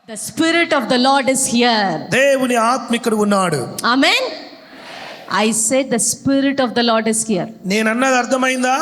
The Spirit of the Lord is here. దేవుని ఆత్మ ఇక్కడ ఉన్నాడు. Amen. I said the Spirit of the Lord is here. నేను అన్నది అర్థమైందా?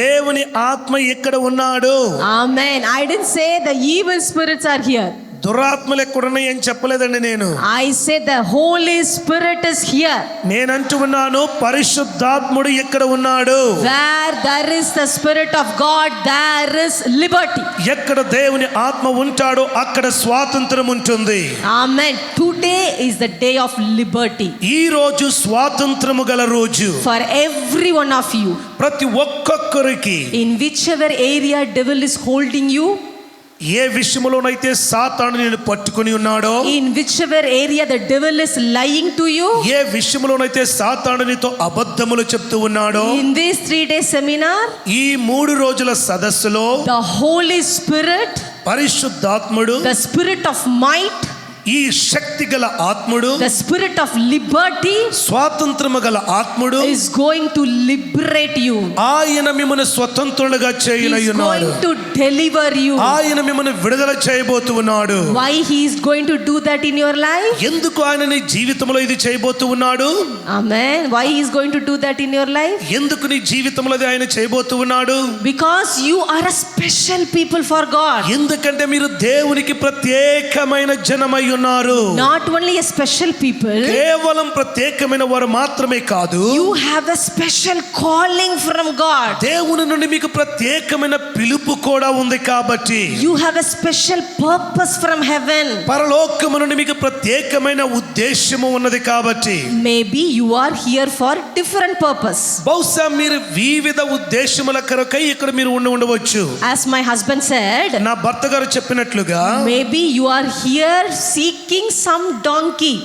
దేవుని ఆత్మ ఇక్కడ ఉన్నాడు. Amen. I didn't say the evil spirits are here. దురాత్మలు ఎక్కడ ఉన్నాయి అని చెప్పలేదండి నేను. I said the Holy Spirit is here. నేను అంటూ ఉన్నాను పరిశుద్ధాత్ముడు ఇక్కడ ఉన్నాడు. Where there is the Spirit of God, there is liberty. ఎక్కడ దేవుని ఆత్మ ఉంటాడో అక్కడ స్వాతంత్రం ఉంటుంది. Amen. Today is the day of liberty. ఈ రోజు స్వాతంత్రము గల రోజు. For every one of you. ప్రతి ఒక్కొక్కరికి. In whichever area devil is holding you. ఏ విషయంలోనైతే సాతాను నిన్ను పట్టుకొని ఉన్నాడో, in whichever area the devil is lying to you, ఏ విషయంలోనైతే సాతాను నీతో అబద్ధములు చెప్తూ ఉన్నాడో, in this 3-day seminar, ఈ 3 రోజుల సదస్సులో the Holy Spirit, పరిశుద్ధాత్ముడు, the Spirit of might, ఈ శక్తి గల ఆత్ముడు, the Spirit of liberty, స్వాతంత్రము గల ఆత్ముడు is going to liberate you. ఆయన మిమ్మల్ని స్వతంత్రులుగా చేయనయ్యున్నాడు. He is going to deliver you. ఆయన మిమ్మల్ని విడుదల చేయబోతూ ఉన్నాడు. Why he is going to do that in your life? ఎందుకు ఆయన నీ జీవితంలో ఇది చేయబోతూ ఉన్నాడు? Amen. Why he is going to do that in your life? ఎందుకు నీ జీవితంలో ఆయన చేయబోతూ ఉన్నాడు? Because you are a special people for God. ఎందుకంటే మీరు దేవునికి ప్రత్యేకమైన జనమై ఉన్నారు. Not only a special people, కేవలం ప్రత్యేకమైన వారు మాత్రమే కాదు, you have a special calling from God. దేవుని నుండి మీకు ప్రత్యేకమైన పిలుపు కూడా ఉంది కాబట్టి, you have a special purpose from heaven. పరలోకము నుండి మీకు ప్రత్యేకమైన ఉద్దేశము ఉన్నది కాబట్టి, maybe you are here for different purpose. బహుశా మీరు వివిధ ఉద్దేశముల కొరకై ఇక్కడ మీరు ఉండవచ్చు. As my husband said, నా భర్త గారు చెప్పినట్లుగా, maybe you are here seeking some donkey.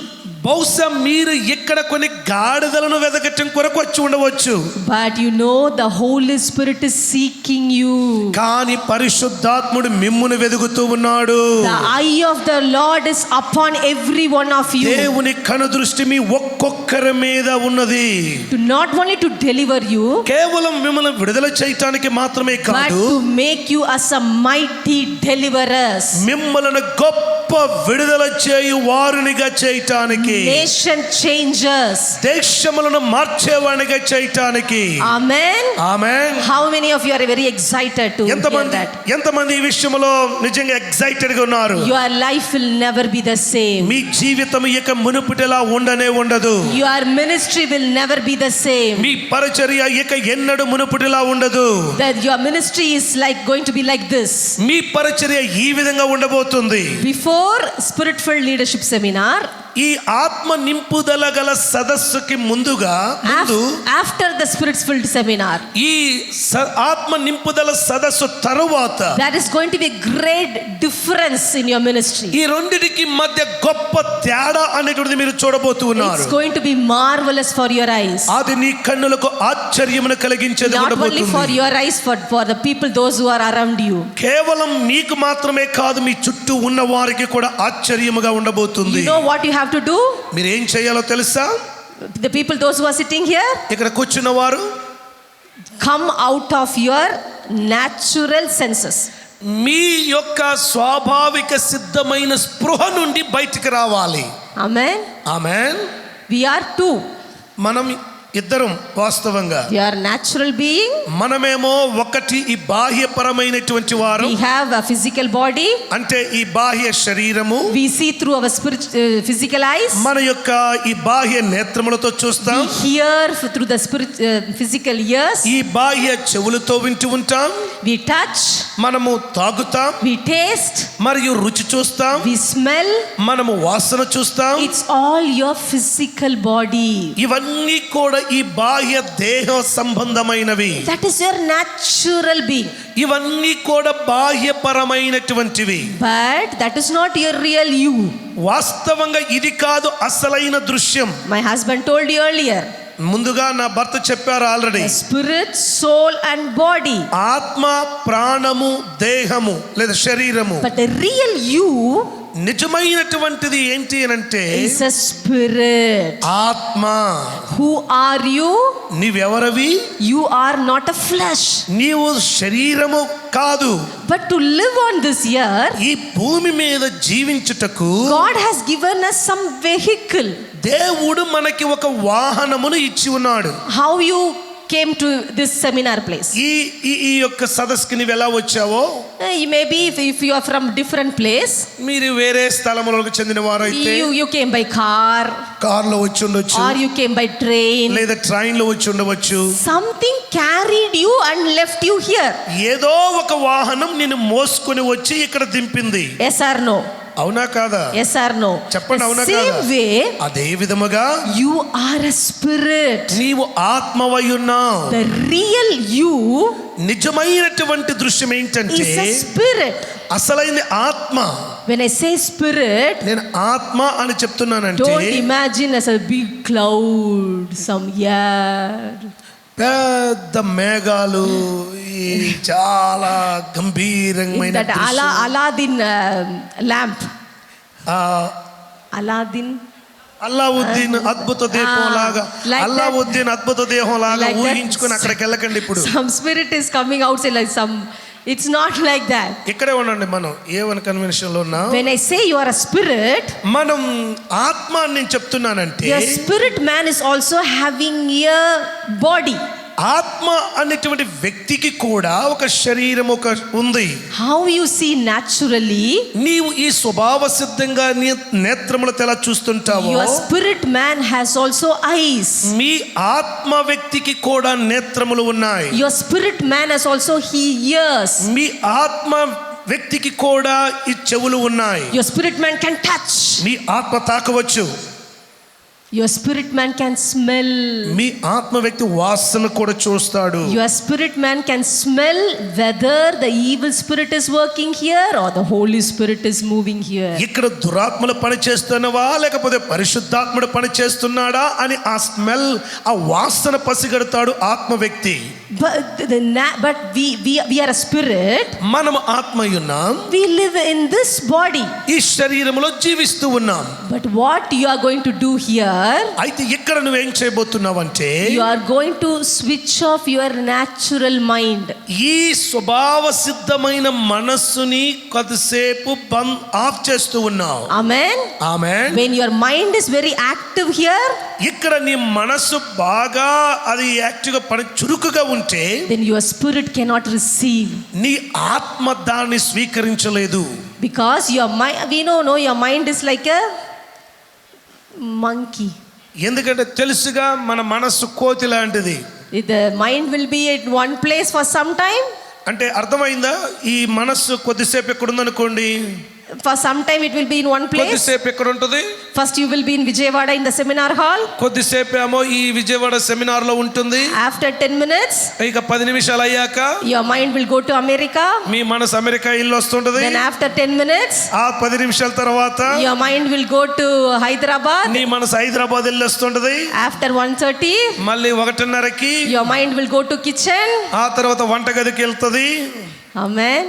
బహుశా మీరు ఇక్కడ కొన్ని గాడిదలను వెదకటం కొరకు వచ్చి ఉండవచ్చు. But you know the Holy Spirit is seeking you. కానీ పరిశుద్ధాత్ముడు మిమ్మును వెదుకుతూ ఉన్నాడు. The eye of the Lord is upon every one of you. దేవుని కనుదృష్టి మీ ఒక్కొక్కరి మీద ఉన్నది. To not only to deliver you, కేవలం మిమ్మల్ని విడుదల చేయటానికి మాత్రమే but కాదు, to make you as a mighty deliverers. మిమ్మల్ని గొప్ప విడుదల చేయు వారినిగా చేయటానికి, nation changers, దేశములను మార్చేవానిగా చేయటానికి. amen. Amen. How many of you are very excited to hear that? ఎంతమంది ఈ విషయంలో నిజంగా ఎక్సైటెడ్ గా ఉన్నారు? Your life will never be the same. మీ జీవితం ఇక మునుపటిలా ఉండదు. Your ministry will never be the same. మీ పరిచర్య ఇక ఎన్నడూ మునుపటిలా ఉండదు. That your ministry is like going to be like this. మీ పరిచర్య ఈ విధంగా ఉండబోతుంది. Before Spirit-filled leadership seminar, ఈ ఆత్మ నింపుదల గల సదస్సుకి ముందుగా, after the Spirit-filled seminar, ఈ ఆత్మ నింపుదల సదస్సు తరువాత, that is going to be a great difference in your ministry. ఈ రెండిటికి మధ్య గొప్ప తేడా అనేటువంటిది మీరు చూడబోతున్నారు. It's going to be marvelous for your eyes. అది నీ కన్నులకు ఆశ్చర్యమును కలిగించేది ఉండబోతుంది. Not only for your eyes, for the people, those who are around you. కేవలం నీకు మాత్రమే కాదు, మీ చుట్టూ ఉన్న వారికి కూడా ఆశ్చర్యముగా ఉండబోతుంది. You know what you have to do? మీరు ఏం చేయాలో తెలుసా? The people, those who are sitting here, ఇక్కడ కూర్చున్న వారు, come out of your natural senses. మీ యొక్క స్వాభావిక సిద్ధమైన స్పృహ నుండి బయటికి రావాలి. Amen. Amen. We are two. మనం ఇద్దరం వాస్తవంగా, We are natural being. మనమేమో ఒకటి ఈ బాహ్యపరమైనటువంటి వారు. We have a physical body. అంటే ఈ బాహ్య శరీరము. We see through our physical eyes. మన యొక్క ఈ బాహ్య నేత్రములతో చూస్తాం. We hear through the physical ears. ఈ బాహ్య చెవులతో వింటూ ఉంటాం. We touch. మనము తాగుతాం. We taste. మరియు రుచి చూస్తాం. We smell. మనము వాసన చూస్తాం. It's all your physical body. ఇవన్నీ కూడా ఈ బాహ్య దేహ సంబంధమైనవి. That is your natural being. ఇవన్నీ కూడా బాహ్యపరమైనటువంటివి. But that is not your real you. వాస్తవంగా ఇది కాదు అసలైన దృశ్యం. My husband told you earlier. ముందుగా నా భర్త చెప్పారు already. Spirit, soul and body. ఆత్మ, ప్రాణము, దేహము లేదా శరీరము. But the real you, నిజమైనటువంటిది ఏంటి అని అంటే is a spirit. ఆత్మ. Who are you? నీవెవరవి? You are not a flesh. నీవు శరీరము కాదు. But to live on this earth, ఈ భూమి మీద జీవించుటకు God has given us some vehicle. దేవుడు మనకి ఒక వాహనమును ఇచ్చి ఉన్నాడు. How you came to this seminar place? ఈ యొక్క సదస్సుకి నీవు ఎలా వచ్చావో, Maybe if you are from different place, మీరు వేరే స్థలములకు చెందిన వారైతే you came by car, కార్లో వచ్చి ఉండొచ్చు, or you came by train. లేదా ట్రైన్ లో వచ్చి ఉండవచ్చు. Something carried you and left you here. ఏదో ఒక వాహనం నిన్ను మోసుకొని వచ్చి ఇక్కడ దింపింది. Yes or no? అవునా కాదా? Yes or no? చెప్పండి, అవునా కాదా? Same way, అదే విధముగా you are a spirit. నీవు ఆత్మవై ఉన్నావు. The real you నిజమైనటువంటి దృశ్యం ఏంటంటే is a spirit. అసలైన ఆత్మ. When I say spirit, నేను ఆత్మ అని చెప్తున్నానంటే don't imagine as a big cloud, some air. పెద్ద మేఘాలు, ఈ చాలా గంభీరమైన That Aladdin lamp. Aladdin. Alauddin అద్భుత దేహం లాగా, like అల్లావుద్దీన్ అద్భుత దేహం లాగా like ఊహించుకొని అక్కడికి వెళ్ళకండి. ఇప్పుడు Some spirit is coming outside like some. It's not like that. ఇక్కడే ఉండండి. మనం ఏవన్ కన్వెన్షన్ లో ఉన్నాం. When I say you are a spirit, మనం ఆత్మ అని నేను చెప్తున్నానంటే your spirit man is also having a body. ఆత్మ అనేటువంటి వ్యక్తికి కూడా ఒక శరీరం ఒక ఉంది. How you see naturally, నీవు ఈ స్వభావ సిద్ధంగా నేత్రములతో ఎలా చూస్తుంటావో, your spirit man has also eyes. మీ ఆత్మ వ్యక్తికి కూడా నేత్రములు ఉన్నాయి. Your spirit man has also ears. మీ ఆత్మ వ్యక్తికి కూడా ఈ చెవులు ఉన్నాయి. Your spirit man can touch. మీ ఆత్మ తాకవచ్చు. Your spirit man can smell. మీ ఆత్మ వ్యక్తి వాసన కూడా చూస్తాడు. Your spirit man can smell whether the evil spirit is working here or the Holy Spirit is moving here. ఇక్కడ దురాత్మలు పని చేస్తున్నవా లేకపోతే పరిశుద్ధాత్ముడు పని చేస్తున్నాడా అని ఆ స్మెల్, ఆ వాసన పసిగడతాడు ఆత్మ వ్యక్తి. But we are a spirit. మనం ఆత్మయున్నాం. We live in this body. ఈ శరీరములో జీవిస్తూ ఉన్నాం. But what you are going to do here? అయితే ఇక్కడ నువ్వేం చేయబోతున్నావంటే You are going to switch off your natural mind. ఈ స్వభావ సిద్ధమైన మనస్సుని కొద్దిసేపు ఆఫ్ చేస్తూ ఉన్నావు. Amen. Amen. When your mind is very active here, ఇక్కడ నీ మనస్సు బాగా అది యాక్టివ్ గా పని చురుకుగా ఉంటే then your spirit cannot receive. నీ ఆత్మ దాన్ని స్వీకరించలేదు. Because your mind, we know your mind is like a monkey. ఎందుకంటే తెలుసుగా మన మనస్సు కోతి లాంటిది. The mind will be at one place for some time. అంటే అర్థమైందా? ఈ మనస్సు కొద్దిసేపు ఎక్కడ ఉందనుకోండి, For some time it will be in one place. కొద్దిసేపు ఎక్కడ ఉంటుంది? First you will be in Vijayawada in the seminar hall. కొద్దిసేపు ఏమో ఈ విజయవాడ సెమినార్ లో ఉంటుంది. After 10 minutes, ఇక 10 నిమిషాలు అయ్యాక your mind will go to America. మీ మనసు అమెరికా ఇల్లు వస్తుంటది. Then after 10 minutes, ఆ 10 నిమిషాల తర్వాత your mind will go to Hyderabad. నీ మనసు హైదరాబాద్ ఇల్లు వస్తుంటది. After 1:30, మళ్ళీ 1:30కి your mind will go to kitchen. ఆ తర్వాత వంటగదికి వెళ్తది. Amen.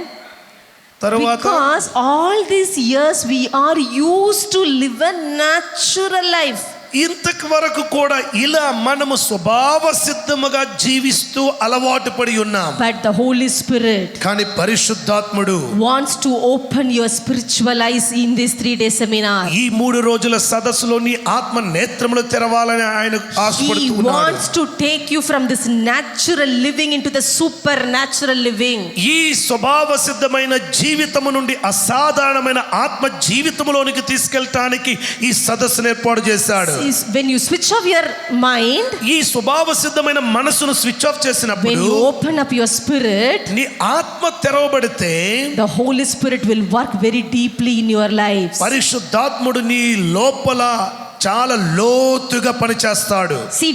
తర్వాత Because all these years we are used to live a natural life. ఇంతకు వరకు కూడా ఇలా మనము స్వభావ సిద్ధముగా జీవిస్తూ అలవాటు పడి ఉన్నాం. But the Holy Spirit కానీ పరిశుద్ధాత్ముడు wants to open your spiritual eyes in this 3-day seminar. ఈ 3 రోజుల సదస్సులో నీ ఆత్మ నేత్రములు తెరవాలని ఆయన He ఆశపడుతున్నాడు. wants to take you from this natural living into the supernatural living. ఈ స్వభావ సిద్ధమైన జీవితము నుండి అసాధారణమైన ఆత్మ జీవితంలోనికి తీసుకెళ్ళటానికి ఈ సదస్సును ఏర్పాటు చేశాడు. When you switch off your mind, ఈ స్వభావ సిద్ధమైన మనసును స్విచ్ ఆఫ్ when చేసినప్పుడు you open up your spirit, నీ ఆత్మ తెరవబడితే the Holy Spirit will work very deeply in your lives. పరిశుద్ధాత్ముడు నీ లోపల చాలా లోతుగా పనిచేస్తాడు. See,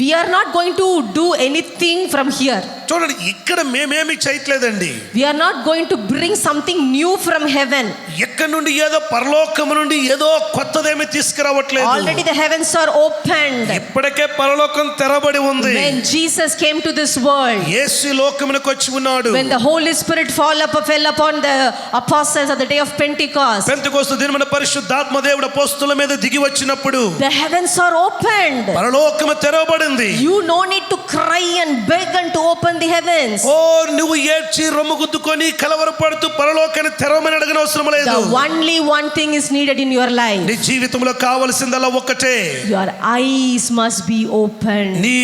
we are not going to do anything from here. చూడండి, ఇక్కడ మేమేమి చేయట్లేదండి. We are not going to bring something new from heaven. ఎక్కడి నుండి ఏదో పరలోకము నుండి ఏదో కొత్తదేమి తీసుకురావట్లేదు. Already the heavens are opened. ఇప్పటికే పరలోకం తెరబడి ఉంది. When Jesus came to this world, యేసు లోకమునకు వచ్చి ఉన్నాడు. when the Holy Spirit fell upon the apostles at the day of Pentecost, Pentecost దినమున పరిశుద్ధాత్మ దేవుడు అపోస్తలుల మీద దిగి వచ్చినప్పుడు the heavens are opened. పరలోకము తెరవబడింది. You no need to cry and beg and to open the heavens. ఓ నువ్వు ఏడ్చి రొమ్ము గుద్దుకొని కలవరపడుతూ పరలోకాన్ని తెరవమని అడగన అవసరం లేదు. The only one thing is needed in your life. నీ జీవితంలో కావలసిందల్లా ఒక్కటే. Your eyes must be opened. నీ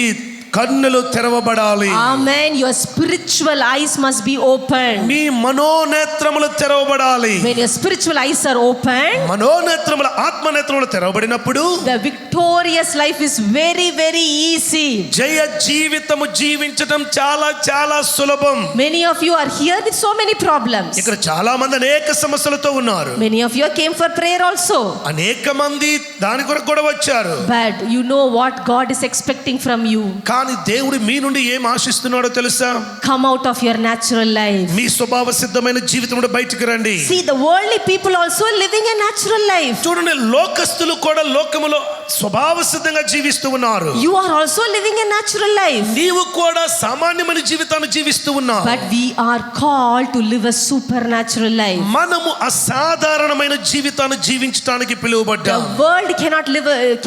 కన్నులు తెరవబడాలి. Amen. Your spiritual eyes must be opened. నీ మనోనేత్రములు తెరవబడాలి. When your spiritual eyes are opened, మనోనేత్రములు ఆత్మనేత్రములు తెరవబడినప్పుడు the victorious life is very very easy. జయ జీవితము జీవించడం చాలా చాలా సులభం. Many of you are here with so many problems. ఇక్కడ చాలా మంది అనేక సమస్యలతో ఉన్నారు. Many of you came for prayer also. అనేక మంది దాని కొరకు కూడా వచ్చారు. But you know what God is expecting from you. కానీ దేవుడు మీ నుండి ఏం ఆశిస్తున్నాడో తెలుసా? Come out of your natural life. మీ స్వభావ సిద్ధమైన జీవితం నుండి బయటికి రండి. See, the worldly people also living a natural life. చూడండి, లోకస్తులు కూడా లోకములో స్వభావ సిద్ధంగా జీవిస్తూ ఉన్నారు. You are also living a natural life. నీవు కూడా సామాన్యమైన జీవితాన్ని జీవిస్తూ ఉన్నావు. But we are called to live a supernatural life. మనము అసాధారణమైన జీవితాన్ని జీవించడానికి పిలువబడ్డాము. The world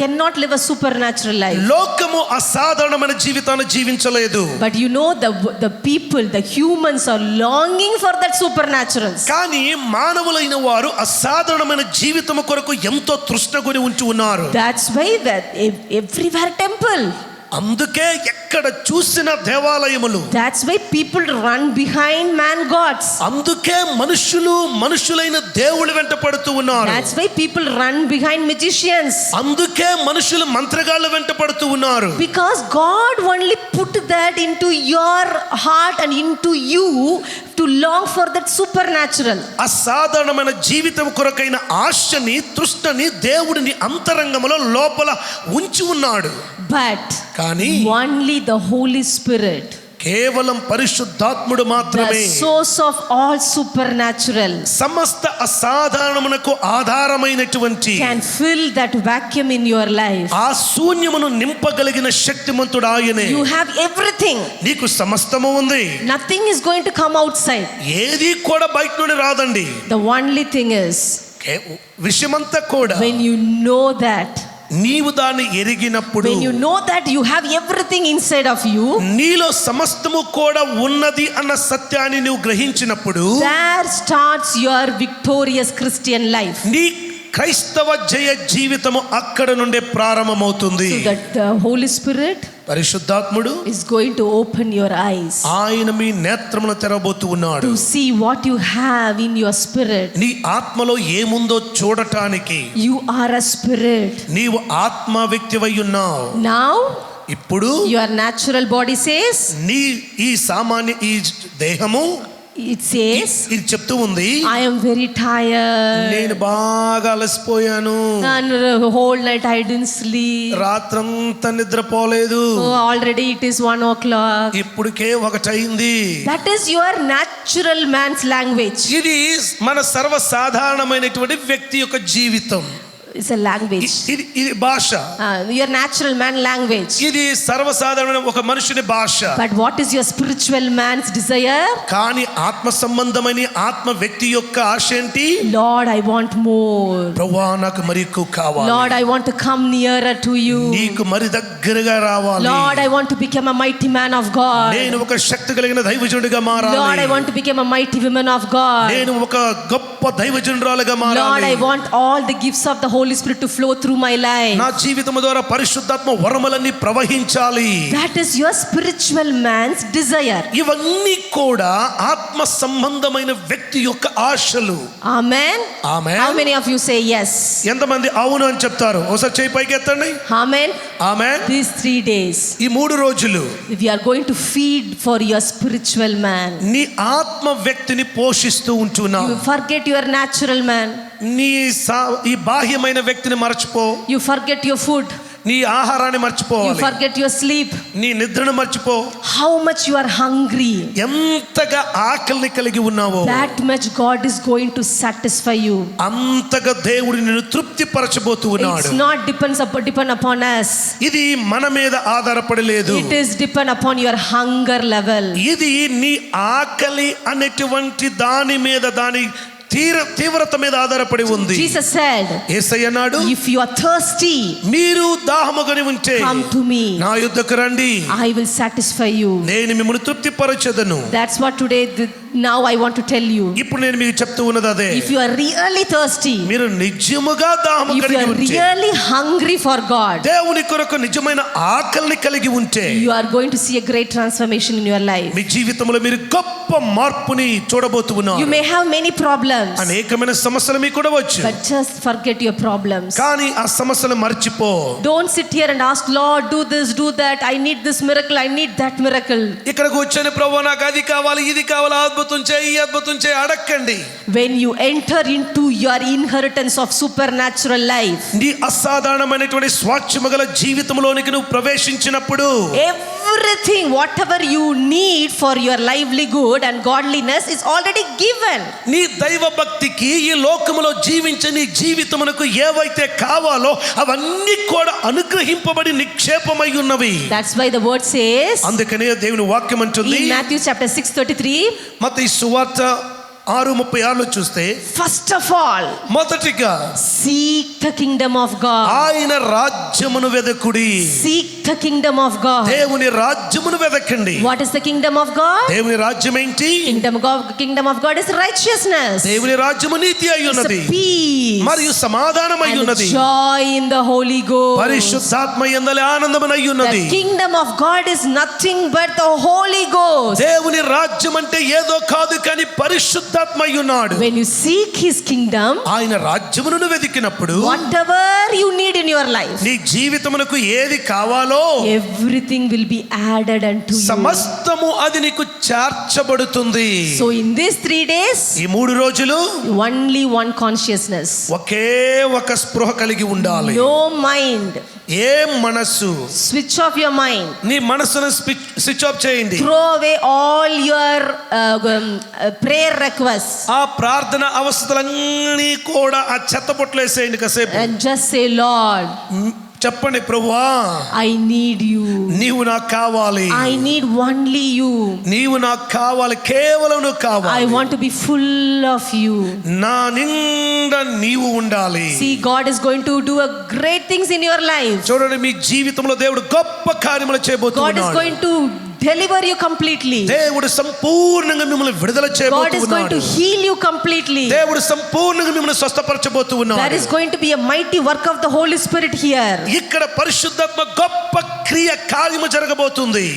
cannot live a supernatural life. లోకము అసాధారణమైన జీవితాన్ని జీవించలేదు. But you know, the people, the humans are longing for that supernatural. కానీ మానవులైన వారు అసాధారణమైన జీవితము కొరకు ఎంతో తృష్ణగొని ఉంచి ఉన్నారు. That's why that everywhere temple. అందుకే ఎక్కడ చూసిన దేవాలయములు. That's why people run behind man gods. అందుకే మనుషులైన దేవుళ్ళ వెంట పడుతూ ఉన్నారు. That's why people run behind magicians. అందుకే మనుషులు మంత్రగాళ్ళ వెంట పడుతూ ఉన్నారు. Because God only put that into your heart and into you to long for that supernatural. అసాధారణమైన జీవితం కొరకైన ఆశని తృష్ణని దేవుడిని అంతరంగములో లోపల ఉంచి ఉన్నాడు. But కానీ only the Holy Spirit, కేవలం పరిశుద్ధాత్ముడు మాత్రమే, the source of all supernatural, సమస్త అసాధారణమునకు ఆధారమైనటువంటి, can fill that vacuum in your life. ఆ శూన్యమును నింపగలిగిన శక్తిమంతుడు ఆయనే. You have everything. నీకు సమస్తము ఉంది. Nothing is going to come outside. ఏది కూడా బయట నుండి రాదండి. The only thing is, విషయమంతా కూడా when you know that, నీవు దాన్ని ఎరిగినప్పుడు, when you know that you have everything inside of you, నీలో సమస్తము కూడా ఉన్నది అన్న సత్యాన్ని నువ్వు గ్రహించినప్పుడు, there starts your victorious Christian life. నీ క్రైస్తవ జయ జీవితము అక్కడ నుండే ప్రారంభమవుతుంది. So that the Holy Spirit పరిశుద్ధాత్ముడు is going to open your eyes, ఆయన మీ నేత్రములను తెరవబోతూ ఉన్నాడు. to see what you have in your spirit. నీ ఆత్మలో ఏముందో చూడటానికి. You are a spirit. నీవు ఆత్మ వ్యక్తివై ఉన్నావు. Now ఇప్పుడు your natural body says, నీ ఈ సామాన్య ఈ దేహము it says, ఇది చెప్తూ ఉంది, I am very tired, నేను బాగా అలసిపోయాను, and the whole night I didn't sleep, రాత్రంతా నిద్రపోలేదు, already it is 1 o'clock. ఇప్పటికే 1 అయింది. That is your natural man's language. ఇది మన సర్వసాధారణమైనటువంటి వ్యక్తి యొక్క జీవితం. It's a language. ఇది భాష. Your natural man language. ఇది సర్వసాధారణమైన ఒక మనుషుని భాష. But what is your spiritual man's desire? కానీ ఆత్మ సంబంధమైన ఆత్మ వ్యక్తి యొక్క ఆశ ఏంటి? Lord, I want more. ప్రభువా నాకు మరి ఎక్కువ కావాలి. Lord, I want to come nearer to you. నీకు మరి దగ్గరగా రావాలి. Lord, I want to become a mighty man of God. నేను ఒక శక్తి కలిగిన దైవజనుడిగా మారాలి. Lord, I want to become a mighty woman of God. నేను ఒక గొప్ప దైవజనురాలుగా మారాలి. Lord, I want all the gifts of the Holy Spirit to flow through my life. నా జీవితం ద్వారా పరిశుద్ధాత్మ వరములన్నీ ప్రవహించాలి. That is your spiritual man's desire. ఇవన్నీ కూడా ఆత్మ సంబంధమైన వ్యక్తి యొక్క ఆశలు. Amen. Amen. How many of you say yes? ఎంతమంది అవును అని చెప్తారు? ఒకసారి చేయి పైకి ఎత్తండి. Amen. Amen. These 3 days, ఈ 3 రోజులు we are going to feed for your spiritual man. నీ ఆత్మ వ్యక్తిని పోషిస్తూ ఉంటున్నావు. You forget your natural man. నీ ఈ బాహ్యమైన వ్యక్తిని మరచిపో. You forget your food. నీ ఆహారాన్ని You మర్చిపోవాలి, forget your sleep. నీ నిద్రను మర్చిపో. How much you are hungry, ఎంతగా ఆకలిని కలిగి ఉన్నావో that much God is going to satisfy you. అంతగా దేవుడు నిన్ను తృప్తి పరచబోతూ ఉన్నాడు. It's not depend upon us. ఇది మన మీద ఆధారపడి లేదు. It is depend upon your hunger level. ఇది నీ ఆకలి అనేటువంటి దాని మీద, దాని తీవ్రత మీద ఆధారపడి ఉంది. Jesus said, యేసయ్య అన్నాడు, if you are thirsty, మీరు దాహముగని ఉంటే come to me, నా యుద్ధకు రండి, I will satisfy you. నేను మిమ్మల్ని తృప్తి పరచెదను. That's what today now I want to tell you. ఇప్పుడు నేను మీకు చెప్తూ ఉన్నది అదే. If you are really thirsty, మీరు నిజముగా దాహము if you కలిగి are ఉంటే, really hungry for God, దేవుని కొరకు నిజమైన ఆకలిని కలిగి ఉంటే, you are going to see a great transformation in your life. మీ జీవితంలో మీరు గొప్ప మార్పుని చూడబోతూ ఉన్నారు. You may have many problems, అనేకమైన సమస్యలు మీకు కూడా వచ్చు, but just forget your problems. కానీ ఆ సమస్యలు మర్చిపో. Don't sit here and ask, Lord, do this, do that, I need this miracle, I need that miracle. ఇక్కడ కూర్చొని ప్రభువా నాకు అది కావాలి, ఇది కావాలి, అద్భుతం చేయి, అద్భుతం చేయి అడక్కండి. When you enter into your inheritance of supernatural life, నీ అసాధారణమైనటువంటి స్వాస్థ్యము గల జీవితంలోనికి నువ్వు ప్రవేశించినప్పుడు, everything whatever you need for your livelihood and godliness is already given. నీ దైవ భక్తికి ఈ లోకములో జీవించే నీ జీవితమునకు ఏవైతే కావాలో అవన్నీ కూడా అనుగ్రహింపబడి నిక్షేపమై ఉన్నవి. That's why the word says, అందుకనే దేవుని వాక్యం అంటుంది in Matthew chapter 6:33, మత్తయి సువార్త 6:36 చూస్తే, first of all, మొదటిగా seek the kingdom of God. ఆయన రాజ్యమును వెదకుడి. Seek the kingdom of God. దేవుని రాజ్యమును వెదకండి. What is the kingdom of God? దేవుని రాజ్యం ఏంటి? Kingdom of God is righteousness. దేవుని రాజ్యము నీతి అయి ఉన్నది, Peace, మరియు సమాధానమై and ఉన్నది, joy in the Holy Ghost. పరిశుద్ధాత్మ యందలి ఆనందమై ఉన్నది. The kingdom of God is nothing but the Holy Ghost. దేవుని రాజ్యం అంటే ఏదో కాదు కానీ పరిశుద్ధాత్మ అయి ఉన్నాడు. When you seek his kingdom, ఆయన రాజ్యమును వెతికినప్పుడు whatever you need in your life, నీ జీవితమునకు ఏది కావాలో everything will be added unto you. సమస్తము అది నీకు చేర్చబడుతుంది. So in these 3 days, ఈ 3 రోజులు only one consciousness, ఒకే ఒక స్పృహ కలిగి ఉండాలి. no mind. ఏ మనస్సు, Switch off your mind. నీ మనస్సును స్విచ్ ఆఫ్ చేయండి. Throw away all your prayer requests ఆ ప్రార్థన అవస్థలన్నీ కూడా ఆ చెత్తపొట్లు వేసేయండి కాసేపు. and just say, Lord, చెప్పండి, ప్రభువా I need you. నీవు నాకు కావాలి, I need only you. నీవు నాకు కావాలి, కేవలం నువ్వు I కావాలి. want to be full of you. నా నిండా నీవు ఉండాలి. See, God is going to do a great things in your life. చూడండి, మీ జీవితంలో దేవుడు గొప్ప కార్యములు God is చేయబోతున్నాడు. going to deliver you completely. దేవుడు సంపూర్ణంగా మిమ్మల్ని విడుదల God is going చేయబోతున్నాడు. to heal you completely. దేవుడు సంపూర్ణంగా మిమ్మల్ని స్వస్థపరచబోతున్నాడు. There is going to be a mighty work of the Holy Spirit here. ఇక్కడ పరిశుద్ధాత్మ గొప్ప క్రియ కార్యము జరగబోతుంది.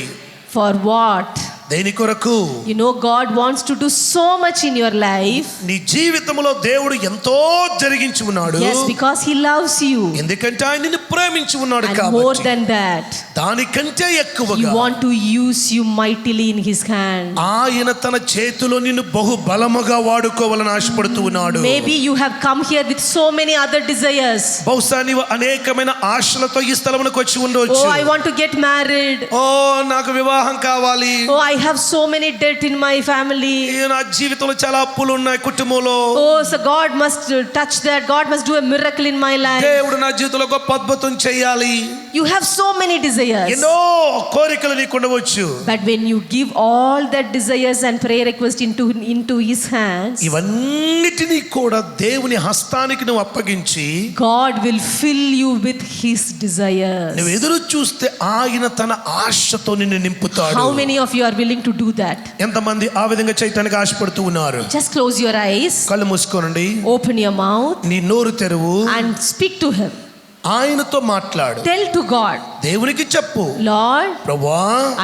For what? దేని కొరకు? You know, God wants to do so much in your life. నీ జీవితంలో దేవుడు ఎంతో జరిగించి ఉన్నాడు. Yes, because he loves you. ఎందుకంటే ఆయన నిన్ను ప్రేమించి ఉన్నాడు And more కాబట్టి. than that, దానికంటే he ఎక్కువగా want to use you mightily in his hand. ఆయన తన చేతిలో నిన్ను బహు బలముగా వాడుకోవాలని ఆశపడుతూ ఉన్నాడు. Maybe you have come here with so many other desires. బహుశా నీవు అనేకమైన ఆశలతో ఈ స్థలమునకు వచ్చి ఉండవచ్చు. Oh, I want to get married. ఓ నాకు వివాహం కావాలి. Oh, I have so many debt in my family. నా జీవితంలో చాలా అప్పులు ఉన్నాయి కుటుంబంలో. Oh, so God must touch that. God must do a miracle in my life. దేవుడు నా జీవితంలో గొప్ప అద్భుతం చేయాలి. You have so many desires. ఎన్నో కోరికలు నీకు ఉండవచ్చు. But when you give all that desires and prayer request into his hands, ఇవన్నిటినీ కూడా దేవుని హస్తానికి నువ్వు అప్పగించి, God will fill you with his desires. నువ్వు ఎదురు చూస్తే ఆయన తన ఆశతో నిన్ను నింపుతాడు. How many of you are willing to do that? ఎంతమంది ఆ విధంగా చేయటానికి ఆశపడుతూ ఉన్నారు? Just close your eyes, కళ్ళు మూసుకోనండి, open your mouth నీ నోరు తెరువు, and speak to him. ఆయనతో మాట్లాడు. Tell to God, దేవునికి చెప్పు, Lord, ప్రభువా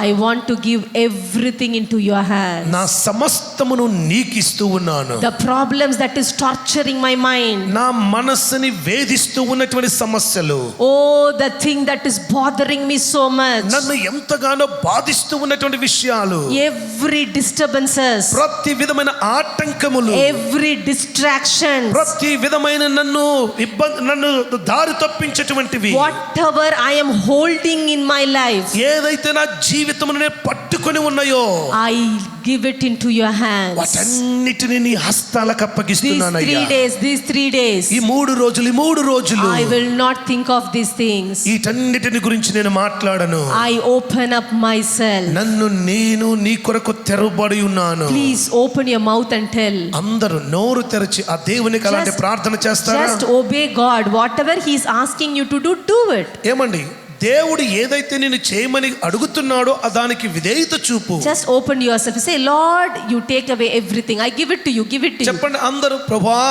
I want to give everything into your hands. నా సమస్తమును నీకు ఇస్తూ ఉన్నాను. The problems that is torturing my mind. నా మనస్సుని వేధిస్తూ ఉన్నటువంటి సమస్యలు, Oh, the thing that is bothering me so much. నన్ను ఎంతగానో బాధిస్తూ ఉన్నటువంటి విషయాలు, Every disturbances, ప్రతి విధమైన ఆటంకములు, every distraction, ప్రతి విధమైన నన్ను దారి తప్పించేటువంటివి, whatever I am holding in my life, ఏదైతే నా జీవితమునే పట్టుకొని ఉన్నాయో, I give it into your hands. వాటన్నిటిని నీ హస్తాలకు అప్పగిస్తున్నానయ్యా. These 3 days, ఈ 3 రోజులు I will not think of these things. వీటన్నిటిని గురించి నేను మాట్లాడను. I open up myself. నన్ను నేను నీ కొరకు తెరవబడి ఉన్నాను. Please open your mouth and tell. అందరూ నోరు తెరచి ఆ దేవునికి అలాంటి ప్రార్థన చేస్తారా? Just obey God. Whatever he is asking you to do, do it. ఏమండి, దేవుడు ఏదైతే నిన్ను చేయమని అడుగుతున్నాడో దానికి విధేయత చూపు. Just open yourself. Say, Lord, you take away everything. I give it to you. Give it to you. చెప్పండి అందరూ, ప్రభువా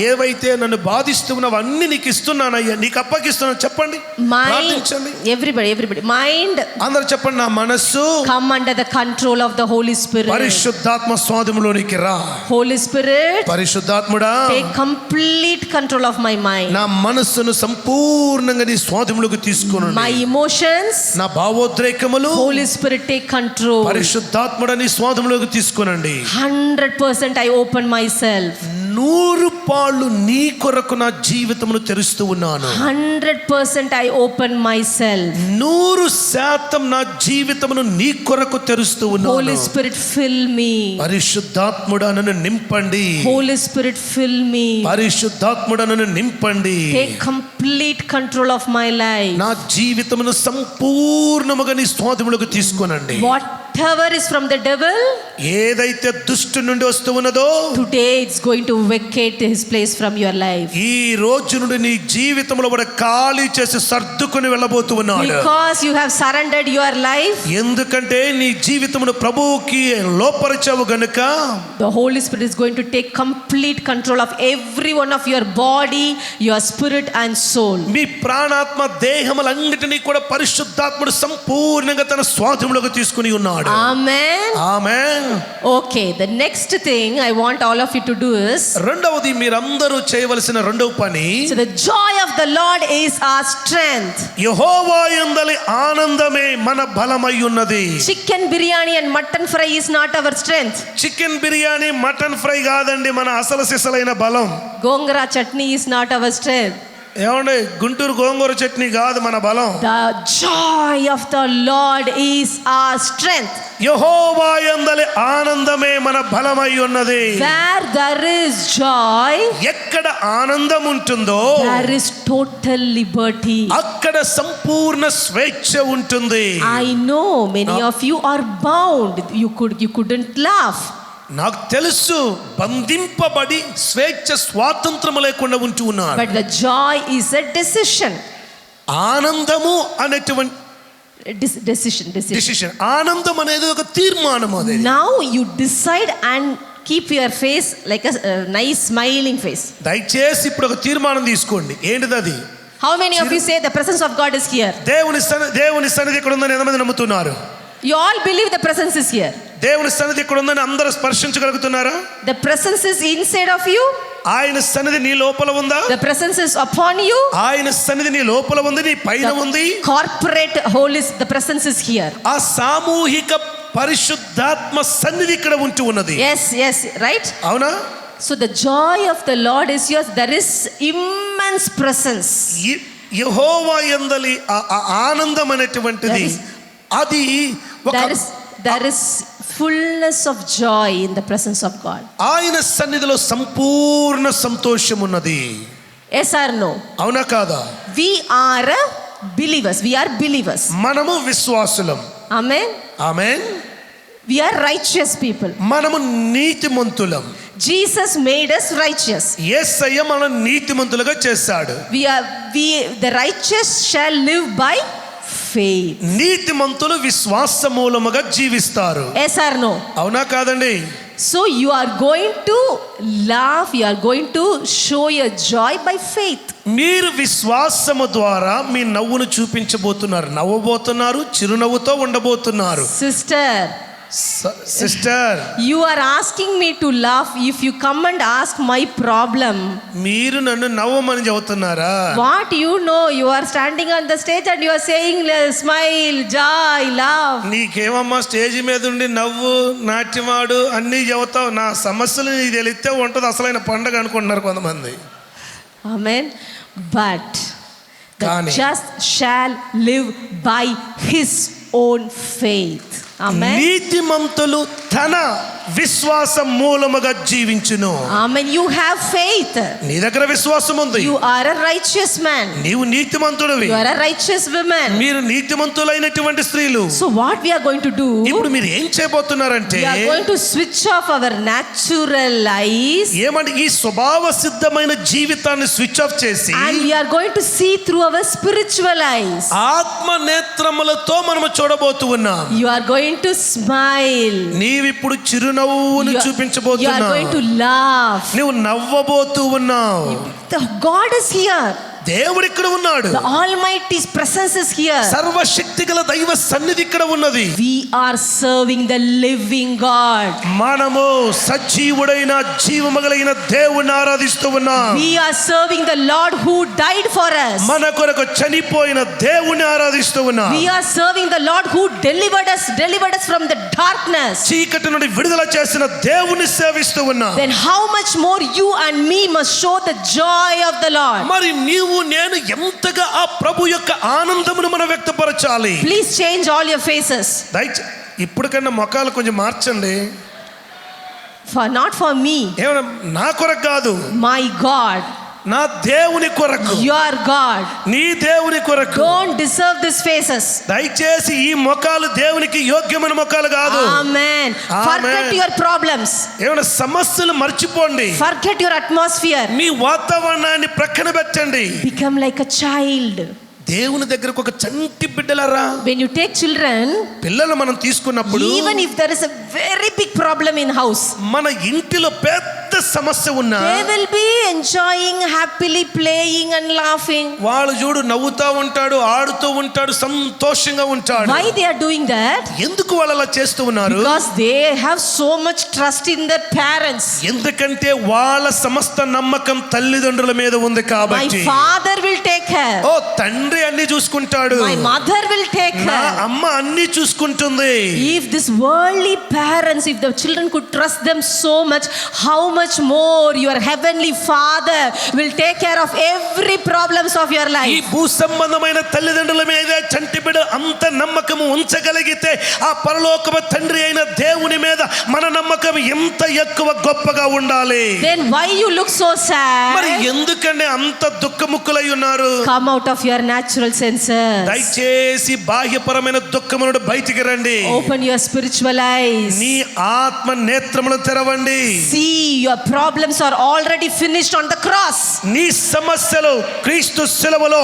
ఏవైతే నన్ను బాధిస్తున్నావో అన్ని నీకు ఇస్తున్నానయ్యా, నీకు అప్పగిస్తున్నాను. చెప్పండి, ప్రార్థించండి. Everybody. Mind. అందరూ చెప్పండి, నా మనస్సు come under the control of the Holy Spirit. పరిశుద్ధాత్మ స్వాధీనంలోనికి రా. Holy Spirit, పరిశుద్ధాత్ముడా, take complete control of my mind. నా మనస్సును సంపూర్ణంగా నీ స్వాధీనంలోకి తీసుకొను. My emotions, నా భావోద్రేకములు, Holy Spirit take control. పరిశుద్ధాత్ముడా నీ స్వాధీనంలోకి తీసుకొనండి. 100% I open myself. 100 నీ కొరకు నా జీవితమును తెరుస్తూ ఉన్నాను. 100% I open myself. 100% నా జీవితమును నీ కొరకు తెరుస్తూ ఉన్నాను. Holy Spirit fill me. పరిశుద్ధాత్ముడా నన్ను నింపండి. Holy Spirit fill me. పరిశుద్ధాత్ముడా నన్ను నింపండి. Take complete control of my life. నా జీవితమును సంపూర్ణముగా నీ స్వాధీనంలోకి తీసుకొనండి. Whatever is from the devil, ఏదైతే దుష్టు నుండి వస్తూ ఉన్నదో, today it's going to vacate his place from your life. ఈ రోజు నుండి నీ జీవితంలో కూడా ఖాళీ చేసి సర్దుకొని వెళ్ళబోతూ ఉన్నాడు. Because you have surrendered your life, ఎందుకంటే నీ జీవితమును ప్రభువుకి లోపరిచావు గనుక, the Holy Spirit is going to take complete control of every one of your body, your spirit and soul. మీ ప్రాణాత్మ దేహములన్నిటినీ కూడా పరిశుద్ధాత్ముడు సంపూర్ణంగా తన స్వాధీనంలోకి తీసుకుని ఉన్నాడు. Amen. Amen. Okay, the next thing I want all of you to do is, రెండవది మీరందరూ చేయవలసిన రెండవ పని, so the joy of the Lord is our strength. యెహోవా యందలి ఆనందమే మన బలమై ఉన్నది. Chicken biryani and mutton fry is not our strength. Chicken biryani mutton fry కాదండి మన అసలు సిసలైన బలం. Gongura chutney is not our strength. ఏమండి, గుంటూరు గోంగూర చట్నీ కాదు మన బలం. The joy of the Lord is our strength. యెహోవా యందలి ఆనందమే మన బలమై ఉన్నది. Where there is joy, ఎక్కడ ఆనందం ఉంటుందో there is total liberty. అక్కడ సంపూర్ణ స్వేచ్ఛ ఉంటుంది. I know many of you are bound. You couldn't laugh. నాకు తెలుసు, బంధింపబడి స్వేచ్ఛ స్వాతంత్రము లేకుండా ఉంటూ ఉన్నాడు. But the joy is a decision. ఆనందము అనేటువంటి Decision. ఆనందం అనేది ఒక తీర్మానం. అది Now you decide and keep your face like a nice smiling face. దయచేసి ఇప్పుడు ఒక తీర్మానం తీసుకోండి. ఏంటిది అది? How many of you say the presence of God is here? దేవుని సన్నిధి ఇక్కడ ఉందని ఎంతమంది నమ్ముతున్నారు? You all believe the presence is here. దేవుని సన్నిధి ఇక్కడ ఉందని అందరూ స్పర్శించగలుగుతున్నారా? The presence is inside of you. ఆయన సన్నిధి నీ లోపల ఉందా? The presence is upon you. ఆయన సన్నిధి నీ లోపల ఉంది, నీ పైన ఉంది. Corporate holy, the presence is here. ఆ సామూహిక పరిశుద్ధాత్మ సన్నిధి ఇక్కడ ఉంటూ ఉన్నది. Yes, right? అవునా? So the joy of the Lord is yours. There is immense presence. యెహోవా యందలి ఆ ఆనందం అనేటువంటిది అది there is fullness of joy in the presence of God. ఆయన సన్నిధిలో సంపూర్ణ సంతోషం ఉన్నది. Yes or no? అవునా కాదా? We are believers. We are believers. మనము విశ్వాసులం. Amen. Amen. We are righteous people. మనము నీతిమంతులం. Jesus made us righteous. యేసయ్య మనల్ని నీతిమంతులుగా చేశాడు. The righteous shall live by faith. నీతిమంతులు విశ్వాస మూలముగా జీవిస్తారు. Yes or no? అవునా కాదండి? So you are going to laugh, you are going to show your joy by faith. మీరు విశ్వాసము ద్వారా మీ నవ్వును చూపించబోతున్నారు, నవ్వబోతున్నారు, చిరునవ్వుతో ఉండబోతున్నారు. Sister, you are asking me to laugh. If you come and ask my problem, మీరు నన్ను నవ్వమని చెబుతున్నారా? what you know, you are standing on the stage and you are saying smile, joy, laugh. నీకేమమ్మా స్టేజ్ మీద ఉండి నవ్వు, నాట్యమాడు అన్నీ చెబుతావు, నా సమస్యలు నీకు తెలిస్తే ఉంటుంది అసలైన పండగ అనుకుంటున్నారు కొంతమంది. Amen. But the కానీ just shall live by his own faith. Amen. నీతిమంతులు తన విశ్వాసం మూలముగా జీవించును. Amen. You have faith. నీ దగ్గర విశ్వాసం ఉంది. You are a righteous man. నీవు నీతిమంతుడివి. You are a righteous woman. మీరు నీతిమంతులైనటువంటి స్త్రీలు. So what we are going to do? ఇప్పుడు మీరు ఏం చేయబోతున్నారంటే, we are going to switch off our natural eyes. ఏమంటే ఈ స్వభావ సిద్ధమైన జీవితాన్ని స్విచ్ ఆఫ్ చేసి, and we are going to see through our spiritual eyes. ఆత్మ నేత్రములతో మనము చూడబోతూ ఉన్నాం. You are going to smile. నీవిప్పుడు చిరునవ్వును చూపించబోతున్నావు. You are going to laugh. నీవు నవ్వబోతూ ఉన్నావు. God is here. దేవుడు ఇక్కడ ఉన్నాడు. The Almighty's presence is here. సర్వశక్తిగల దైవ సన్నిధి ఇక్కడ ఉన్నది. We are serving the living God. మనము సజీవుడైన జీవమగలైన దేవుణ్ణి ఆరాధిస్తూ ఉన్నాం. We are serving the Lord who died for us. మన కొరకు చనిపోయిన దేవుణ్ణి ఆరాధిస్తూ ఉన్నాం. We are serving the Lord who delivered us from the darkness. చీకటి నుండి విడుదల చేసిన దేవుణ్ణి సేవిస్తూ ఉన్నాం. Then how much more you and me must show the joy of the Lord. మరి నీవు నేను ఎంతగా ఆ ప్రభు యొక్క ఆనందమును మనం వ్యక్తపరచాలి. Please change all your faces. ఇప్పుడు కన్నా ముఖాలు కొంచెం మార్చండి. Not for me. ఏమన్నా నా కొరకు కాదు, my God. నా దేవుని కొరకు. your God. నీ దేవుని కొరకు. Don't deserve these faces. దయచేసి ఈ ముఖాలు దేవునికి యోగ్యమైన ముఖాలు కాదు. Amen. Forget your problems. ఏమన్నా సమస్యలు మర్చిపోండి. Forget your atmosphere. మీ వాతావరణాన్ని ప్రక్కన పెట్టండి. Become like a child. దేవుని దగ్గరకు ఒక చంటి బిడ్డలారా. When you take children, పిల్లలు మనం తీసుకున్నప్పుడు, even if there is a very big problem in house, మన ఇంటిలో పెద్ద సమస్య ఉన్నా, they will be enjoying, happily playing and laughing. వాళ్ళు చూడు నవ్వుతూ ఉంటాడు, ఆడుతూ ఉంటాడు, సంతోషంగా ఉంటాడు. Why they are doing that? ఎందుకు వాళ్ళు అలా చేస్తూ ఉన్నారు? Because they have so much trust in their parents. ఎందుకంటే వాళ్ళ సమస్త నమ్మకం తల్లిదండ్రుల మీద ఉంది కాబట్టి. My father will take care. ఓ తండ్రి అన్ని చూసుకుంటాడు. My mother will take నా care. అమ్మ అన్ని చూసుకుంటుంది. If this worldly parents, if the children could trust them so much, how much more your heavenly Father will take care of every problems of your life. ఈ భూ సంబంధమైన తల్లిదండ్రుల మీద చంటి బిడ్డ అంత నమ్మకం ఉంచగలిగితే, ఆ పరలోకపు తండ్రి అయిన దేవుని మీద మన నమ్మకం ఎంత ఎక్కువ గొప్పగా ఉండాలి. Then why you look so sad? మరి ఎందుకంటే అంత దుఃఖముక్కులై ఉన్నారు? Come out of your natural senses. దయచేసి బాహ్యపరమైన దుఃఖము నుండి బయటికి రండి. Open your spiritual eyes. నీ ఆత్మ నేత్రములను తెరవండి. See, your problems are already finished on the cross. నీ సమస్యలు క్రీస్తు శిలువలో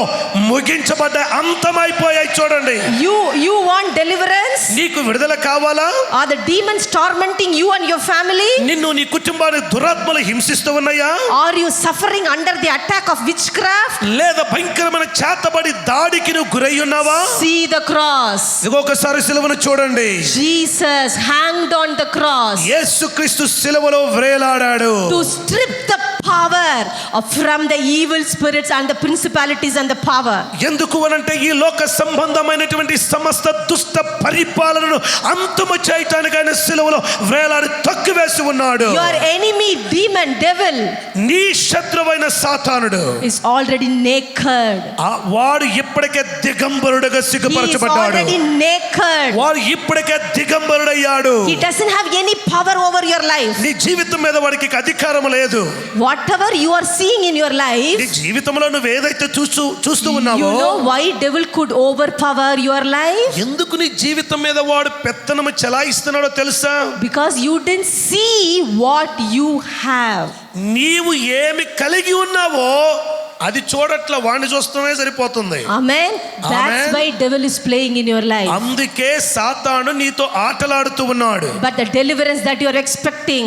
ముగించబడ్డాయి, అంతమైపోయాయి. చూడండి. You want deliverance? నీకు విడుదల కావాలా? Are the demons tormenting you and your family? నిన్ను నీ కుటుంబాన్ని దురాత్మలు హింసిస్తూ ఉన్నాయా? Are you suffering under the attack of witchcraft? లేదా భయంకరమైన చేతబడి దాడికి నువ్వు గురై ఉన్నావా? See the cross. ఇంకొకసారి శిలువను చూడండి. Jesus hanged on the cross. యేసుక్రీస్తు శిలువలో వ్రేలాడాడు. To strip the power from the evil spirits and the principalities and the power. ఎందుకు అనంటే ఈ లోక సంబంధమైనటువంటి సమస్త దుష్ట పరిపాలనను అంతము చేయటానికి ఆయన శిలువలో వ్రేలాడి తొక్కివేసి ఉన్నాడు. Your enemy demon devil, నీ శత్రువైన సాతానుడు, is already naked. వాడు ఇప్పటికే దిగంబరుడుగా He is సిగ్గుపరచబడ్డాడు. already naked. వాడు ఇప్పటికే దిగంబరుడయ్యాడు. He doesn't have any power over your life. నీ జీవితం మీద వాడికి అధికారం లేదు. Whatever you are seeing in your life, నీ జీవితంలో నువ్వు ఏదైతే చూస్తూ ఉన్నావో, you know why devil could overpower your life? ఎందుకు నీ జీవితం మీద వాడు పెత్తనము చెలాయిస్తున్నాడో తెలుసా? Because you didn't see what you have. నీవు ఏమి కలిగి ఉన్నావో అది చూడట్ల వాడిని చూస్తమే సరిపోతుంది. Amen. That's why devil is playing in your life. అందుకే సాతాను నీతో ఆటలాడుతూ ఉన్నాడు. But the deliverance that you are expecting,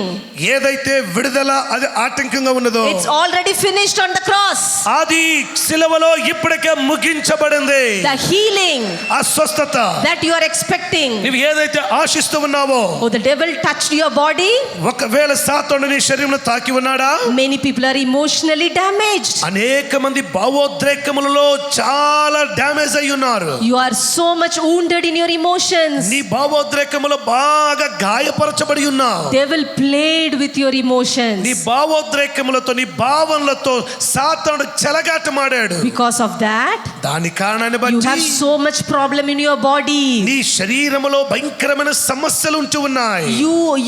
ఏదైతే విడుదల అది ఆటంకంగా ఉన్నదో, it's already finished on the cross. అది సిలువలో ఇప్పటికే ముగించబడింది. The healing, ఆ స్వస్థత that you are expecting, నీవు ఏదైతే ఆశిస్తూ ఉన్నావో, oh, the devil touched your body. ఒకవేళ సాతాను నీ శరీరంలో తాకి ఉన్నాడా? Many people are emotionally damaged. అనేక మంది భావోద్రేకములలో చాలా డ్యామేజ్ అయి ఉన్నారు. You are so much wounded in your emotions. నీ భావోద్రేకములో బాగా గాయపరచబడి ఉన్నావు. Devil played with your emotions. నీ భావోద్రేకములతో నీ భావనలతో సాతానుడు చెలగాటమాడాడు. Because of that, దాని కారణాన్ని you బట్టి have so much problem in your body. నీ శరీరములో భయంకరమైన సమస్యలు ఉంటూ ఉన్నాయి.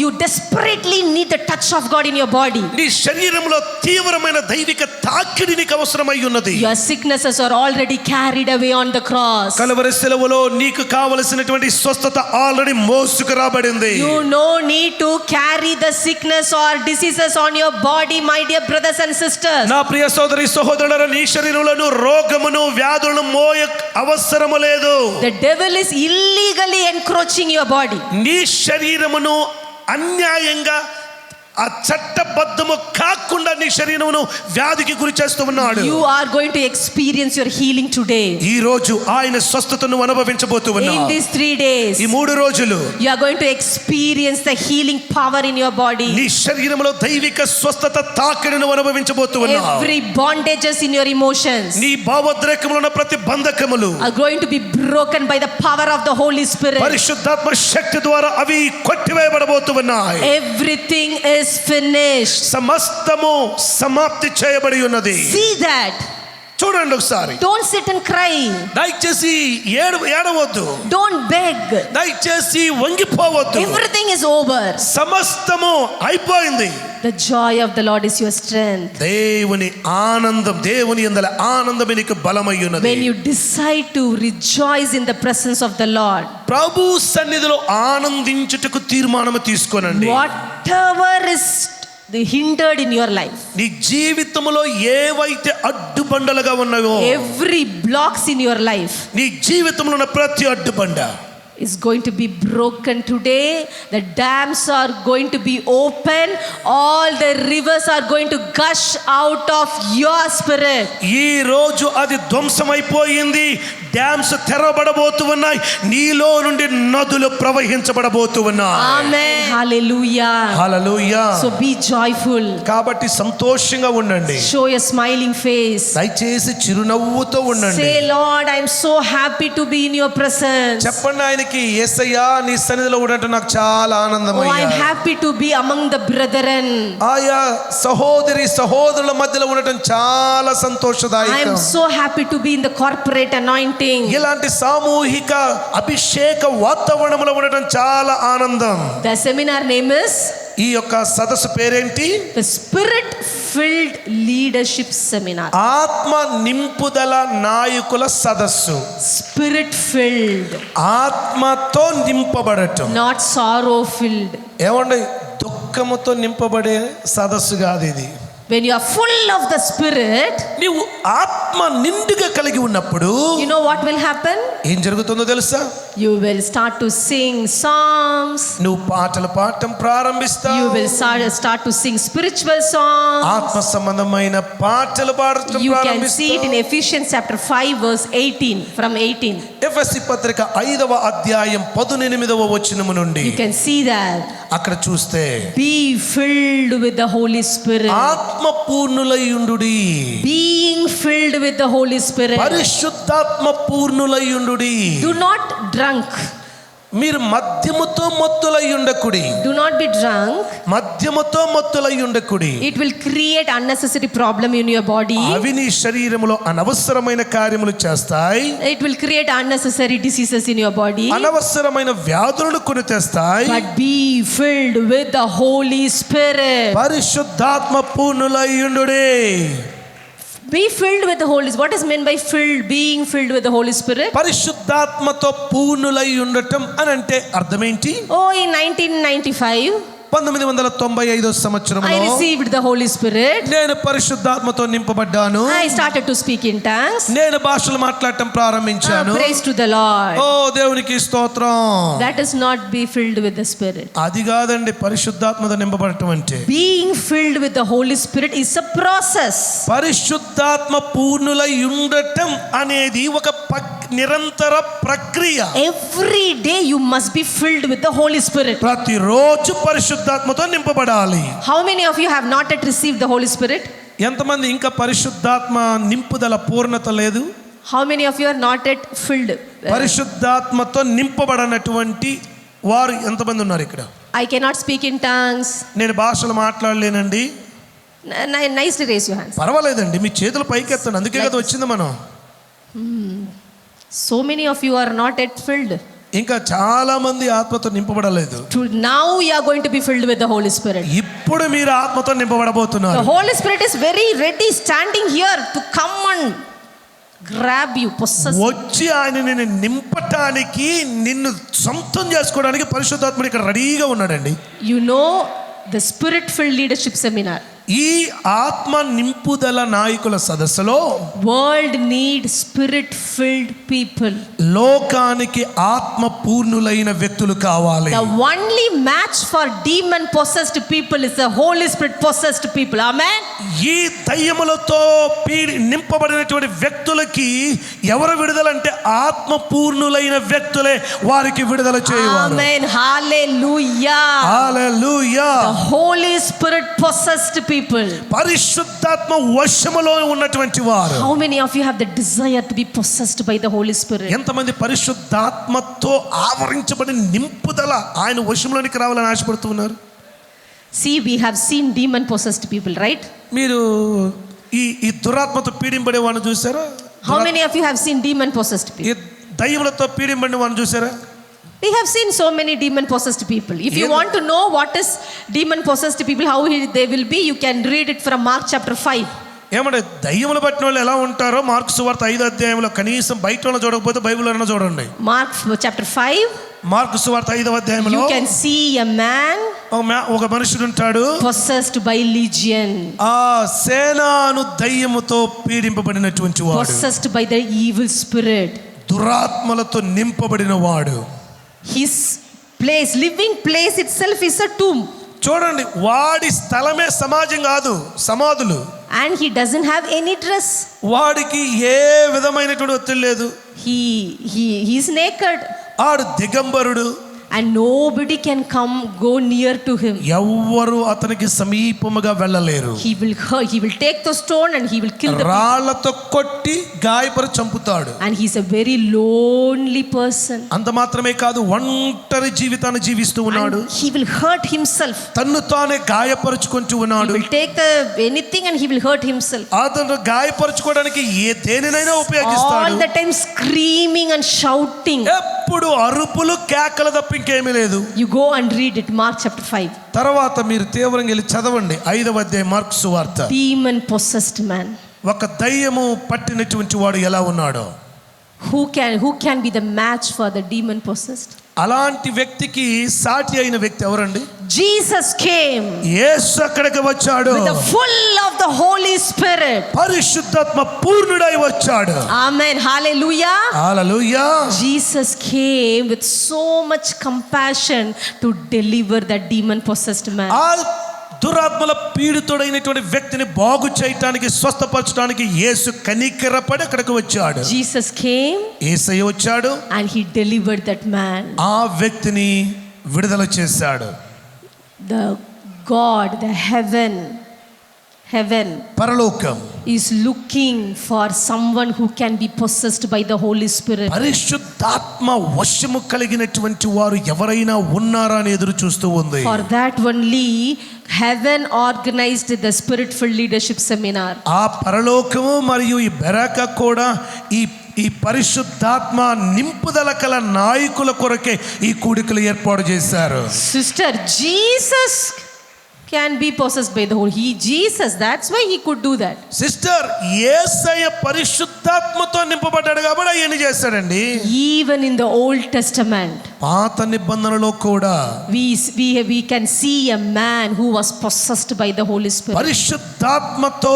You desperately need the touch of God in your body. నీ శరీరములో తీవ్రమైన దైవిక తాకిడి నీకు అవసరమై ఉన్నది. Your sicknesses are already carried away on the cross. Calvary శిలువలో నీకు కావలసినటువంటి స్వస్థత already మోసుకురాబడింది. You no need to carry the sickness or diseases on your body, my dear brothers and sisters. నా ప్రియ సోదరి సహోదరులారా, నీ శరీరంలో రోగమును వ్యాధులను మోయ అవసరము లేదు. The devil is illegally encroaching your body. నీ శరీరమును అన్యాయంగా ఆ చట్టబద్ధము కాకుండా నీ శరీరమును వ్యాధికి గురి చేస్తూ ఉన్నాడు. You are going to experience your healing today. ఈ రోజు ఆయన స్వస్థతను అనుభవించబోతున్నావు. In these 3 days, ఈ 3 రోజులు you are going to experience the healing power in your body. నీ శరీరములో దైవిక స్వస్థత తాకిడిని అనుభవించబోతున్నావు. Every bondages in your emotions, నీ భావోద్రేకములో ఉన్న ప్రతి బంధకములు are going to be broken by the power of the Holy Spirit. పరిశుద్ధాత్మ శక్తి ద్వారా అవి కొట్టివేయబడబోతున్నాయి. Everything is finished. సమస్తము సమాప్తి చేయబడి ఉన్నది. See that. చూడండి ఒకసారి. Don't sit and cry. దయచేసి ఏడవద్దు. Don't beg. దయచేసి వంగిపోవద్దు. Everything is over. సమస్తము అయిపోయింది. The joy of the Lord is your strength. దేవుని ఆనందం, దేవుని యందల ఆనందమే నీకు బలమై ఉన్నది. When you decide to rejoice in the presence of the Lord, ప్రభు సన్నిధిలో ఆనందించుటకు తీర్మానం తీసుకోనండి. whatever is hindered in your life, నీ జీవితంలో ఏవైతే అడ్డుబండలుగా ఉన్నాయో, every blocks in your life, నీ జీవితంలో ఉన్న ప్రతి అడ్డుబండ is going to be broken today. The dams are going to be open. All the rivers are going to gush out of your spirit. ఈ రోజు అది ధ్వంసమైపోయింది. డ్యామ్స్ తెరవబడబోతూ ఉన్నాయి. నీలో నుండి నదులు ప్రవహించబడబోతూ ఉన్నాయి. Amen. Hallelujah. Hallelujah. So be joyful. కాబట్టి సంతోషంగా ఉండండి. Show a smiling face. దయచేసి చిరునవ్వుతో ఉండండి. Say, Lord, I am so happy to be in your presence. చెప్పండి ఆయనకి, యేసయ్యా నీ సన్నిధిలో ఉండటం నాకు చాలా Oh, I ఆనందమయ్యా. am happy to be among the brethren. ఆయా సహోదరుల మధ్యలో ఉండటం చాలా I సంతోషదాయకం. am so happy to be in the corporate anointing. ఇలాంటి సామూహిక అభిషేక వాతావరణంలో ఉండటం చాలా ఆనందం. The seminar name is ఈ యొక్క సదస్సు పేరేంటి? the Spirit Filled Leadership Seminar. ఆత్మ నింపుదల నాయకుల సదస్సు. Spirit filled, ఆత్మతో నింపబడటం. not sorrow filled. ఏమండి, దుఃఖముతో నింపబడే సదస్సు కాదు ఇది. When you are full of the Spirit, నీవు ఆత్మ నిండుగా కలిగి ఉన్నప్పుడు you know what will happen? ఏం జరుగుతుందో తెలుసా? You will start to sing songs. నువ్వు పాటలు పాడటం ప్రారంభిస్తావు. You will start to sing spiritual songs. ఆత్మ సంబంధమైన పాటలు పాడటం You can ప్రారంభిస్తావు. see it in Ephesians chapter 5 verse 18, from 18. ఎఫెసీ పత్రిక 5వ అధ్యాయం 18వ వచనము నుండి You can see that. అక్కడ చూస్తే, Be filled with the Holy Spirit. ఆత్మ పూర్ణులై ఉండుడి. Being filled with the Holy Spirit. పరిశుద్ధాత్మ పూర్ణులై ఉండుడి. Do not drunk. మీరు మద్యముతో మత్తులై ఉండకుడి. Do not be drunk. మద్యముతో మత్తులై ఉండకుడి. It will create unnecessary problem in your body. అవి నీ శరీరములో అనవసరమైన కార్యములు చేస్తాయి. It will create unnecessary diseases in your body. అనవసరమైన వ్యాధులను కొని తెస్తాయి. But be filled with the Holy Spirit. పరిశుద్ధాత్మ పూర్ణులై ఉండుడి. Be filled with the Holy Spirit. What is meant by filled? Being filled with the Holy Spirit. పరిశుద్ధాత్మతో పూర్ణులై ఉండటం అని అంటే అర్థమేంటి? Oh, in 1995, 1995 సంవత్సరంలో I received the Holy Spirit. నేను పరిశుద్ధాత్మతో నింపబడ్డాను. I started to speak in tongues. నేను భాషలు మాట్లాడటం ప్రారంభించాను. Praise to the Lord. ఓ దేవునికి స్తోత్రం. That is not be filled with the Spirit. అది కాదండి పరిశుద్ధాత్మతో నింపబడటం అంటే. Being filled with the Holy Spirit is a process. పరిశుద్ధాత్మ పూర్ణులై ఉండటం అనేది ఒక నిరంతర ప్రక్రియ. Every day you must be filled with the Holy Spirit. ప్రతిరోజు పరిశుద్ధాత్మతో నింపబడాలి. How many of you have not yet received the Holy Spirit? ఎంతమంది ఇంకా పరిశుద్ధాత్మ నింపుదల పూర్ణత లేదు? How many of you are not yet filled? పరిశుద్ధాత్మతో నింపబడనటువంటి వారు ఎంతమంది ఉన్నారు ఇక్కడ? I cannot speak in tongues. నేను భాషలు మాట్లాడలేనండి. Nicely raise your hands. పర్వాలేదండి, మీ చేతులు పైకెత్తండి, అందుకే కదా వచ్చింది మనం. So many of you are not yet filled. ఇంకా చాలా మంది ఆత్మతో నింపబడలేదు. Now you are going to be filled with the Holy Spirit. ఇప్పుడు మీరు ఆత్మతో నింపబడబోతున్నారు. The Holy Spirit is very ready, standing here to come and grab you, possess. వచ్చి ఆయన నిన్ను నింపటానికి, నిన్ను సొంతం చేసుకోవడానికి పరిశుద్ధాత్ముడు ఇక్కడ రెడీగా ఉన్నాడండి. You know the Spirit filled leadership seminar. ఈ ఆత్మ నింపుదల నాయకుల సదస్సులో world need spirit field people. లోకానికి ఆత్మ పూర్ణులైన వ్యక్తులు కావాలి. The only match for demon possessed people is the Holy Spirit possessed people. Amen. ఈ దయ్యములతో నింపబడినటువంటి వ్యక్తులకి ఎవరు విడుదల అంటే ఆత్మ పూర్ణులైన వ్యక్తులే వారికి విడుదల చేయవారు. Amen. Hallelujah. Hallelujah. The Holy Spirit possessed people. పరిశుద్ధాత్మ వశములో ఉన్నటువంటి వారు. How many of you have the desire to be possessed by the Holy Spirit? ఎంతమంది పరిశుద్ధాత్మతో ఆవరించబడిన నింపుదల ఆయన వశంలోనికి రావాలని ఆశపడుతున్నారు? See, we have seen demon possessed people, right? మీరు ఈ దురాత్మతో పీడింపడే వాడిని చూసారా? How many of you have seen demon possessed people? ఈ దయ్యములతో పీడింపడే వాడిని చూసారా? We have seen so many demon possessed people. If you want to know what is demon possessed people, how they will be, you can read it from Mark chapter 5. ఏమంటే దయ్యములు పట్టిన వాళ్ళు ఎలా ఉంటారో mark సువార్త 5వ అధ్యాయంలో కనీసం బయట వాళ్ళని చూడకపోతే బైబిల్లో చూడండి. Mark chapter 5. మార్కు సువార్త 5వ అధ్యాయంలో you can see a man ఒక మనుషుడు ఉంటాడు possessed by legion. ఆ సేనాను దయ్యముతో పీడింపబడినటువంటి వాడు. Possessed by the evil spirit. దురాత్మలతో నింపబడిన వాడు. His place, living place itself is a tomb. చూడండి, వాడి స్థలమే సమాజం కాదు, సమాధులు. And he doesn't have any dress. వాడికి ఏ విధమైనటువంటి ఒత్తిడి లేదు. He is naked. ఆడు దిగంబరుడు. And nobody can go near to him. ఎవ్వరు అతనికి సమీపముగా వెళ్ళలేరు. He will take the stone and he will kill the people. రాళ్లతో కొట్టి గాయపరి చంపుతాడు. And he is a very lonely person. అంత మాత్రమే కాదు, ఒంటరి జీవితాన్ని జీవిస్తూ ఉన్నాడు. He will hurt himself. తన్ను తానే గాయపరుచుకుంటూ ఉన్నాడు. He will take anything and he will hurt himself. అతను గాయపరుచుకోవడానికి దేనినైనా ఉపయోగిస్తాడు. All the time screaming and shouting. ఎప్పుడు అరుపులు కేకలు తప్ప ఇంకేమీ లేదు. You go and read it, Mark chapter 5. తర్వాత మీరు తీవ్రంగా వెళ్ళి చదవండి 5వ అధ్యాయం మార్కు సువార్త. Demon possessed man. ఒక దయ్యము పట్టినటువంటి వాడు ఎలా ఉన్నాడో. Who can be the match for the demon possessed? అలాంటి వ్యక్తికి సాటి అయిన వ్యక్తి ఎవరండి? Jesus came. యేసు అక్కడికి వచ్చాడు. With the full of the Holy Spirit. పరిశుద్ధాత్మ పూర్ణుడై వచ్చాడు. Amen. Hallelujah. Hallelujah. Jesus came with so much compassion to deliver that demon possessed man. దురాత్మల పీడితుడైనటువంటి వ్యక్తిని బాగు చేయటానికి, స్వస్థపరచడానికి యేసు కనికరపడి అక్కడికి వచ్చాడు. Jesus came. యేసయ్య వచ్చాడు. And he delivered that man. ఆ వ్యక్తిని విడుదల చేశాడు. The God, the heaven పరలోకం is looking for someone who can be possessed by the Holy Spirit. పరిశుద్ధాత్మ వశము కలిగినటువంటి వారు ఎవరైనా ఉన్నారా అని ఎదురు చూస్తూ ఉంది. For that only heaven organized the spirit filled leadership seminar. ఆ పరలోకము మరియు ఈ బెరాకా కూడా ఈ పరిశుద్ధాత్మ నింపుదల కల నాయకుల కొరకే ఈ కూడికలు ఏర్పాటు చేశారు. Sister, Jesus can be possessed by the Holy. Jesus, that's why he could do that. Sister, Yesayya పరిశుద్ధాత్మతో నింపబడ్డాడు కాబట్టి ఆయన చేశాడండి. Even in the Old Testament, పాత నిబంధనలో కూడా we can see a man who was possessed by the Holy Spirit. పరిశుద్ధాత్మతో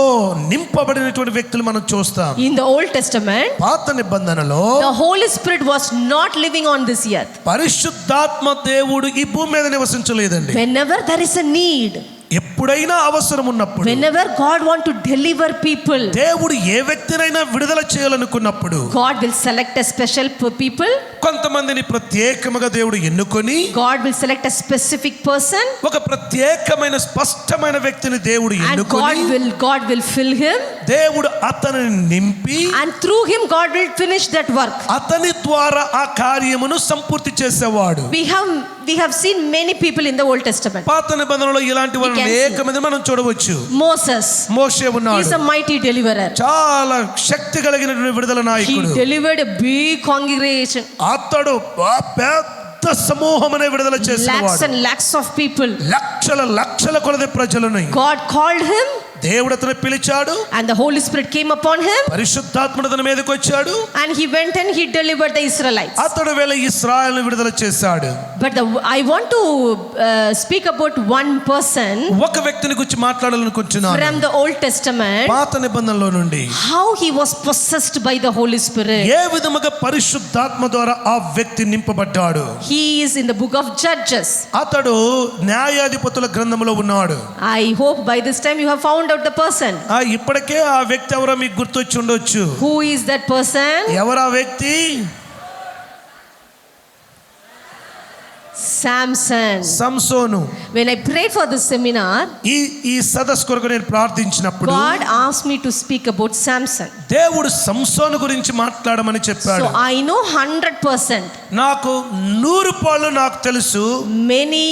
నింపబడినటువంటి వ్యక్తులు మనం చూస్తాం. In the Old Testament, పాత నిబంధనలో the Holy Spirit was not living on this earth. పరిశుద్ధాత్మ దేవుడు ఈ భూమి మీద నివసించలేదండి. Whenever there is a need, ఎప్పుడైనా అవసరం ఉన్నప్పుడు, whenever God want to deliver people, దేవుడు ఏ వ్యక్తినైనా విడుదల చేయాలనుకున్నప్పుడు, God will select a special people. కొంతమందిని ప్రత్యేకముగా దేవుడు ఎన్నుకొని, God will select a specific person, ఒక ప్రత్యేకమైన స్పష్టమైన వ్యక్తిని దేవుడు and ఎన్నుకొని, God will fill him, దేవుడు అతనిని నింపి, and through him God will finish that work. అతని ద్వారా ఆ కార్యమును సంపూర్తి చేసేవాడు. We have seen many people in the Old Testament. పాత నిబంధనలో ఇలాంటి వారు అనేక మంది మనం చూడవచ్చు. మోషే ఉన్నాడు. He is a mighty deliverer. చాలా శక్తి కలిగిన విడుదల నాయకుడు. He delivered a big congregation. అతడు పెద్ద సమూహమునే విడుదల చేసేవాడు. Lakhs and lakhs of people. లక్షల కొలది ప్రజలను. God called him, దేవుడు అతను పిలిచాడు, and the Holy Spirit came upon him, పరిశుద్ధాత్ముడు అతని మీదకి వచ్చాడు, and he went and he delivered the Israelites. అతడు వెళ్ళి ఇశ్రాయేలును విడుదల చేశాడు. But I want to speak about one person, ఒక వ్యక్తిని గురించి మాట్లాడాలనుకుంటున్నాను. from the Old Testament, పాత నిబంధనలో నుండి how he was possessed by the Holy Spirit. ఏ విధముగా పరిశుద్ధాత్మ ద్వారా ఆ వ్యక్తి నింపబడ్డాడు. He is in the book of Judges. అతడు న్యాయాధిపతుల గ్రంథములో ఉన్నాడు. I hope by this time you have found out the person. ఇప్పటికే ఆ వ్యక్తి ఎవరో మీకు గుర్తొచ్చి ఉండొచ్చు. Who is that person? ఎవరు ఆ వ్యక్తి? సంసోను. When I prayed for this seminar, ఈ సదస్సు కొరకు నేను ప్రార్థించినప్పుడు, God asked me to speak about Samson. దేవుడు సంసోను గురించి మాట్లాడమని చెప్పాడు. So I know 100%. నాకు 100% నాకు తెలుసు. Many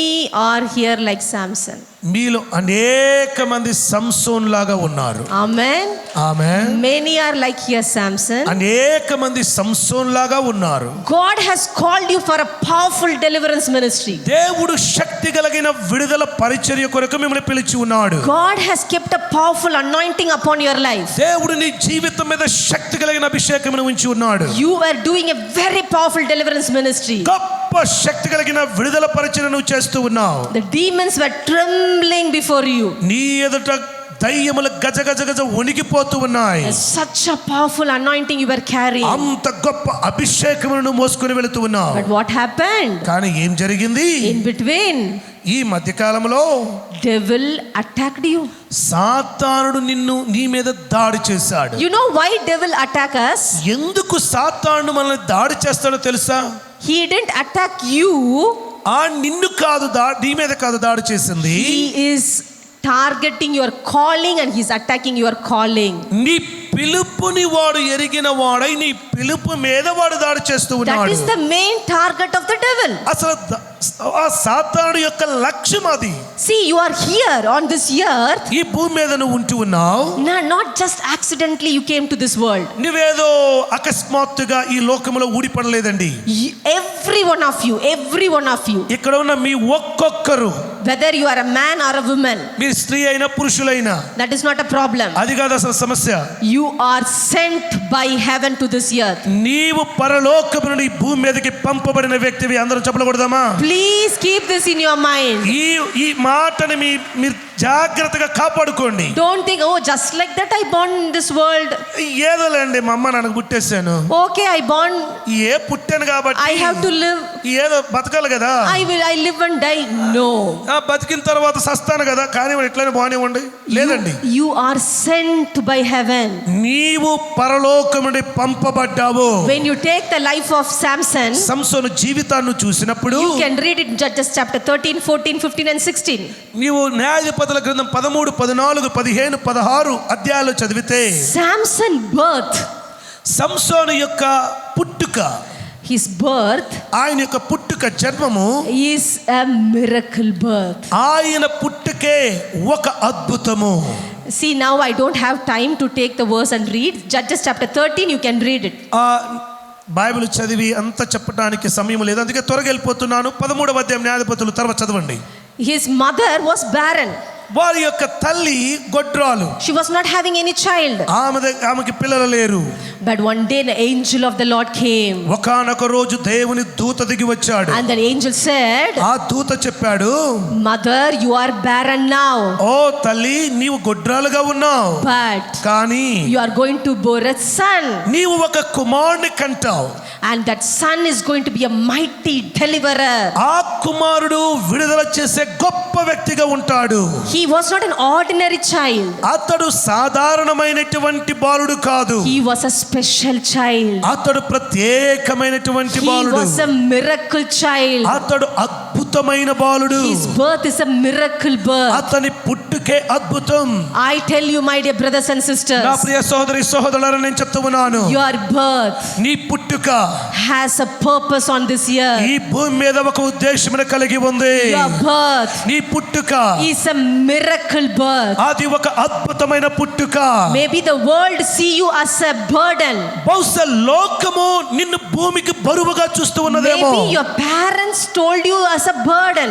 are here like Samson. మీలో అనేక మంది సంసోన్ లాగా ఉన్నారు. Amen. Amen. Many are like here Samson. అనేక మంది సంసోన్ లాగా ఉన్నారు. God has called you for a powerful deliverance ministry. దేవుడు శక్తి కలిగిన విడుదల పరిచర్య కొరకు మిమ్మల్ని పిలిచి ఉన్నాడు. God has kept a powerful anointing upon your life. దేవుడు నీ జీవితం మీద శక్తి కలిగిన అభిషేకమును ఉంచి ఉన్నాడు. You are doing a very powerful deliverance ministry. గొప్ప శక్తి కలిగిన విడుదల పరిచర్యను చేస్తూ ఉన్నావు. The demons were trembling before you. నీ ఎదుట దయ్యములు గజ వణికిపోతూ ఉన్నాయి. Such a powerful anointing you were carrying. అంత గొప్ప అభిషేకమును మోసుకొని వెళుతూ ఉన్నావు. But what happened? కానీ ఏం జరిగింది? In between, ఈ మధ్య కాలంలో devil attacked you. సాతానుడు నీ మీద దాడి చేశాడు. You know why devil attack us? ఎందుకు సాతానుడు మనల్ని దాడి చేస్తాడో తెలుసా? He didn't attack you. నిన్ను కాదు, నీ మీద కాదు దాడి చేసింది. He is targeting your calling and he's attacking your calling. నీ పిలుపుని వాడు ఎరిగిన వాడై నీ పిలుపు మీద వాడు దాడి చేస్తూ ఉన్నాడు. That is the main target of the devil. అసలు ఆ సాతానుడు యొక్క లక్ష్యం అది. See, you are here on this earth. ఈ భూమి మీద నువ్వు ఉంటూ ఉన్నావు. Not just accidentally you came to this world. నువ్వేదో అకస్మాత్తుగా ఈ లోకములో ఊడిపడలేదండి. Every one of you. ఇక్కడ ఉన్న మీ ఒక్కొక్కరు, whether you are a man or a woman, మీరు స్త్రీ అయినా పురుషులైనా, that is not a problem. అది కాదు అసలు సమస్య. You are sent by heaven to this earth. నీవు పరలోకము నుండి భూమి మీదకి పంపబడిన వ్యక్తివి. అందరం చెప్పకూడదామా? Please keep this in your mind. ఈ మాటని మీరు జాగ్రత్తగా కాపాడుకోండి. Don't think, oh, just like that I born in this world. ఏదోలేండి, మా అమ్మ నాన్నకు పుట్టేశాను. Okay, I born. పుట్టాను కాబట్టి I have to live. ఏదో బతకాలి కదా. I live and die. No. బతికిన తర్వాత సస్తాను కదా, కానీ ఇట్లానే బాగానేవ్వండి. లేదండి. You are sent by heaven. నీవు పరలోకము నుండి పంపబడ్డావు. When you take the life of Samson, సంసోను జీవితాన్ని చూసినప్పుడు, you can read it Judges chapter 13, 14, 15 and 16. నీవు న్యాయాధిపతుల గ్రంథం 13, 14, 15, 16 అధ్యాయాలు చదివితే Samson birth, సంసోను యొక్క పుట్టుక, his birth, ఆయన యొక్క పుట్టుక జన్మము is a miracle birth. ఆయన పుట్టుకే ఒక అద్భుతము. See, now I don't have time to take the verse and read. Judges chapter 13, you can read it. Bible చదివి అంత చెప్పడానికి సమయం లేదు, అందుకే త్వరగా వెళ్ళిపోతున్నాను. 13వ అధ్యాయం న్యాయాధిపతులు తర్వాత చదవండి. His mother was barren. వారి యొక్క తల్లి గొడ్రాలు. She was not having any child. ఆమెకి పిల్లలు లేరు. But one day an angel of the Lord came. ఒకానొక రోజు దేవుని దూత దిగి వచ్చాడు. And the angel said, ఆ దూత చెప్పాడు, Mother, you are barren now. ఓ తల్లి, నీవు గొడ్రాలుగా ఉన్నావు. But కానీ you are going to bear a son. నీవు ఒక కుమారుని కంటావు. And that son is going to be a mighty deliverer. ఆ కుమారుడు విడుదల చేసే గొప్ప వ్యక్తిగా ఉంటాడు. He was not an ordinary child. అతడు సాధారణమైనటువంటి బాలుడు కాదు. He was a special child. అతడు ప్రత్యేకమైనటువంటి బాలుడు. He was a miracle child. అతడు అద్భుతమైన బాలుడు. His birth is a miracle birth. అతని పుట్టుకే అద్భుతం. I tell you, my dear brothers and sisters, నా ప్రియ సహోదరి సహోదరులారా, నేను చెప్తూ ఉన్నాను, your birth నీ పుట్టుక has a purpose on this earth. ఈ భూమి మీద ఒక ఉద్దేశమును కలిగి ఉంది. Your birth నీ పుట్టుక is a miracle birth. అది ఒక అద్భుతమైన పుట్టుక. Maybe the world see you as a burden. బహుశా లోకము నిన్ను భూమికి బరువుగా చూస్తూ ఉన్నదేమో. Maybe your parents told you as a burden.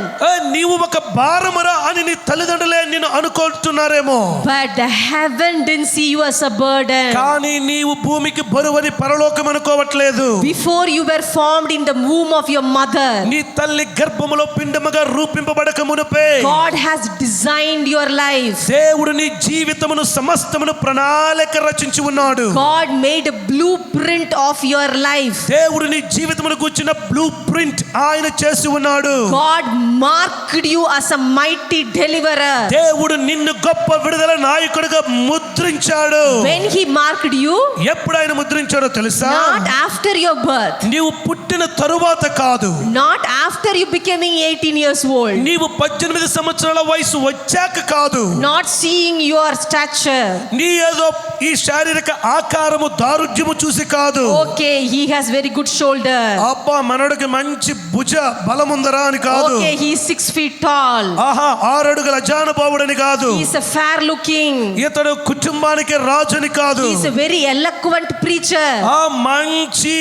నీవు ఒక భారమురా అని నీ తల్లిదండ్రులే నిన్ను అనుకుంటున్నారేమో. But the heaven didn't see you as a burden. కానీ నీవు భూమికి బరువని పరలోకం అనుకోవట్లేదు. Before you were formed in the womb of your mother, నీ తల్లి గర్భములో పిండముగా రూపింపబడక మునుపే God has designed your life. దేవుడు నీ జీవితమును సమస్తమును ప్రణాళిక రచించి ఉన్నాడు. God made a blueprint of your life. దేవుడు నీ జీవితమును కూర్చున్న బ్లూ ప్రింట్ ఆయన చేసి ఉన్నాడు. God marked you as a mighty deliverer. దేవుడు నిన్ను గొప్ప విడుదల నాయకుడిగా ముద్రించాడు. When he marked you, ఎప్పుడు ఆయన ముద్రించాడో తెలుసా? not after your birth, నీవు పుట్టిన తరువాత కాదు, not after you becoming 18 years old, నీవు 18 సంవత్సరాల వయసు వచ్చాక కాదు, not seeing your stature. నీ ఏదో ఈ శారీరక ఆకారము దారుఢ్యము చూసి కాదు. Okay, he has very good shoulder. అబ్బా మనోడికి మంచి భుజ బలముందరా అని కాదు. Okay, he is 6 feet tall. ఆహా 6 అడుగుల జానబావుడని కాదు. He is a fair looking. ఇతడు కుటుంబానికి రాజుని కాదు. He is a very eloquent preacher. ఆ మంచి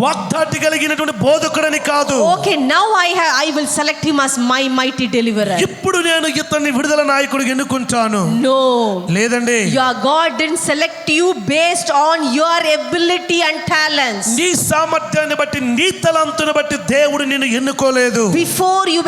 వాగ్దాటి కలిగినటువంటి బోధకుడని కాదు. Okay, now I will select him as my mighty deliverer. ఇప్పుడు నేను ఇతన్ని విడుదల నాయకుడిగా ఎన్నుకుంటాను. No, లేదండి. your God didn't select you based on your ability and talents. నీ సామర్థ్యాన్ని బట్టి నీ తలంతుని బట్టి దేవుడు నిన్ను ఎన్నుకోలేదు. Before you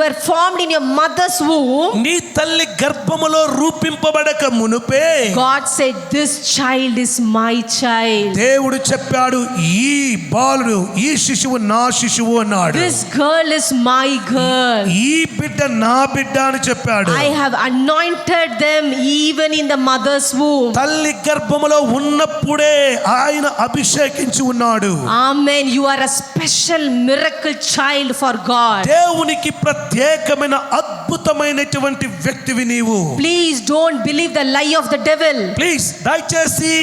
were formed in your mother's womb, నీ తల్లి గర్భములో రూపింపబడక మునుపే God said, this child is my child. దేవుడు చెప్పాడు, ఈ బాలుడు ఈ శిశువు నా శిశువు అన్నాడు. This girl is my girl. ఈ బిడ్డ నా బిడ్డ అని చెప్పాడు. I have anointed them even in the mother's womb. తల్లి గర్భములో ఉన్నప్పుడే ఆయన అభిషేకించి ఉన్నాడు. Amen. You are a special miracle child for God. దేవునికి ప్రత్యేకమైన అద్భుతమైనటువంటి వ్యక్తివి నీవు. Please don't believe the lie of the devil. Please దయచేసి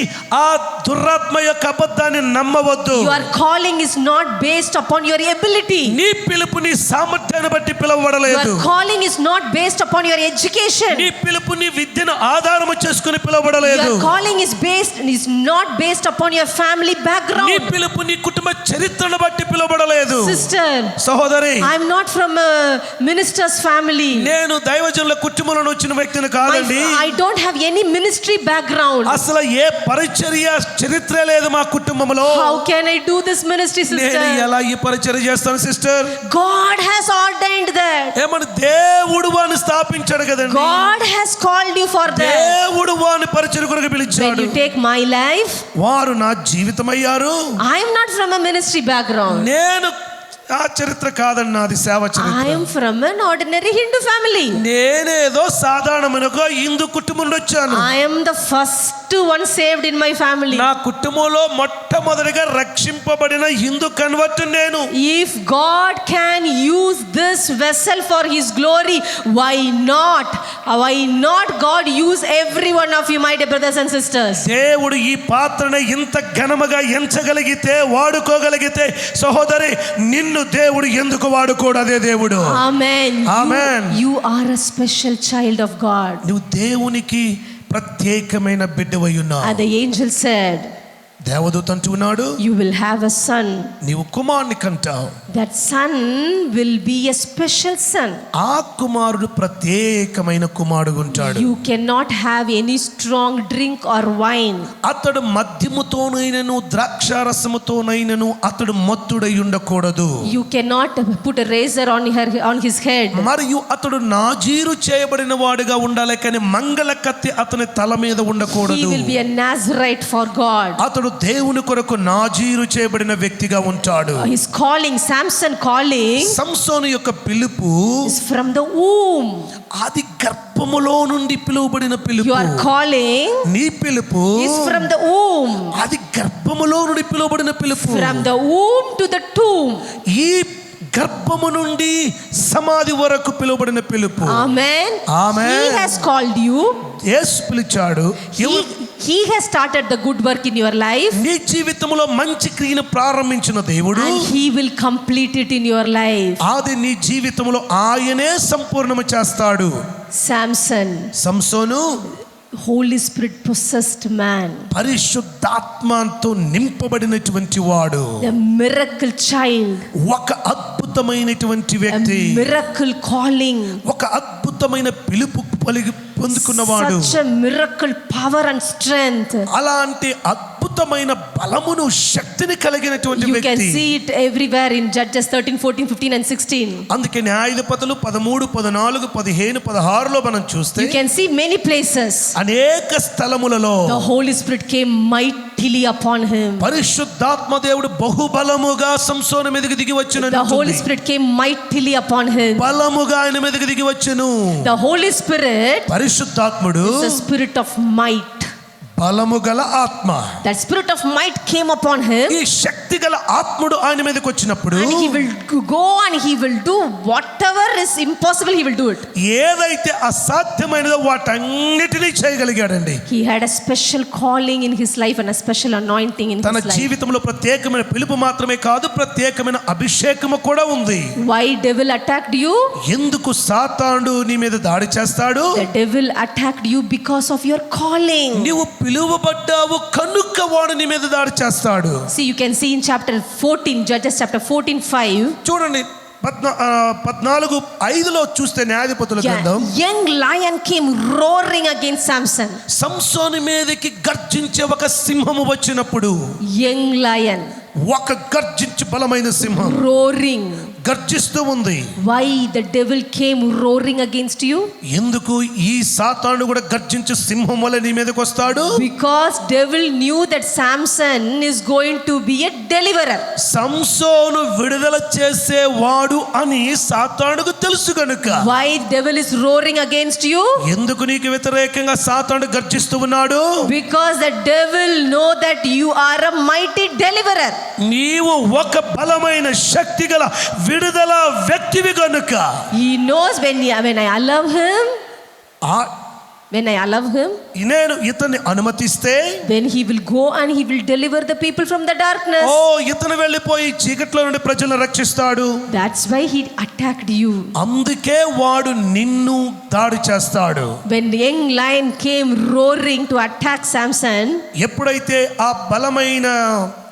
ఆ దురాత్మ యొక్క అబద్ధాన్ని నమ్మవద్దు. Your calling is not based upon your ability. నీ పిలుపు నీ సామర్థ్యాన్ని బట్టి పిలువబడలేదు. Your calling is not based upon your education. నీ పిలుపు నీ విద్యను ఆధారము చేసుకుని పిలువబడలేదు. Your calling is not based upon your family background. నీ పిలుపు నీ కుటుంబ చరిత్రను బట్టి పిలువబడలేదు. Sister, సహోదరి, I am not from a minister's family. నేను దైవజనుల కుటుంబంలో వచ్చిన వ్యక్తిని కాదండి. I don't have any ministry background. అసలు ఏ పరిచర్య చరిత్ర లేదు మా కుటుంబంలో. How can I do this ministry, sister? నేను ఎలా ఈ పరిచర్య చేస్తాను sister? God has ordained that. ఏమని దేవుడు వాని స్థాపించాడు కదండి. God has called you for that. దేవుడు వాని పరిచర్య కొరకు When పిలిచాడు. you take my life, వారు నా జీవితం అయ్యారు. I am not from a ministry background. నేను ఆ చరిత్ర కాదన్న అది సేవ చరిత్ర. I am from an ordinary Hindu family. నేనేదో సాధారణమైన హిందూ కుటుంబం నుండి వచ్చాను. I am the first one saved in my family. నా కుటుంబంలో మొట్టమొదటిగా రక్షింపబడిన హిందూ కన్వర్ట్ నేను. If God can use this vessel for his glory, why not God use every one of you, my dear brothers and sisters? దేవుడు ఈ పాత్రను ఇంత ఘనముగా ఎంచగలిగితే వాడుకోగలిగితే సహోదరి నిన్ను దేవుడు ఎందుకు వాడుకోడు? అదే దేవుడు. Amen. Amen. You are a special child of God. నువ్వు దేవునికి ప్రత్యేకమైన బిడ్డవై ఉన్నావు. And the angel said, దేవదూత అంటున్నాడు, you will have a son. నీవు కుమారుని కంటావు. That son will be a special son. ఆ కుమారుడు ప్రత్యేకమైన కుమారుడు ఉంటాడు. You cannot have any strong drink or wine. అతడు మద్యముతోనైనను ద్రాక్షారసముతోనైనను అతడు మత్తుడై ఉండకూడదు. You cannot put a razor on his head. మరియు అతడు నాజీరు చేయబడిన వాడుగా ఉండాలి, కానీ మంగళ కత్తి అతని తల మీద ఉండకూడదు. He will be a Nazarite for God. అతడు దేవుని కొరకు నాజీరు చేయబడిన వ్యక్తిగా ఉంటాడు. His calling, Samson calling, సంసోను యొక్క పిలుపు is from the womb. అది గర్భములో నుండి పిలువబడిన పిలుపు. Your calling నీ పిలుపు is from the womb. అది గర్భములో నుండి పిలువబడిన పిలుపు. From the womb to the tomb. ఈ గర్భము నుండి సమాధి వరకు పిలువబడిన పిలుపు. Amen. Amen. He has called you. యేసు పిలిచాడు. He has started the good work in your life. నీ జీవితంలో మంచి క్రియను ప్రారంభించిన దేవుడు, and he will complete it in your life. అది నీ జీవితంలో ఆయనే సంపూర్ణము చేస్తాడు. సంసోను Holy Spirit possessed man. పరిశుద్ధాత్మతో నింపబడినటువంటి వాడు. The miracle child. ఒక అద్భుతమైనటువంటి వ్యక్తి. A miracle calling. ఒక అద్భుతమైన పిలుపు పొందుకున్నవాడు. Such a miracle power and strength. అలాంటి అద్భుతమైన బలమును శక్తిని కలిగినటువంటి వ్యక్తి. You can see it everywhere in Judges 13, 14, 15 and 16. అందుకే న్యాయాధిపతులు 13, 14, 15, 16లో మనం చూస్తే you can see many places. అనేక స్థలములలో the Holy Spirit came mightily upon him. పరిశుద్ధాత్మ దేవుడు బహుబలముగా సంసోను మీదకి దిగి వచ్చెను. The Holy Spirit came mightily upon him. బలముగా ఆయన మీదకి దిగి వచ్చెను. The Holy Spirit పరిశుద్ధాత్ముడు is a spirit of might. బలము గల ఆత్మ. That spirit of might came upon him. ఈ శక్తి గల ఆత్ముడు ఆయన మీదకి వచ్చినప్పుడు and he will go and he will do whatever is impossible, he will do it. ఏదైతే అసాధ్యమైనదో వాటన్నిటిని చేయగలిగాడండి. He had a special calling in his life and a special anointing in his life. తన జీవితంలో ప్రత్యేకమైన పిలుపు మాత్రమే కాదు, ప్రత్యేకమైన అభిషేకము కూడా ఉంది. Why devil attacked you? ఎందుకు సాతానుడు నీ మీద దాడి చేస్తాడు? The devil attacked you because of your calling. నీవు పిలువబడ్డావు కనుక వాడు నీ మీద దాడి చేస్తాడు. See, you can see in chapter 14, Judges chapter 14:5. చూడండి 14:5లో చూస్తే న్యాయాధిపతుల గ్రంథం, young lion came roaring against Samson. సంసోను మీదకి గర్జించే ఒక సింహము వచ్చినప్పుడు, young lion, ఒక గర్జించే బలమైన సింహం roaring, గర్జిస్తూ ఉంది. why the devil came roaring against you? ఎందుకు ఈ సాతానుడు కూడా గర్జించే సింహం వల్ల నీ మీదకి వస్తాడు? Because devil knew that Samson is going to be a deliverer. సంసోను విడుదల చేసేవాడు అని సాతానుడికి తెలుసు గనుక. Why devil is roaring against you? ఎందుకు నీకు వ్యతిరేకంగా సాతానుడు గర్జిస్తూ ఉన్నాడు? Because the devil know that you are a mighty deliverer. నీవు ఒక బలమైన శక్తి గల విడుదల వ్యక్తివి గనుక. He knows when I allow him, నేను ఇతన్ని అనుమతిస్తే, then he will go and he will deliver the people from the darkness. ఇతను వెళ్ళిపోయి చీకట్లో నుండి ప్రజలను రక్షిస్తాడు. That's why he attacked you. అందుకే వాడు నిన్ను దాడి చేస్తాడు. When the young lion came roaring to attack Samson, ఎప్పుడైతే ఆ బలమైన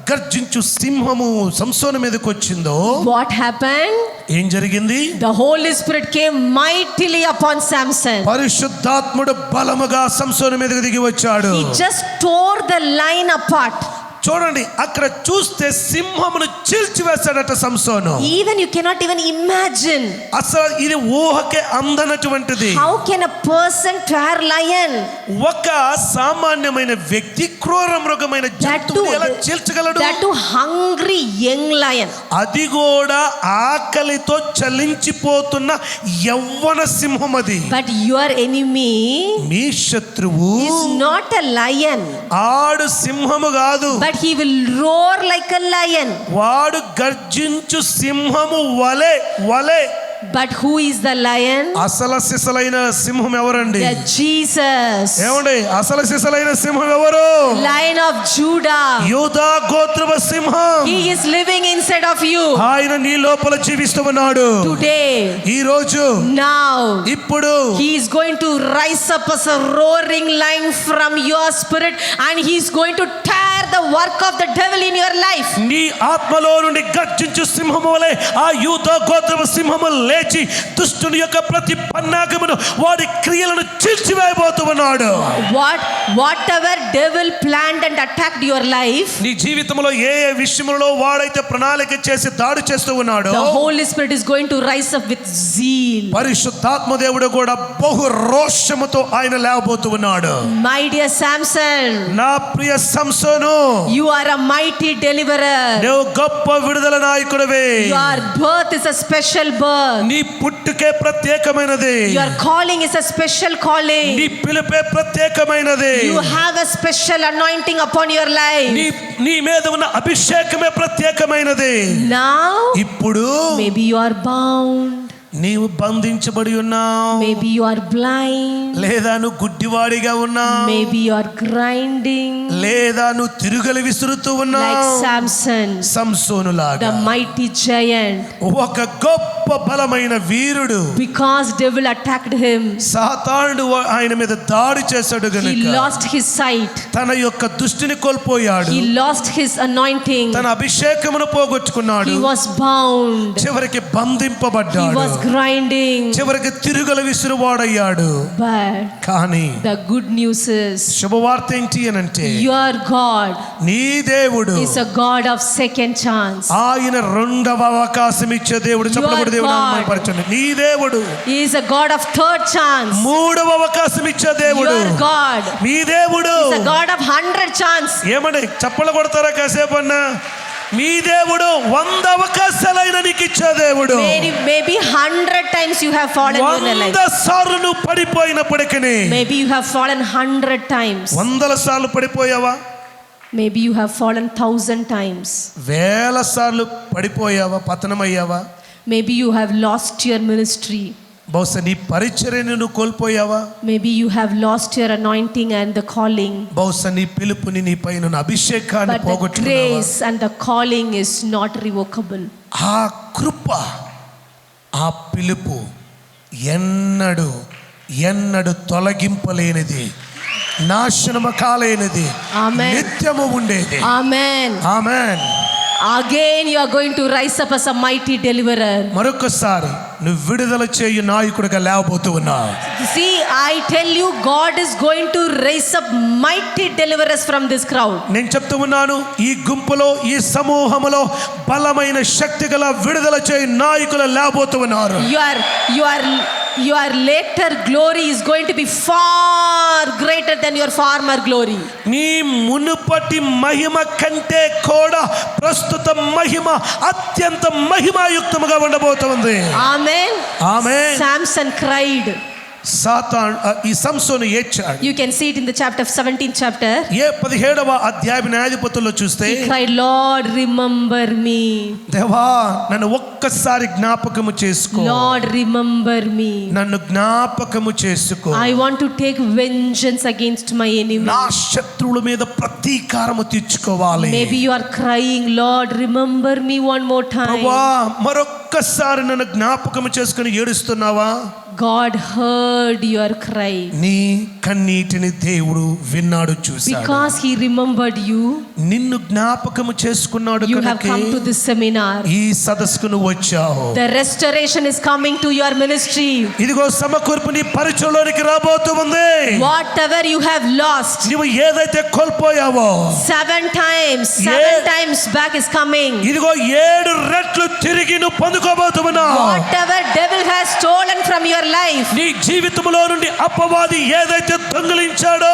గర్జించు సింహము సంసోను మీదకి వచ్చిందో, what happened? ఏం జరిగింది? The Holy Spirit came mightily upon Samson. పరిశుద్ధాత్ముడు బలముగా సంసోను మీదకి దిగి వచ్చాడు. He just tore the lion apart. చూడండి, అక్కడ చూస్తే సింహమును చీల్చివేశాడట సంసోను. Even you cannot even imagine. అసలు ఇది ఊహకే అందనటువంటిది. How can a person tear lion? ఒక సామాన్యమైన వ్యక్తి క్రూర మృగమైన జంతువుని ఎలా చీల్చగలడు? That too hungry young lion. అది కూడా ఆకలితో చలించిపోతున్న యవ్వన సింహం అది. But your enemy, మీ శత్రువు, is not a lion. ఆడు సింహము కాదు. But he will roar like a lion. వాడు గర్జించు సింహము వలె వలె. But who is the lion? అసలు సిసలైన సింహం ఎవరండి? Jesus. ఏమండి అసలు సిసలైన సింహం ఎవరు? Lion of Judah. యూదా గోత్రపు సింహం. He is living inside of you. ఆయన నీ లోపల జీవిస్తూ ఉన్నాడు. Today. ఈ రోజు. Now. ఇప్పుడు. He is going to rise up as a roaring lion from your spirit and he is going to tear the work of the devil in your life. నీ ఆత్మలో నుండి గర్జించు సింహము వలె ఆ యూదా గోత్రపు సింహము లేచి దుష్టుని యొక్క ప్రతి పన్నాగమును వాడి క్రియలను చీల్చివేయబోతూ ఉన్నాడు. Whatever devil planned and attacked your life, నీ జీవితంలో ఏ ఏ విషయములలో వాడైతే ప్రణాళిక చేసి దాడి చేస్తూ ఉన్నాడో, the Holy Spirit is going to rise up with zeal. పరిశుద్ధాత్మ దేవుడు కూడా బహు రోషముతో ఆయన లేవబోతూ ఉన్నాడు. My dear Samson, నా ప్రియ సంసోను, you are a mighty deliverer. నువ్వు గొప్ప విడుదల నాయకుడివి. Your birth is a special birth. నీ పుట్టుకే ప్రత్యేకమైనది. Your calling is a special calling. నీ పిలుపే ప్రత్యేకమైనది. You have a special anointing upon your life. నీ మీద ఉన్న అభిషేకమే ప్రత్యేకమైనది. Now, ఇప్పుడు maybe you are bound. నీవు బంధించబడి ఉన్నావు. Maybe you are blind. లేదా నువ్వు గుడ్డివాడిగా ఉన్నావు. Maybe you are grinding. లేదా నువ్వు తిరుగలి విసురుతూ ఉన్నావు. Like Samson, సంసోనులాగా, the mighty giant. ఒక గొప్ప బలమైన వీరుడు. Because devil attacked him, సాతానుడు ఆయన మీద దాడి చేశాడు he గనుక lost his sight. తన యొక్క దృష్టిని కోల్పోయాడు. He lost his anointing. తన అభిషేకమును పోగొట్టుకున్నాడు. He was bound. చివరికి బంధింపబడ్డాడు. He was grinding. చివరికి తిరుగలి విసురువాడయ్యాడు. But కానీ the good news is, శుభవార్త ఏంటి అనంటే, your God నీ దేవుడు is a God of second chance. ఆయన రెండవ అవకాశం ఇచ్చే దేవుడు. చెప్పబడి దేవుడు నామపరచండి. నీ దేవుడు He is a God of third chance. మూడవ అవకాశం ఇచ్చే దేవుడు. Your God నీ దేవుడు is a God of 100 chance. ఏమండి చప్పలు కొడతారా కాసేపు అన్నా? మీ దేవుడు 100 అవకాశాలైన నీకు ఇచ్చే దేవుడు. Maybe 100 times you have fallen in your life. 100 సార్లు నువ్వు పడిపోయినప్పటికీ, maybe you have fallen 100 times. 100 సార్లు పడిపోయావా? Maybe you have fallen 1000 times. 1000 సార్లు పడిపోయావా? పతనమయ్యావా? Maybe you have lost your ministry. బహుశా నీ పరిచర్యను నువ్వు కోల్పోయావా? Maybe you have lost your anointing and the calling. బహుశా నీ పిలుపుని, నీ పైన అభిషేకాన్ని But the పోగొట్టుకున్నావా? grace and the calling is not revocable. ఆ కృప, ఆ పిలుపు ఎన్నడు తొలగింపలేనిది, నాశనము కాలేనిది, Amen. నిత్యము ఉండేది. Amen. Amen. Again you are going to rise up as a mighty deliverer. మరొకసారి నువ్వు విడుదల చేయు నాయకుడిగా లేవబోతూ ఉన్నావు. See, I tell you, God is going to raise up mighty deliverers from this crowd. నేను చెప్తూ ఉన్నాను, ఈ గుంపులో, ఈ సమూహములో బలమైన శక్తి గల విడుదల చేయు నాయకులు లేవబోతూ ఉన్నారు. Your later glory is going to be far greater than your former glory. నీ మునుపటి మహిమ కంటే కూడా ప్రస్తుత మహిమ అత్యంత మహిమాయుక్తముగా ఉండబోతుంది. Amen. ఆమేన్. Samson cried. ఈ సంసోను ఏడ్చాడు. You can see it in the 17th chapter. 17వ అధ్యాయం న్యాయాధిపతుల్లో చూస్తే, he cried, Lord, remember me. దేవా నన్ను ఒక్కసారి జ్ఞాపకము చేసుకో. Lord, remember me. నన్ను జ్ఞాపకము చేసుకో. I want to take vengeance against my enemy. నా శత్రువుల మీద ప్రతీకారము తీర్చుకోవాలి. Maybe you are crying, Lord, remember me one more time. ప్రభువా మరొక్కసారి నన్ను జ్ఞాపకము చేసుకుని ఏడుస్తున్నావా? God heard your cry. నీ కన్నీటిని దేవుడు విన్నాడు, చూశాడు. Because he remembered you, నిన్ను జ్ఞాపకము చేసుకున్నాడు you have come to this seminar. ఈ సదస్సుకు నువ్వు వచ్చావు. The restoration is coming to your ministry. ఇదిగో సమకూర్పు నీ పరిచయంలోనికి రాబోతూ ఉంది. Whatever you have lost, నువ్వు ఏదైతే కోల్పోయావో 7 times back is coming. ఇదిగో 7 రెట్లు తిరిగి నువ్వు పొందుకోబోతున్నావు. Whatever devil has stolen from your life, నీ జీవితంలో నుండి అపవాది ఏదైతే దొంగిలించాడో,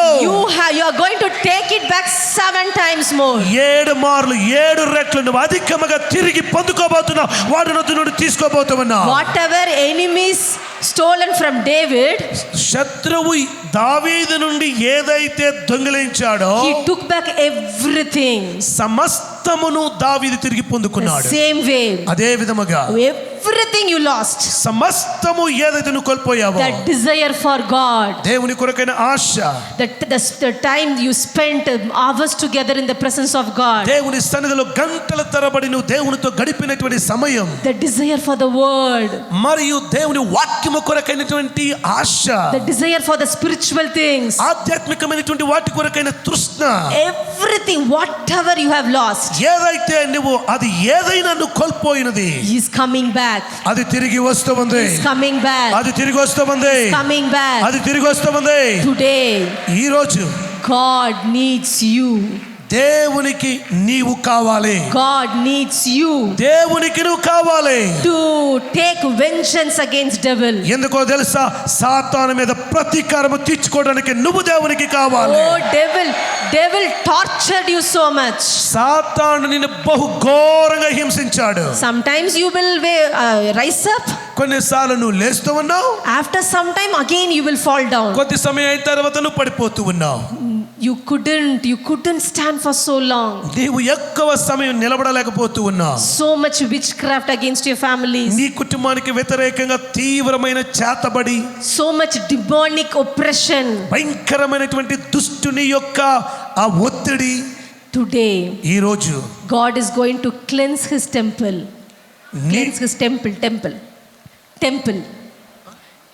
you are going to take it back 7 times more. 7 మార్లు 7 రెట్లు నువ్వు అధికముగా తిరిగి పొందుకోబోతున్నావు. వాడి నుండి తీసుకోబోతున్నావు. Whatever enemies stolen from David, శత్రువు దావీదు నుండి ఏదైతే దొంగిలించాడో, he took back everything. సమస్త సమస్తమును దావీదు తిరిగి పొందుకున్నాడు. Same way. అదే విధముగా Everything you lost. సమస్తము ఏదైతే నువ్వు కోల్పోయావో, That desire for God. దేవుని కొరకైన ఆశ, The time you spent hours together in the presence of God. దేవుని సన్నిధిలో గంటల తరబడి నువ్వు దేవునితో గడిపినటువంటి సమయం. The desire for the word. మరియు దేవుని వాక్యము కొరకైనటువంటి ఆశ. The desire for the spiritual things. ఆధ్యాత్మికమైనటువంటి వాటి కొరకైన తృష్ణ. Everything, whatever you have lost. ఏదైతే నువ్వు అది ఏదైనా నువ్వు కోల్పోయినది, He is coming back. అది తిరిగి వస్తుంది. He is coming back. అది తిరిగి వస్తుంది. Coming back. అది తిరిగి వస్తుంది. Today, ఈ రోజు God needs you. దేవునికి నీవు కావాలి. God needs you. దేవునికి నువ్వు కావాలి. To take vengeance against devil. ఎందుకో తెలుసా? సాతాను మీద ప్రతీకారం తీర్చుకోవడానికి నువ్వు దేవునికి కావాలి. Oh devil tortured you so much. సాతాను నిన్ను బహు ఘోరంగా హింసించాడు. Sometimes you will rise up. కొన్నిసార్లు నువ్వు లేస్తూ ఉన్నావు. After some time again you will fall down. కొద్ది సమయం అయిన తర్వాత నువ్వు పడిపోతూ ఉన్నావు. You couldn't stand for so long. నీవు ఎక్కువ సమయం నిలబడలేకపోతూ ఉన్నావు. So much witchcraft against your families. నీ కుటుంబానికి వ్యతిరేకంగా తీవ్రమైన చేతబడి, so much demonic oppression. భయంకరమైనటువంటి దుష్టుని యొక్క ఆ ఒత్తిడి. Today ఈ రోజు God is going to cleanse his temple. Cleanse his temple.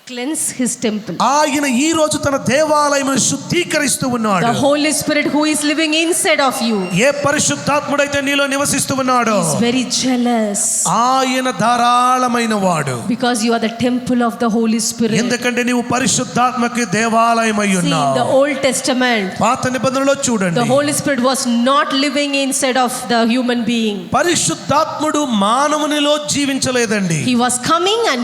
Cleanse his temple. ఆయన ఈ రోజు తన దేవాలయమును శుద్ధీకరిస్తూ ఉన్నాడు. The Holy Spirit who is living inside of you. ఏ పరిశుద్ధాత్ముడైతే నీలో నివసిస్తూ ఉన్నాడో, is very jealous. ఆయన ధారాళమైన వాడు. Because you are the temple of the Holy Spirit. ఎందుకంటే నీవు పరిశుద్ధాత్మకి దేవాలయమై ఉన్నావు. See, in the Old Testament, పాత నిబంధనలో చూడండి, the Holy Spirit was not living inside of the human being. పరిశుద్ధాత్ముడు మానవునిలో జీవించలేదండి. He was coming and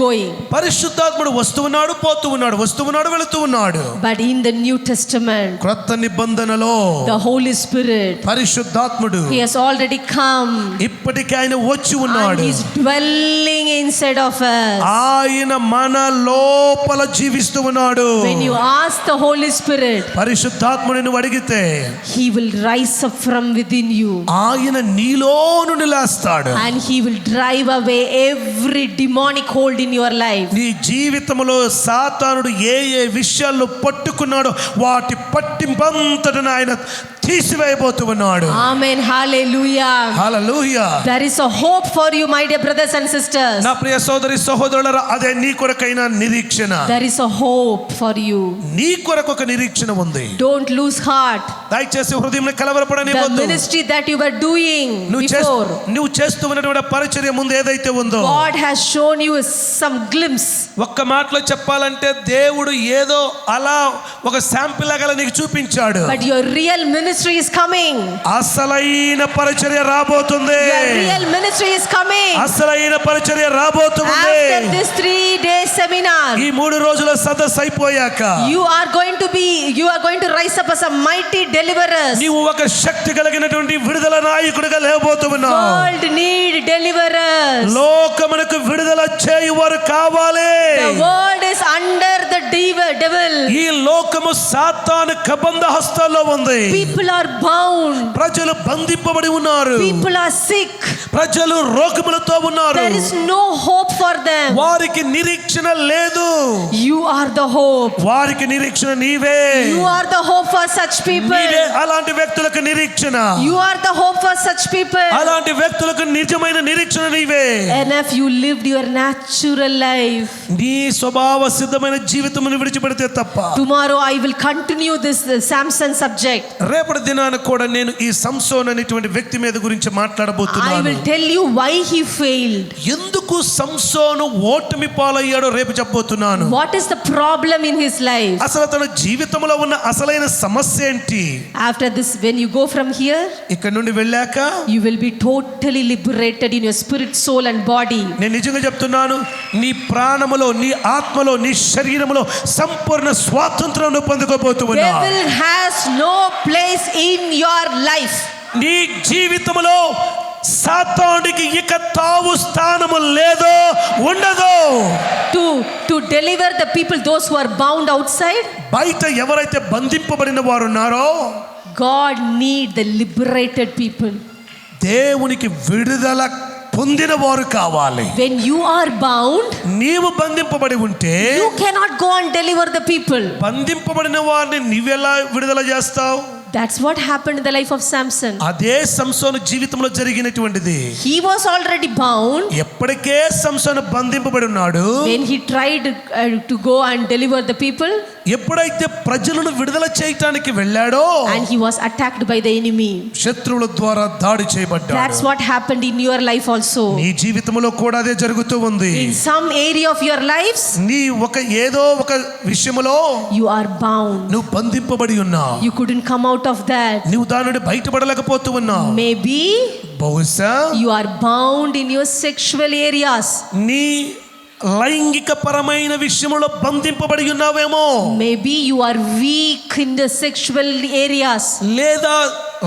going. పరిశుద్ధాత్ముడు వస్తూ ఉన్నాడు, పోతూ ఉన్నాడు, వస్తూ ఉన్నాడు, వెళుతూ ఉన్నాడు. But in the New Testament, క్రొత్త నిబంధనలో the Holy Spirit, పరిశుద్ధాత్ముడు, he has already come. ఇప్పటికే ఆయన వచ్చి ఉన్నాడు. And he is dwelling inside of us. ఆయన మన లోపల జీవిస్తూ ఉన్నాడు. When you ask the Holy Spirit, పరిశుద్ధాత్ముడిని నువ్వు అడిగితే, he will rise up from within you. ఆయన నీలో నుండి లేస్తాడు. And he will drive away every demonic hold in your life. నీ జీవితంలో సాతానుడు ఏ విషయాల్లో పట్టుకున్నాడో వాటి పట్టింపంతటిని ఆయన తీసివేయబోతూ ఉన్నాడు. Amen. Hallelujah. Hallelujah. There is a hope for you, my dear brothers and sisters. నా ప్రియ సోదరి సహోదరులారా, అదే నీ కొరకైన నిరీక్షణ. There is a hope for you. నీ కొరకు ఒక నిరీక్షణ ఉంది. Don't lose heart. దయచేసి హృదయంలో కలవరపడనివ్వద్దు. The ministry that you were doing before, నువ్వు చేస్తూ ఉన్నటువంటి పరిచర్య ముందు ఏదైతే ఉందో, God has shown you some glimpse. ఒక్క మాటలో చెప్పాలంటే దేవుడు ఏదో అలా ఒక శాంపిల్ లాగా నీకు చూపించాడు. But your real ministry is coming. అసలైన పరిచర్య రాబోతుంది. Your real ministry is coming. అసలైన పరిచర్య రాబోతుంది. After this 3-day seminar, ఈ 3 రోజుల సదస్సు అయిపోయాక you are going to rise up as a mighty deliverer. నీవు ఒక శక్తి కలిగినటువంటి విడుదల నాయకుడిగా లేబోతున్నావు. World need deliverers. లోకమునకు విడుదల చేయువారు కావాలి. The world is under the devil. ఈ లోకము సాతాను కబంధ హస్తాల్లో ఉంది. People are bound. ప్రజలు బంధింపబడి ఉన్నారు. People are sick. ప్రజలు రోగములతో ఉన్నారు. There is no hope for them. వారికి నిరీక్షణ లేదు. You are the hope. వారికి నిరీక్షణ నీవే. You are the hope for such people. నీవే అలాంటి వ్యక్తులకు నిరీక్షణ. You are the hope for such people. అలాంటి వ్యక్తులకు నిజమైన నిరీక్షణ నీవే. And if you lived your natural life, నీ స్వభావ సిద్ధమైన జీవితమును విడిచిపెడితే తప్ప, tomorrow I will continue this Samson subject. రేపటి దినాన కూడా నేను ఈ సంసోన్ అనేటువంటి వ్యక్తి మీద గురించి మాట్లాడబోతున్నాను. I will tell you why he failed. ఎందుకు సంసోను ఓటమి పాలయ్యాడో రేపు చెప్పబోతున్నాను. What is the problem in his life? అసలు తన జీవితంలో ఉన్న అసలైన సమస్య ఏంటి? After this, when you go from here, ఇక్కడ నుండి వెళ్ళాక you will be totally liberated in your spirit, soul and body. నేను నిజంగా చెప్తున్నాను, నీ ప్రాణములో, నీ ఆత్మలో, నీ శరీరములో సంపూర్ణ స్వాతంత్రం పొందుకోబోతున్నావు. Devil has no place in your life. నీ జీవితంలో సాతానుడికి ఇక తావు స్థానము లేదో ఉండదో. To deliver the people, those who are bound outside, బయట ఎవరైతే బంధింపబడిన వారు ఉన్నారో, God need the liberated people. దేవునికి విడుదల పొందిన వారు కావాలి. When you are bound, నీవు బంధింపబడి ఉంటే you cannot go and deliver the people. బంధింపబడిన వారిని నీవెలా విడుదల చేస్తావు? That's what happened in the life of Samson. అదే సంసోను జీవితంలో జరిగినటువంటిది. He was already bound. ఎప్పటికే సంసోను బంధింపబడి ఉన్నాడు. When he tried to go and deliver the people, ఎప్పుడైతే ప్రజలను విడుదల చేయడానికి వెళ్ళాడో, and he was attacked by the enemy. శత్రువుల ద్వారా దాడి చేయబడ్డాడు. That's what happened in your life also. నీ జీవితంలో కూడా అదే జరుగుతూ ఉంది. In some area of your lives, నీ ఏదో ఒక విషయములో you are bound. నువ్వు బంధింపబడి ఉన్నావు. You couldn't come out of that. నువ్వు దాని నుండి బయటపడలేకపోతూ ఉన్నావు. Maybe బహుశా you are bound in your sexual areas. నీ లైంగిక పరమైన విషయంలో బంధింపబడి ఉన్నావేమో. Maybe you are weak in the sexual areas. లేదా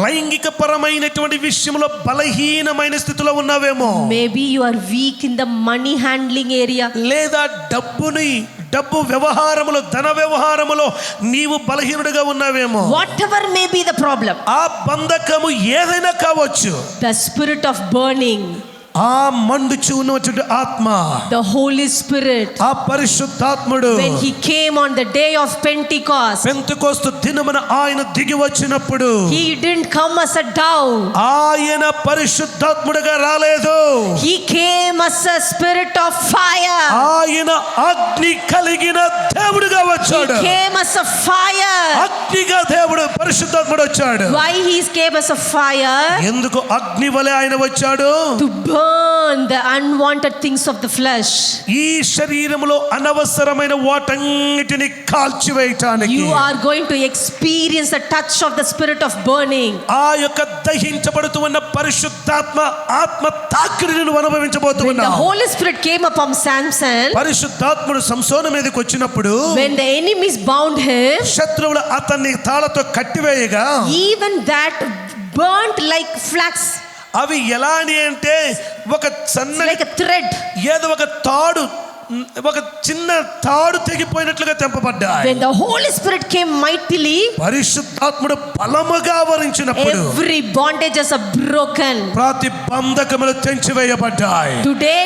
లైంగిక పరమైనటువంటి విషయంలో బలహీనమైన స్థితిలో ఉన్నావేమో. Maybe you are weak in the money handling area. లేదా డబ్బు వ్యవహారములో, ధన వ్యవహారములో నీవు బలహీనుడిగా ఉన్నావేమో. Whatever may be the problem, ఆ బంధకము ఏదైనా కావచ్చు. the spirit of burning, ఆ మండుచు ఉన్నటువంటి ఆత్మ, the Holy Spirit, ఆ పరిశుద్ధాత్ముడు when he came on the day of Pentecost, Pentecost దినమున ఆయన దిగి వచ్చినప్పుడు he didn't come as a dove. ఆయన పరిశుద్ధాత్ముడుగా రాలేదు. He came as a spirit of fire. ఆయన అగ్ని కలిగిన దేవుడుగా వచ్చాడు. He came as a fire. అగ్నిగా దేవుడు పరిశుద్ధాత్ముడు వచ్చాడు. Why he came as a fire? ఎందుకు అగ్ని వలె ఆయన వచ్చాడు? To burn the unwanted things of the flesh. ఈ శరీరములో అనవసరమైన వాటన్నిటిని కాల్చివేయటానికి. You are going to experience the touch of the spirit of burning. ఆ యొక్క దహించబడుతూ ఉన్న పరిశుద్ధాత్మ ఆత్మ తాకిడిని నువ్వు అనుభవించబోతున్నావు. When the Holy Spirit came upon Samson, పరిశుద్ధాత్ముడు సంసోను మీదకి వచ్చినప్పుడు, when the enemies bound him, శత్రువులు అతన్ని తాళతో కట్టివేయగా, even that burnt like flax. అవి ఎలా అని అంటే ఒక సన్న like a thread. ఏదో ఒక తాడు, ఒక చిన్న తాడు తెగిపోయినట్లుగా తెంపబడ్డాయి. When the Holy Spirit came mightily, పరిశుద్ధాత్ముడు బలముగా వరించినప్పుడు every bondages are broken. ప్రతి బంధకములు తెంచివేయబడ్డాయి. Today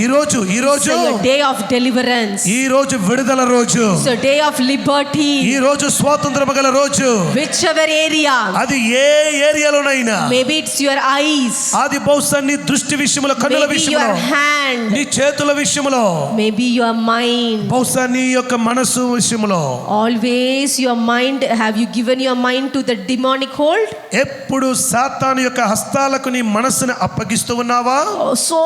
ఈ రోజు is a day of deliverance. ఈ రోజు విడుదల రోజు. It's a day of liberty. ఈ రోజు స్వాతంత్రము గల రోజు. Whichever area, అది ఏ ఏరియాలోనైనా, maybe it's your eyes, అది బహుశా నీ దృష్టి విషయంలో, కన్నుల maybe విషయంలో, your hand, నీ చేతుల విషయంలో, maybe your mind. బహుశా నీ యొక్క మనసు విషయంలో. Always your mind, have you given your mind to the demonic hold? ఎప్పుడు సాతాను యొక్క హస్తాలకు నీ మనసుని అప్పగిస్తూ ఉన్నావా? So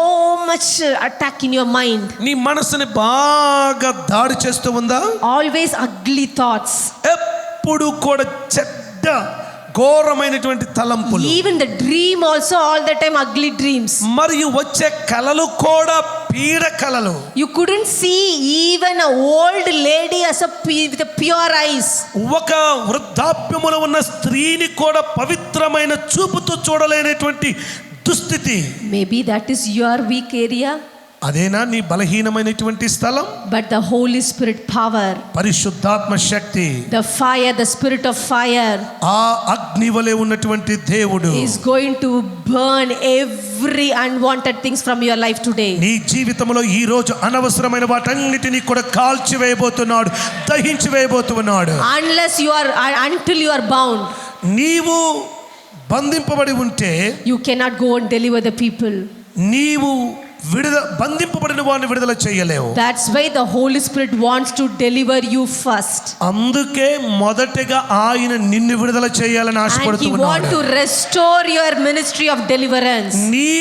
much attack in your mind. నీ మనసుని బాగా దాడి చేస్తూ ఉందా? Always ugly thoughts. ఎప్పుడు కూడా చెడ్డ ఘోరమైనటువంటి తలంపులు. Even the dream also, all the time ugly dreams. మరియు వచ్చే కలలు కూడా పీడ కలలు. You couldn't see even a old lady as with a pure eyes. ఒక వృద్ధాప్యములో ఉన్న స్త్రీని కూడా పవిత్రమైన చూపుతో చూడలేనటువంటి దుస్థితి. Maybe that is your weak area. అదేనా నీ బలహీనమైనటువంటి స్థలం? But the Holy Spirit power, పరిశుద్ధాత్మ శక్తి, the fire, the spirit of fire, ఆ అగ్ని వలె ఉన్నటువంటి దేవుడు is going to burn every unwanted things from your life today. నీ జీవితంలో ఈ రోజు అనవసరమైన వాటన్నిటిని కూడా కాల్చి వేయబోతున్నాడు, దహించి వేయబోతున్నాడు. Until you are bound, నీవు బంధింపబడి ఉంటే you cannot go and deliver the people. నీవు బంధింపబడిన వారిని విడుదల చేయలేవు. That's why the Holy Spirit wants to deliver you first. అందుకే మొదటగా ఆయన నిన్ను విడుదల చేయాలని ఆశపడుతున్నాడు. And he want to restore your ministry of deliverance. నీ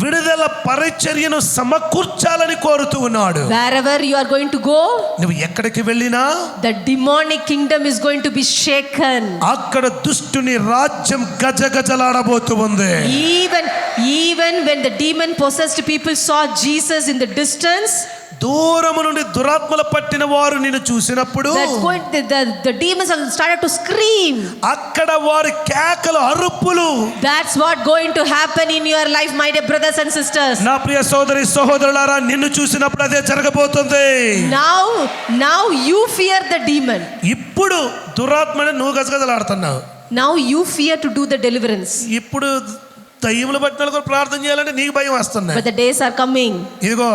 విడుదల పరిచర్యను సమకూర్చాలని కోరుతూ ఉన్నాడు. Wherever you are going to go, నువ్వు ఎక్కడికి వెళ్ళినా the demonic kingdom is going to be shaken. అక్కడ దుష్టుని రాజ్యం గజగజలాడబోతుంది. Even when the demon possessed people saw Jesus in the distance, దూరము నుండి దురాత్మల పట్టిన వారు నిన్ను చూసినప్పుడు the demons started to scream. అక్కడ వారి కేకలు, అరుపులు. That's what going to happen in your life, my dear brothers and sisters. నా ప్రియ సోదరి సహోదరులారా, నిన్ను చూసినప్పుడు అదే జరగబోతుంది. Now you fear the demon. ఇప్పుడు దురాత్మని నువ్వు గజగజలాడుతున్నావు. Now you fear to do the deliverance. ఇప్పుడు దయ్యములు పట్టిన వాళ్ళు కూడా ప్రార్థన చేయాలంటే నీకు భయం వస్తుంది. But the days are coming. ఇదిగో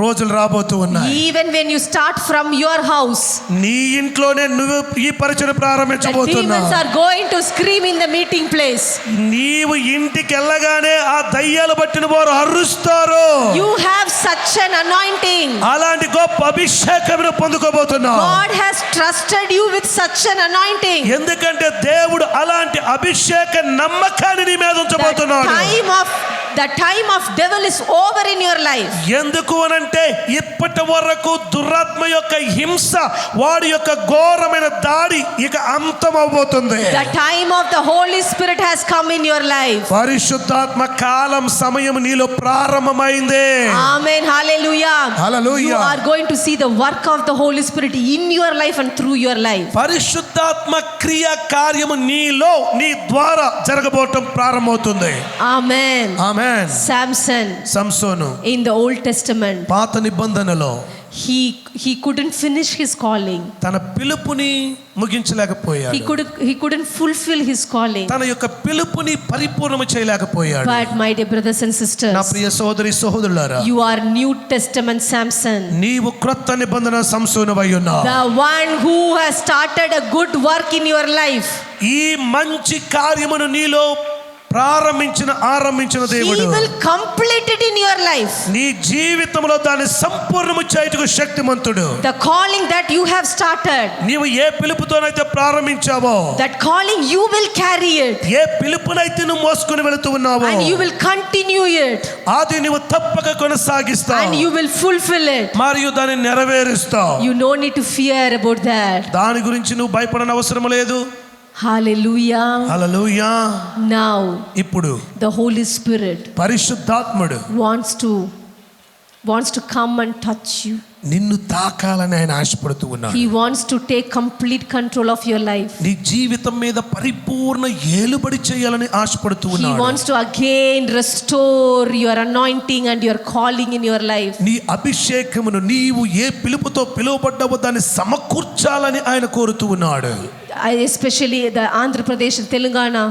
రోజులు రాబోతూ ఉన్నాయి. Even when you start from your house, నీ ఇంట్లోనే నువ్వు ఈ పరిచయం ప్రారంభించబోతున్నావు. demons are going to scream in the meeting place. నీవు ఇంటికి వెళ్ళగానే ఆ దయ్యాలు పట్టిన వారు అరుస్తారు. You have such an anointing. అలాంటి గొప్ప అభిషేకమును పొందుకోబోతున్నావు. God has trusted you with such an anointing. ఎందుకంటే దేవుడు అలాంటి అభిషేక నమ్మకాన్ని నీ మీద ఉంచబోతున్నాడు. The time of devil is over in your life. ఎందుకు అనంటే ఇప్పటి వరకు దురాత్మ యొక్క హింస, వాడి యొక్క ఘోరమైన దాడి ఇక అంతమవబోతుంది. The time of the Holy Spirit has come in your life. పరిశుద్ధాత్మ కాలం సమయం నీలో ప్రారంభమైంది. Amen. Hallelujah. Hallelujah. You are going to see the work of the Holy Spirit in your life and through your life. పరిశుద్ధాత్మ క్రియ కార్యము నీలో నీ ద్వారా జరగబోవటం ప్రారంభమవుతుంది. Amen. Amen. Samson in the Old Testament, పాత నిబంధనలో he couldn't finish his calling. తన పిలుపుని ముగించలేకపోయాడు. He couldn't fulfill his calling. తన యొక్క పిలుపుని పరిపూర్ణము చేయలేకపోయాడు. But my dear brothers and sisters, నా ప్రియ సోదరి సహోదరులారా, you are New Testament Samson. నీవు క్రొత్త నిబంధన సంసోనువై ఉన్నావు. The one who has started a good work in your life. ఈ మంచి కార్యమును నీలో ఆరంభించిన దేవుడు He will complete it in your life. నీ జీవితంలో దాన్ని సంపూర్ణము చేయుటకు శక్తిమంతుడు. The calling that you have started, నీవు ఏ పిలుపుతోనైతే ప్రారంభించావో, that calling you will carry it. ఏ పిలుపునైతే నువ్వు మోసుకొని వెళుతూ ఉన్నావో, and you will continue it. అది నీవు తప్పక కొనసాగిస్తావు. and you will fulfill it. మరియు దాన్ని నెరవేరుస్తావు. You no need to fear about that. దాని గురించి నువ్వు భయపడన అవసరం లేదు. Hallelujah. Hallelujah. Now ఇప్పుడు the Holy Spirit పరిశుద్ధాత్ముడు wants to come and touch you. నిన్ను తాకాలని ఆయన ఆశపడుతూ ఉన్నాడు. He wants to take complete control of your life. నీ జీవితం మీద పరిపూర్ణ ఏలుబడి చేయాలని ఆశపడుతూ ఉన్నాడు. He wants to again restore your anointing and your calling in your life. నీ అభిషేకమును నీవు ఏ పిలుపుతో పిలువబడ్డావో దాన్ని సమకూర్చాలని ఆయన కోరుతూ ఉన్నాడు. Especially the Andhra Pradesh and Telangana,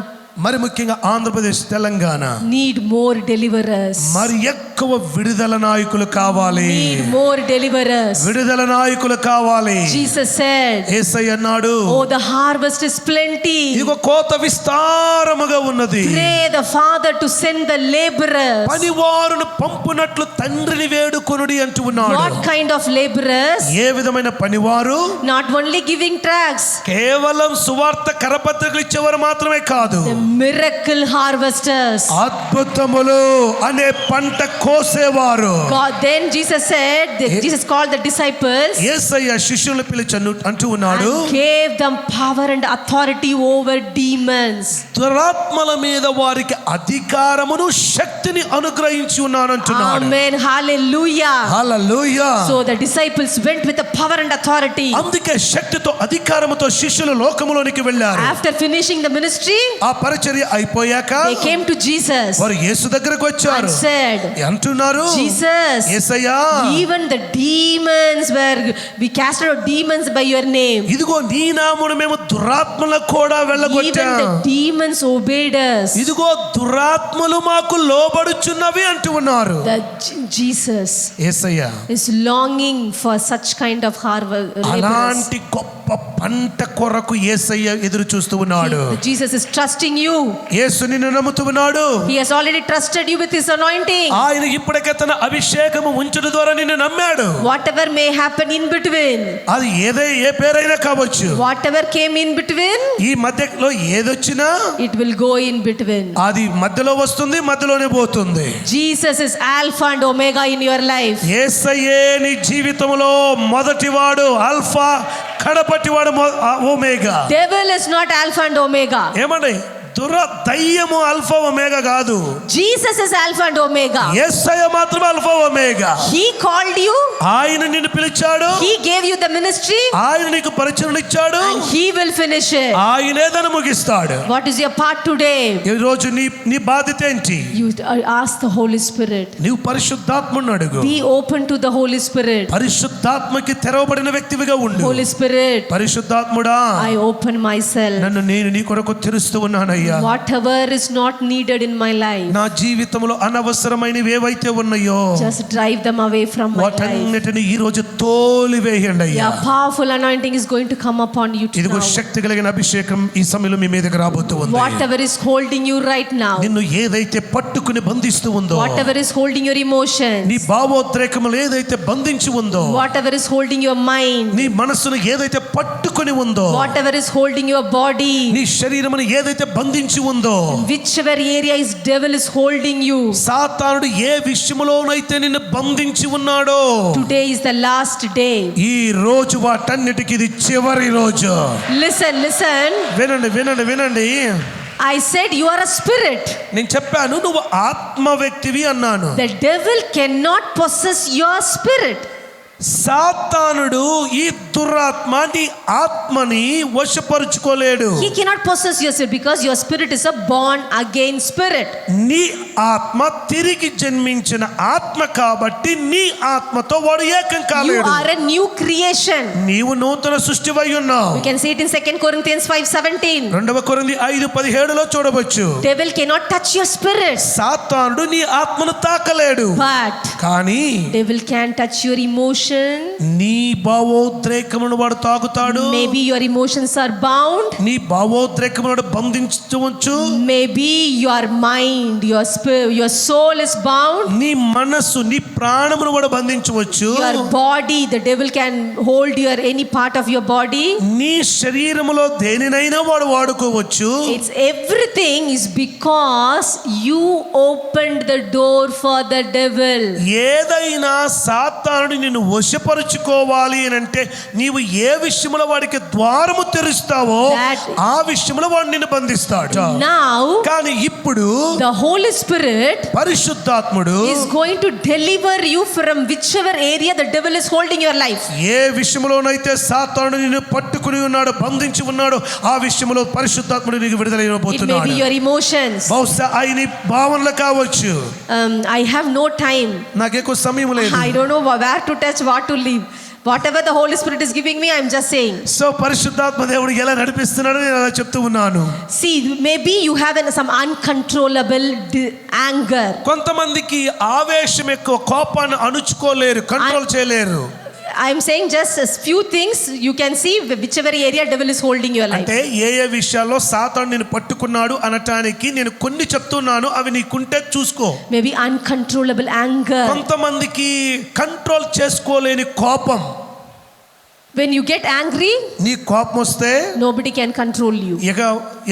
మరి ముఖ్యంగా Andhra Pradesh, Telangana need more deliverers. మరి ఎక్కువ విడుదల నాయకులు కావాలి. need more deliverers. విడుదల నాయకులు కావాలి. Jesus said, యేసయ్య అన్నాడు, oh, the harvest is plenty. ఇదిగో కోత విస్తారముగా ఉన్నది. Pray the Father to send the laborers. పనివారును పంపునట్లు తండ్రిని వేడుకొనుడి అంటూ ఉన్నాడు. What kind of laborers? ఏ విధమైన పనివారు? Not only giving tracts, కేవలం సువార్త కరపత్రికలు ఇచ్చేవారు మాత్రమే కాదు, miracle harvesters. అద్భుతములు అనే పంట కోసేవారు. God, then Jesus said, Jesus called the disciples, యేసయ్య శిష్యులను పిలిచి అంటూ ఉన్నాడు, and gave them power and authority over demons. దురాత్మల మీద వారికి అధికారమును శక్తిని అనుగ్రహించి ఉన్నాను అంటున్నాడు. Amen. Hallelujah. Hallelujah. So the disciples went with the power and authority. అందుకే శక్తితో అధికారముతో శిష్యులు లోకములోనికి వెళ్ళారు. After finishing the ministry, ఆ పరిచర్య అయిపోయాక they came to Jesus వారు యేసు దగ్గరకు వచ్చారు. and said, అంటున్నారు, Jesus, Yesayya, even the demons we cast out demons by your name. ఇదిగో నీ నామమున మేము దురాత్మలకు కూడా వెళ్ళగొట్టాం. Even the demons obeyed us. ఇదిగో దురాత్మలు మాకు లోబడుచున్నవి అంటూ ఉన్నారు. Jesus Yesayya is longing for such kind of harvest. అలాంటి గొప్ప పంట కొరకు యేసయ్య ఎదురు చూస్తూ ఉన్నాడు. Jesus is trusting you. యేసు నిన్ను నమ్ముతూ ఉన్నాడు. He has already trusted you with his anointing. ఆయన ఇప్పటికే తన అభిషేకము ఉంచడం ద్వారా నిన్ను నమ్మాడు. Whatever may happen in between, అది ఏ పేరైనా కావచ్చు, whatever came in between, ఈ మధ్యలో ఏదొచ్చినా it will go in between. అది మధ్యలో వస్తుంది, మధ్యలోనే పోతుంది. Jesus is Alpha and Omega in your life. యేసయ్యే నీ జీవితంలో మొదటివాడు, ఆల్ఫా, కడపటివాడు Omega. Devil is not Alpha and Omega. ఏమండి? దయ్యము ఆల్ఫా ఒమేగా కాదు. Jesus is Alpha and Omega. Yesayya మాత్రమే Alpha Omega. He called you. ఆయన నిన్ను పిలిచాడు. He gave you the ministry. ఆయన నీకు పరిచయం ఇచ్చాడు. And he will finish it. ఆయనే దాన్ని ముగిస్తాడు. What is your part today? ఈ రోజు నీ బాధ్యత ఏంటి? You ask the Holy Spirit. నీవు పరిశుద్ధాత్మను అడుగు. Be open to the Holy Spirit. పరిశుద్ధాత్మకి తెరవబడిన వ్యక్తివిగా ఉండు. Holy Spirit, పరిశుద్ధాత్ముడా, I open myself. నేను నీ కొరకు తెరుస్తూ ఉన్నానయ్యా. Whatever is not needed in my life, నా జీవితంలో అనవసరమైనవి ఏవైతే ఉన్నాయో just drive them away from my life. వాటన్నిటిని ఈ రోజు తోలివేయండి అయ్యా. A powerful anointing is going to come upon you today. ఇదిగో శక్తి కలిగిన అభిషేకం ఈ సమయంలో మీ మీదకి రాబోతుంది. Whatever is holding you right now, నిన్ను ఏదైతే పట్టుకుని బంధిస్తూ ఉందో, whatever is holding your emotions, నీ భావోద్రేకములు ఏదైతే బంధించి ఉందో, whatever is holding your mind, నీ మనసును ఏదైతే పట్టుకుని ఉందో, whatever is holding your body, నీ శరీరమును ఏదైతే బంధించి ఉందో, whichever area is devil is holding you, సాతానుడు ఏ విషయములోనైతే నిన్ను బంధించి ఉన్నాడో, today is the last day. ఈ రోజు వాటన్నిటికి ఇది చివరి రోజు. Listen. వినండి. I said you are a spirit. నేను చెప్పాను నువ్వు ఆత్మ వ్యక్తివి అన్నాను. The devil cannot possess your spirit. సాతానుడు ఈ దురాత్మ నీ ఆత్మని వశపరుచుకోలేడు. He cannot possess your spirit because your spirit is a born again spirit. నీ ఆత్మ తిరిగి జన్మించిన ఆత్మ కాబట్టి నీ ఆత్మతో వాడు ఏకం You కాలేడు. are a new creation. నీవు నూతన సృష్టివై ఉన్నావు. We can see it in 2 Corinthians 5:17. 2 కొరింథీ 5:17లో చూడవచ్చు. Devil cannot touch your spirit. సాతానుడు నీ ఆత్మను తాకలేడు. But కానీ devil can touch your emotion. నీ భావోద్రేకమును వాడు తాకుతాడు. Maybe your emotions are bound. నీ భావోద్రేకమును బంధించవచ్చు. Maybe your mind, your spirit, your soul is bound. నీ మనస్సు, నీ ప్రాణమును వాడు బంధించవచ్చు. Your body, the devil can hold your any part of your body. నీ శరీరములో దేనినైనా వాడు వాడుకోవచ్చు. It's everything is because you opened the door for the devil. ఏదైనా సాతానుడు నిన్ను వశపరుచుకోవాలి అని అంటే నీవు ఏ విషయంలో వాడికి ద్వారము తెరుస్తావో ఆ విషయంలో వాడు నిన్ను బంధిస్తాడు. Now, కానీ ఇప్పుడు the Holy Spirit పరిశుద్ధాత్ముడు is going to deliver you from whichever area the devil is holding your life. ఏ విషయంలోనైతే సాతానుడు నిన్ను పట్టుకుని ఉన్నాడు, బంధించి ఉన్నాడు, ఆ విషయంలో పరిశుద్ధాత్ముడు నీకు విడుదల It may ఇవ్వబోతున్నాడు. be your emotions. బహుశా ఆయన భావనలు కావచ్చు. I have no time. నాకు ఎక్కువ సమయం లేదు. I don't know where to touch, what to leave. Whatever the Holy Spirit is giving me, I'm just saying. So పరిశుద్ధాత్మ దేవుడు ఎలా నడిపిస్తున్నాడో నేను అలా చెప్తూ ఉన్నాను. See, maybe you have some uncontrollable anger. కొంతమందికి ఆవేశం ఎక్కువ, కోపాన్ని అణుచుకోలేరు, కంట్రోల్ చేయలేరు. I'm saying just a few things you can see whichever area devil is holding your life. అంటే ఏ విషయాల్లో సాతాను నిన్ను పట్టుకున్నాడు అనటానికి నేను కొన్ని చెప్తున్నాను, అవి నీకుంటే చూసుకో. Maybe uncontrollable anger. కొంతమందికి కంట్రోల్ చేసుకోలేని కోపం. When you get angry, నీ కోపం వస్తే nobody can control you. ఇక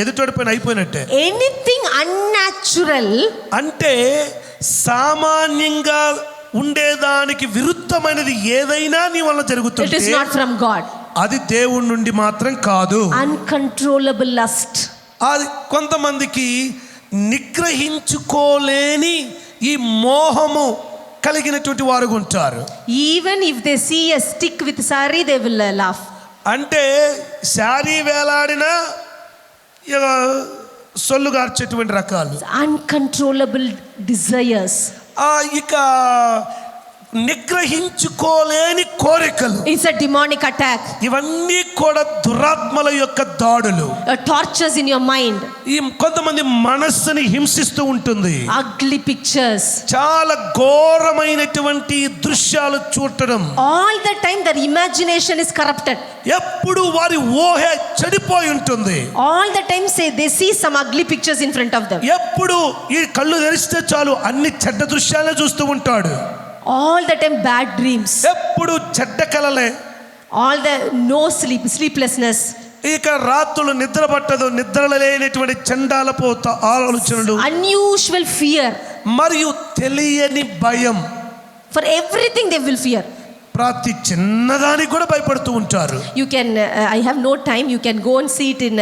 ఎదుటోడి పైన అయిపోయినట్టే. Anything unnatural, అంటే సామాన్యంగా ఉండేదానికి విరుద్ధమైనది ఏదైనా నీ వల్ల it జరుగుతుంది, is not from God. అది దేవుడి నుండి మాత్రం కాదు. Uncontrollable lust. అది కొంతమందికి నిగ్రహించుకోలేని ఈ మోహము కలిగినటువంటి వారు ఉంటారు. Even if they see a stick with sari, they will laugh. అంటే శారీ వేలాడిన సొల్లు గార్చేటువంటి రకాలు. Uncontrollable desires. ఇక నిగ్రహించుకోలేని కోరికలు. It's a demonic attack. ఇవన్నీ కూడా దురాత్మల యొక్క దాడులు. Tortures in your mind. ఈ కొంతమంది మనస్సుని హింసిస్తూ ఉంటుంది. Ugly pictures. చాలా ఘోరమైనటువంటి దృశ్యాలు చూడటం. All the time their imagination is corrupted. ఎప్పుడు వారి ఊహ చెడిపోయి ఉంటుంది. All the time they see some ugly pictures in front of them. ఎప్పుడు ఈ కళ్ళు తెరిస్తే చాలు అన్ని చెడ్డ దృశ్యాలే చూస్తూ ఉంటాడు. All the time bad dreams. ఎప్పుడు చెడ్డ కలలే. All the no sleeplessness. ఇక రాత్రులు నిద్ర పట్టదు, నిద్రలు లేనటువంటి చండాలపు ఆలోచనలు. Unusual fear. మరియు తెలియని భయం. For everything they will fear. ప్రతి చిన్నదానికి కూడా భయపడుతూ ఉంటారు. You can, I have no time, you can go and see it in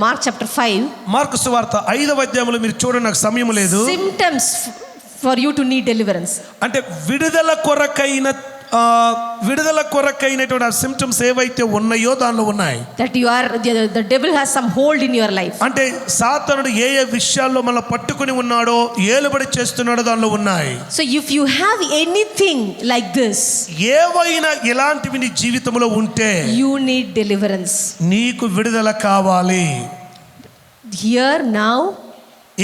Mark chapter 5. Mark సువార్త 5వ అధ్యాయంలో మీరు చూడండి, నాకు సమయం లేదు. Symptoms for you to need deliverance. అంటే విడుదల కొరకైనటువంటి ఆ సిమ్టమ్స్ ఏవైతే ఉన్నాయో దానిలో ఉన్నాయి. That you are, the devil has some hold in your life. అంటే సాతానుడు ఏ ఏ విషయాల్లో మన పట్టుకుని ఉన్నాడో, ఏలుబడి చేస్తున్నాడో దానిలో ఉన్నాయి. So if you have anything like this, ఏవైనా ఇలాంటివి నీ జీవితంలో ఉంటే you need deliverance. నీకు విడుదల కావాలి. Here now,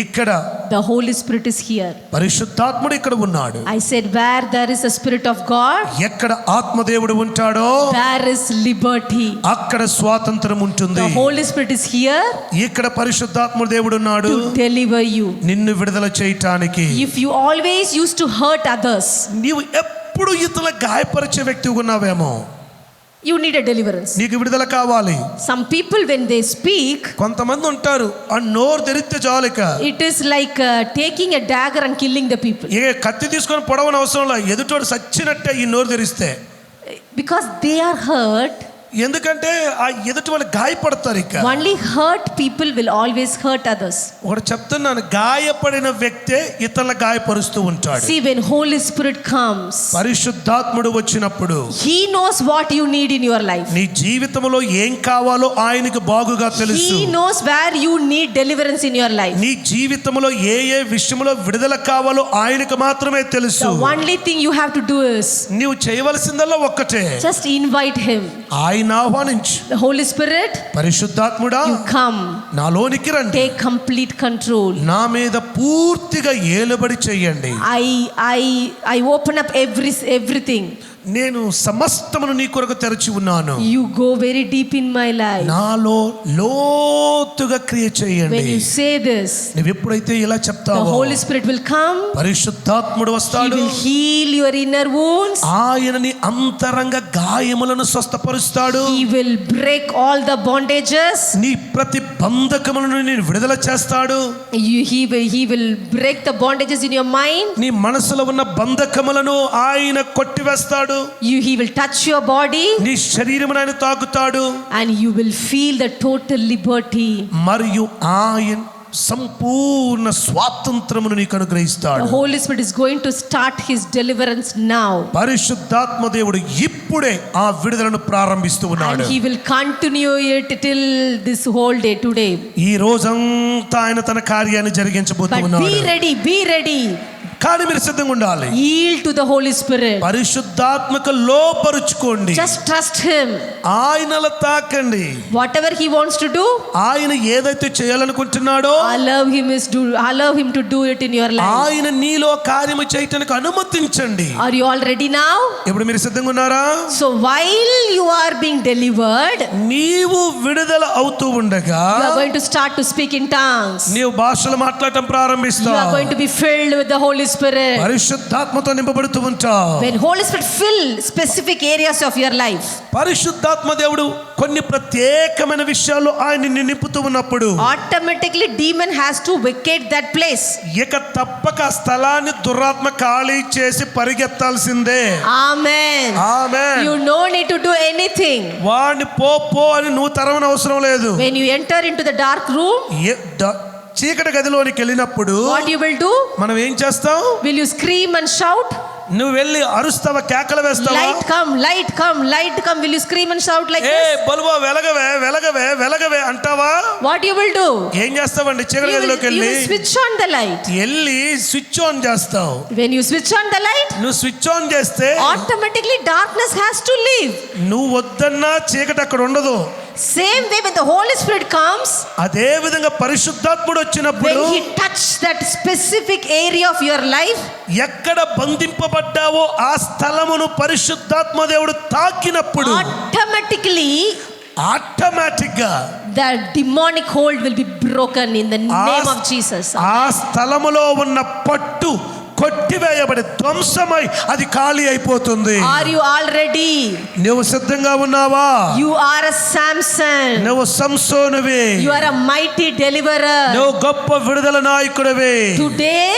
ఇక్కడ the Holy Spirit is here. పరిశుద్ధాత్ముడు ఇక్కడ ఉన్నాడు. I said where there is a Spirit of God, ఎక్కడ ఆత్మదేవుడు ఉంటాడో there is liberty. అక్కడ స్వాతంత్రం ఉంటుంది. The Holy Spirit is here ఇక్కడ పరిశుద్ధాత్ముడు దేవుడు ఉన్నాడు to deliver you. నిన్ను విడుదల చేయటానికి. If you always used to hurt others, నీవు ఎప్పుడు ఇతరుల గాయపరిచే వ్యక్తిగా ఉన్నావేమో, you need a deliverance. నీకు విడుదల కావాలి. Some people when they speak, కొంతమంది ఉంటారు ఆ నోరు తెరిస్తే చాలిక it is like taking a dagger and killing the people. ఏ కత్తి తీసుకొని పొడవని అవసరం లేదు, ఎదుటోడు సచ్చినట్టే ఈ నోరు తెరిస్తే. Because they are hurt. ఎందుకంటే ఆ ఎదుటి వాళ్ళు గాయపడతారు. ఇక only hurt people will always hurt others. ఒకటి చెప్తున్నాను, గాయపడిన వ్యక్తే ఇతరుల గాయపరుస్తూ ఉంటాడు. See, when Holy Spirit comes, పరిశుద్ధాత్ముడు వచ్చినప్పుడు he knows what you need in your life. నీ జీవితంలో ఏం కావాలో ఆయనకు బాగుగా తెలుసు. He knows where you need deliverance in your life. నీ జీవితంలో ఏ ఏ విషయంలో విడుదల కావాలో ఆయనకు మాత్రమే తెలుసు. The only thing you have to do is నీవు చేయవలసిందల్లా ఒక్కటే, just invite him. ఆయన ఆహ్వానించు. The Holy Spirit, పరిశుద్ధాత్ముడా you come, నాలోనికి రండి, take complete control. నా మీద పూర్తిగా ఏలుబడి చేయండి. I open up everything. నేను సమస్తమును నీ కొరకు తెరచి ఉన్నాను. You go very deep in my life. నాలో లోతుగా క్రియ చేయండి. When you say this, నువ్వు ఎప్పుడైతే ఇలా చెప్తావో, the Holy Spirit will come. పరిశుద్ధాత్ముడు వస్తాడు. He will heal your inner wounds. ఆయన నీ అంతరంగ గాయములను స్వస్థపరుస్తాడు. He will break all the bondages. నీ ప్రతి బంధకములను నేను విడుదల చేస్తాడు. He will break the bondages in your mind. నీ మనసులో ఉన్న బంధకములను ఆయన కొట్టివేస్తాడు. He will touch your body. నీ శరీరమును ఆయన తాకుతాడు. And you will feel the total liberty. మరియు ఆయన సంపూర్ణ స్వాతంత్రమును నీకు అనుగ్రహిస్తాడు. The Holy Spirit is going to start his deliverance now. పరిశుద్ధాత్మ దేవుడు ఇప్పుడే ఆ విడుదలను ప్రారంభిస్తూ ఉన్నాడు. And he will continue it till this whole day today. ఈ రోజంతా ఆయన తన కార్యాన్ని జరిగించబోతూ ఉన్నాడు. But be ready. కానీ మీరు సిద్ధంగా ఉండాలి. Yield to the Holy Spirit. పరిశుద్ధాత్మకు లోపరుచుకోండి. Just trust him. ఆయనలా తాకండి. Whatever he wants to do, ఆయన ఏదైతే చేయాలనుకుంటున్నాడో, allow him to do it in your life. ఆయన నీలో కార్యము చేయటానికి అనుమతించండి. Are you all ready now? ఇప్పుడు మీరు సిద్ధంగా ఉన్నారా? So while you are being delivered, నీవు విడుదల అవుతూ ఉండగా you are going to start to speak in tongues. నీవు భాషలు మాట్లాడటం ప్రారంభిస్తావు. You are going to be filled with the Holy Spirit. పరిశుద్ధాత్మతో నింపబడుతూ ఉంటావు. When Holy Spirit fill specific areas of your life, పరిశుద్ధాత్మ దేవుడు కొన్ని ప్రత్యేకమైన విషయాల్లో ఆయన నింపుతూ ఉన్నప్పుడు automatically demon has to vacate that place. ఇక తప్పక స్థలాన్ని దురాత్మ ఖాళీ చేసి పరిగెత్తాల్సిందే. Amen. Amen. You no need to do anything. వాడిని పో అని నువ్వు తరవన అవసరం లేదు. When you enter into the dark room, చీకటి గదిలోనికి వెళ్ళినప్పుడు what you will do? మనం ఏం చేస్తాం? Will you scream and shout? నువ్వు వెళ్ళి అరుస్తావా, కేకలు వేస్తావా? light come. Will you scream and shout like this? బల్బా వెలగవే అంటావా? What you will do? ఏం చేస్తావండి? చీకటి గదిలోకి You will switch on the light. వెళ్ళి స్విచ్ ఆన్ చేస్తావు. When you switch on the light, నువ్వు స్విచ్ ఆన్ చేస్తే automatically darkness has to leave. నువ్వు వద్దన్నా చీకటి అక్కడ ఉండదు. Same way when the Holy Spirit comes, అదే విధంగా పరిశుద్ధాత్ముడు వచ్చినప్పుడు when he touch that specific area of your life, ఎక్కడ బంధింపబడ్డావో ఆ స్థలమును పరిశుద్ధాత్మ దేవుడు తాకినప్పుడు ఆటోమేటిక్ గా the demonic hold will be broken in the name of Jesus. ఆ స్థలములో ఉన్న పట్టు కొట్టివేయబడి ధ్వంసమై అది ఖాళీ అయిపోతుంది. Are you all ready? నువ్వు సిద్ధంగా ఉన్నావా? You are a Samson. నువ్వు సంసోనువి. You are a mighty deliverer. నువ్వు గొప్ప విడుదల నాయకుడివి. Today,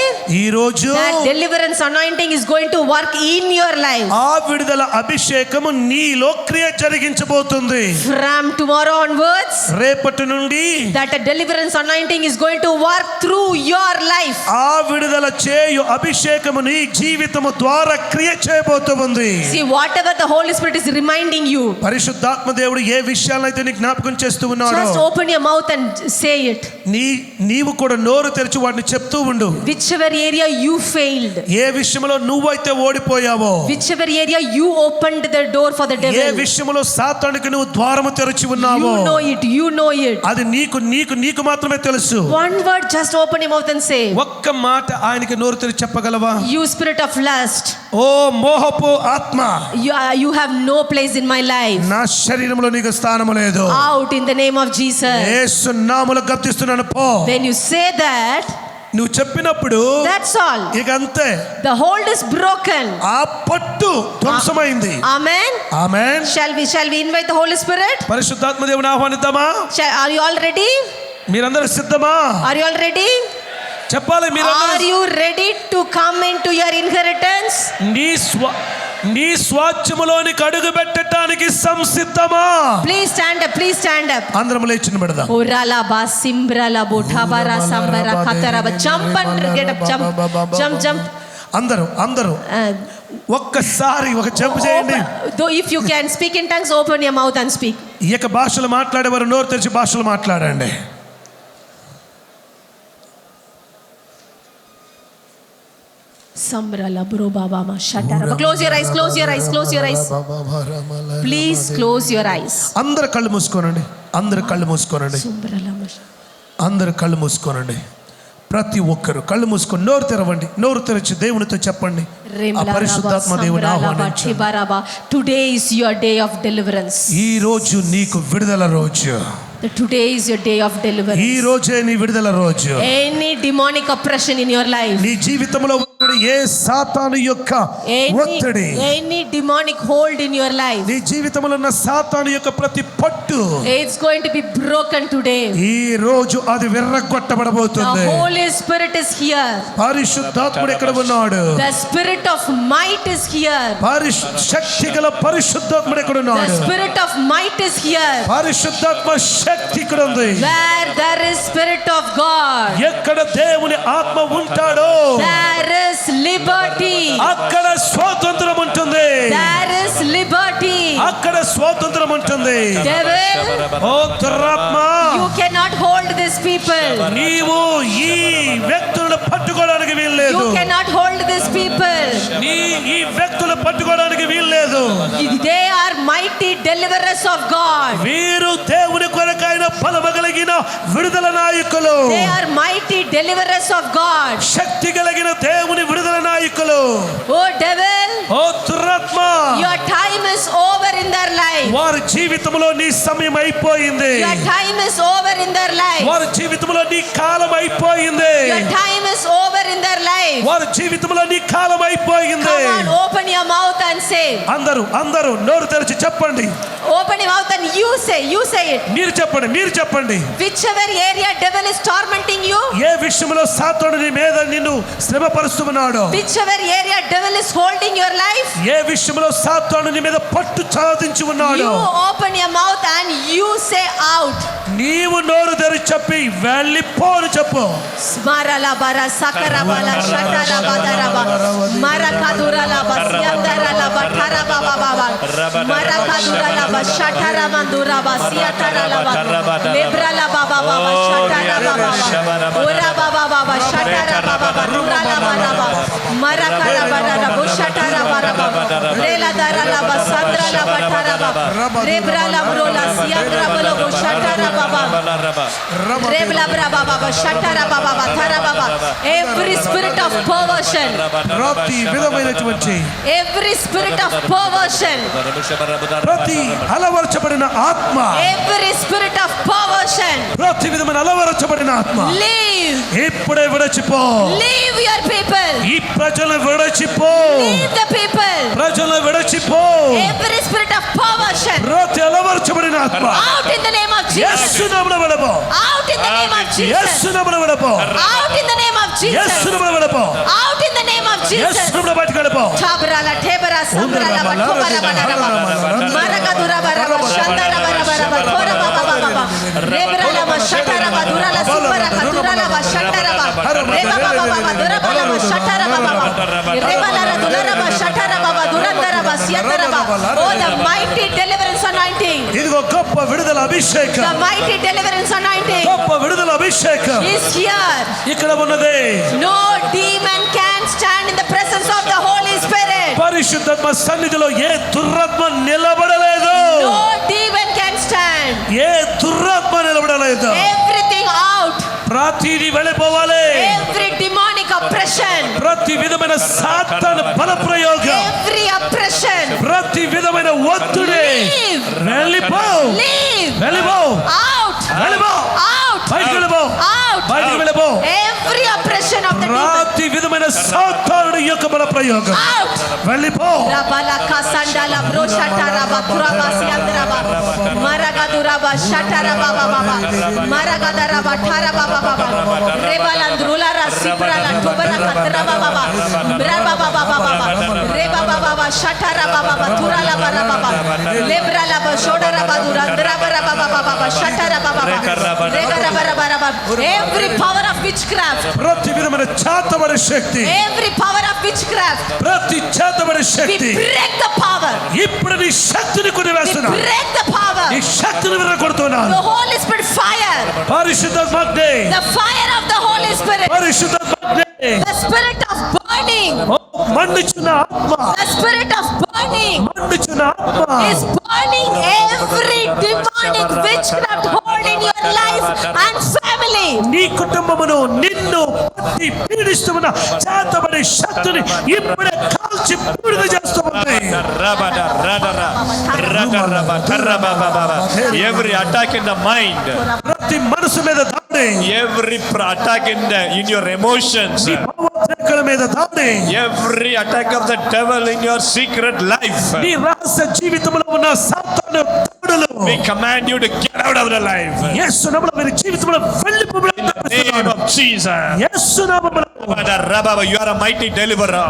ఈ రోజు that deliverance anointing is going to work in your life. ఆ విడుదల అభిషేకము నీలో క్రియ జరిగించబోతుంది. From tomorrow onwards, రేపటి నుండి that a deliverance anointing is going to work through your life. ఆ విడుదల చేయు అభిషేకము నీ జీవితము ద్వారా క్రియ చేయబోతుంది. See, whatever the Holy Spirit is reminding you, పరిశుద్ధాత్మ దేవుడు ఏ విషయాలైతే నీకు జ్ఞాపకం చేస్తూ ఉన్నాడో just open your mouth and say it. నీవు కూడా నోరు తెరిచి వాటిని చెప్తూ ఉండు. Whichever area you failed, ఏ విషయంలో నువ్వైతే ఓడిపోయావో, whichever area you opened the door for the devil, ఏ విషయంలో సాతానుకి నువ్వు ద్వారము తెరిచి ఉన్నావో, you know it. అది నీకు మాత్రమే తెలుసు. One word, just open your mouth and say, ఒక్క మాట ఆయనకి నోరు తెరిచి చెప్పగలవా? you spirit of lust, ఓ మోహపు ఆత్మ, you have no place in my life. నా శరీరంలో నీకు స్థానము లేదు. Out in the name of Jesus. యేసు నామములో గద్దిస్తున్నాను, పో. When you say that, నువ్వు చెప్పినప్పుడు that's all. ఇక అంతే. The hold is broken. ఆ పట్టు ధ్వంసమైంది. Amen. Amen. Shall we invite the Holy Spirit? పరిశుద్ధాత్మ దేవుని ఆహ్వానిద్దామా? Are you all ready? మీరందరూ సిద్ధమా? Are you all ready? చెప్పాలి మీరందరూ. Are you ready to come into your inheritance? నీ స్వాస్థ్యములోనికి అడుగు పెట్టడానికి సంసిద్ధమా? Please stand up, please stand up. అందరం లేచి నిలబడదాం. Orala ba simbrala botabara sambara khataraba, jump and get up, jump. అందరూ ఒక్కసారి ఒక జంప్ చేయండి. Though if you can speak in tongues, open your mouth and speak. ఏక భాషలు మాట్లాడేవారు నోరు తెరిచి భాషలు మాట్లాడండి. Sambrala bro baba ma shataraba. Close your eyes. Please close your eyes. అందరూ కళ్ళు మూసుకోనండి. అందరూ కళ్ళు మూసుకోనండి. ప్రతి ఒక్కరు కళ్ళు మూసుకొని నోరు తెరవండి. నోరు తెరిచి దేవునితో చెప్పండి. ఆ పరిశుద్ధాత్మ దేవుని ఆహ్వానించండి. Today is your day of deliverance. ఈ రోజు నీకు విడుదల రోజు. Today is your day of deliverance. ఈ రోజే నీ విడుదల రోజు. Any demonic oppression in your life, నీ జీవితంలో ఏ సాతాను యొక్క ఒత్తిడి, any demonic hold in your life, నీ జీవితంలో ఉన్న సాతాను యొక్క ప్రతి పట్టు, it's going to be broken today. ఈ రోజు అది విర్రగొట్టబడబోతుంది. The Holy Spirit is here. పరిశుద్ధాత్ముడు ఇక్కడ ఉన్నాడు. The Spirit of might is here. శక్తిగల పరిశుద్ధాత్ముడు ఇక్కడ ఉన్నాడు. The Spirit of might is here. పరిశుద్ధాత్మ శక్తి ఇక్కడ ఉంది. Where there is Spirit of God, ఎక్కడ దేవుని ఆత్మ ఉంటాడో there is liberty. అక్కడ స్వాతంత్రం ఉంటుంది. There is liberty. అక్కడ స్వాతంత్రం ఉంటుంది. Devil, ఓ దురాత్మ, you cannot hold these people. నీవు ఈ వ్యక్తులను పట్టుకోవడానికి వీల్లేదు. You cannot hold these people. ఈ వ్యక్తులను పట్టుకోవడానికి వీల్లేదు. They are mighty deliverers of God. వీరు దేవుని కొరకైన బలమగలిగిన విడుదల నాయకులు. They are mighty deliverers of God. శక్తి కలిగిన దేవుని విడుదల నాయకులు. Oh devil, ఓ దురాత్మ, your time is over in their life. వారి జీవితంలో నీ సమయం అయిపోయింది. Your time is over in their life. వారి జీవితంలో నీ కాలం అయిపోయింది. Your time is over in their life. వారి జీవితంలో నీ కాలం అయిపోయింది. Come on, open your mouth and say. అందరూ నోరు తెరిచి చెప్పండి. Open your mouth and you say it. మీరు చెప్పండి. Whichever area devil is tormenting you, ఏ విషయంలో సాతాను నీ మీద నిన్ను శ్రమపరుస్తున్నాడో, whichever area devil is holding your life, ఏ విషయంలో సాతాను నీ మీద పట్టు సాధించి ఉన్నాడో, you open your mouth and you say out. నీవు నోరు తెరిచి చెప్పి వెళ్ళిపోను చెప్పు. స్మరల బర సకర బల షటర బదరబ మరకదురల బస్యందరల బఠర బాబా మరకదురల బషటర మందురబ సియటరల లేబ్రల బాబా షటర బాబా ఓరా బాబా షటర బాబా రురల బాబా మరకర బరల బషటర బాబా రేల దరల బసంద్రల బఠర బాబా లేబ్రల బ్రోల సియంద్రబల బషటర బాబా రేబ్ల బాబా షటర బాబా థర బాబా Every spirit of perversion. ప్రతి విధమైనటువంటి Every spirit of perversion. ప్రతి అలవరచబడిన ఆత్మ Every spirit of perversion. ప్రతి విధమైన అలవరచబడిన ఆత్మ Leave. ఇప్పుడే విడిచిపో. Leave your people. ఈ ప్రజలను విడిచిపో. Leave the people. ప్రజలను విడిచిపో. Every spirit of perversion. ప్రతి అలవరచబడిన ఆత్మ Out in the name of Jesus. యేసు నామములో విడిపో. Out in the name of Jesus. యేసు నామములో విడిపో. Out in the name of Jesus. యేసు నామములో విడిపో. Out in the name of Jesus. యేసు నామములో బయటికి విడిపో. Chabrala tebara sambrala batobara baraba maragadura baraba shandara baraba kora baba baba rebrala mashatara badurala sipara katurala bashatara baba reba baba baba durabala mashatara baba rebala dulara bashatara baba durandara basyatara baba. Oh, the mighty deliverance anointing. ఇదిగో గొప్ప విడుదల అభిషేకం. The mighty deliverance anointing గొప్ప విడుదల అభిషేకం is here. ఇక్కడ ఉన్నది. No demon can stand in the presence of the Holy Spirit. పరిశుద్ధాత్మ సన్నిధిలో ఏ దురాత్మ నిలబడలేదు. No demon can stand. ఏ దురాత్మ నిలబడలేదు. Everything out. ప్రతిది వెళ్ళిపోవాలి. Every demonic oppression. ప్రతి విధమైన సాతాను బల ప్రయోగం. Every oppression. ప్రతి విధమైన ఒత్తిడి Leave. వెళ్ళిపో. Leave. వెళ్ళిపో. Out. వెళ్ళిపో. Out. బయటికి వెళ్ళిపో. Out. బయటికి వెళ్ళిపో. Every oppression of the demon. ప్రతి విధమైన సాతానుడి యొక్క బల ప్రయోగం Out. వెళ్ళిపో. Rabala kasandala broshata rabatura basyandraba maragadura bashatara baba baba maragadara batara baba baba rebalandrula rasiprala tobara katra baba baba braba baba baba reba baba baba shatara baba batura la bara baba lebrala bashodara badura drabara baba baba shatara baba baba regara bara bara baba. Every power of witchcraft. ప్రతి విధమైన చేతబడి శక్తి. Every power of witchcraft. ప్రతి చేతబడి We Shakti. break the power. ఇప్పుడు నీ శక్తిని కొనివేస్తున్నా. We break the power. నీ శక్తిని విరగొడుతున్నాను. The Holy Spirit fire. పరిశుద్ధాత్మ అగ్ని. The fire of the Holy Spirit. పరిశుద్ధాత్మ అగ్ని. The spirit of burning. మండుచున్న ఆత్మ. The spirit of burning మండుచున్న ఆత్మ. is burning every demonic witchcraft hold in your life and family. నీ కుటుంబమును నిన్ను పట్టి పీడిస్తున్న చేతబడి శక్తిని ఇప్పుడే కాల్చి బూడిద చేస్తుంది. Every attack in the mind, ప్రతి మనసు మీద దాడి. every attack in your emotions, నీ భావోద్రేకాల మీద దాడి. every attack of the devil in your secret life, నీ రహస్య జీవితంలో ఉన్న సాతాను దాడులు. we command you to get out of the life. యేసు నామములో మీరు జీవితంలో వెళ్ళిపోమని In the name of Jesus. యేసు నామములో. You are a mighty deliverer.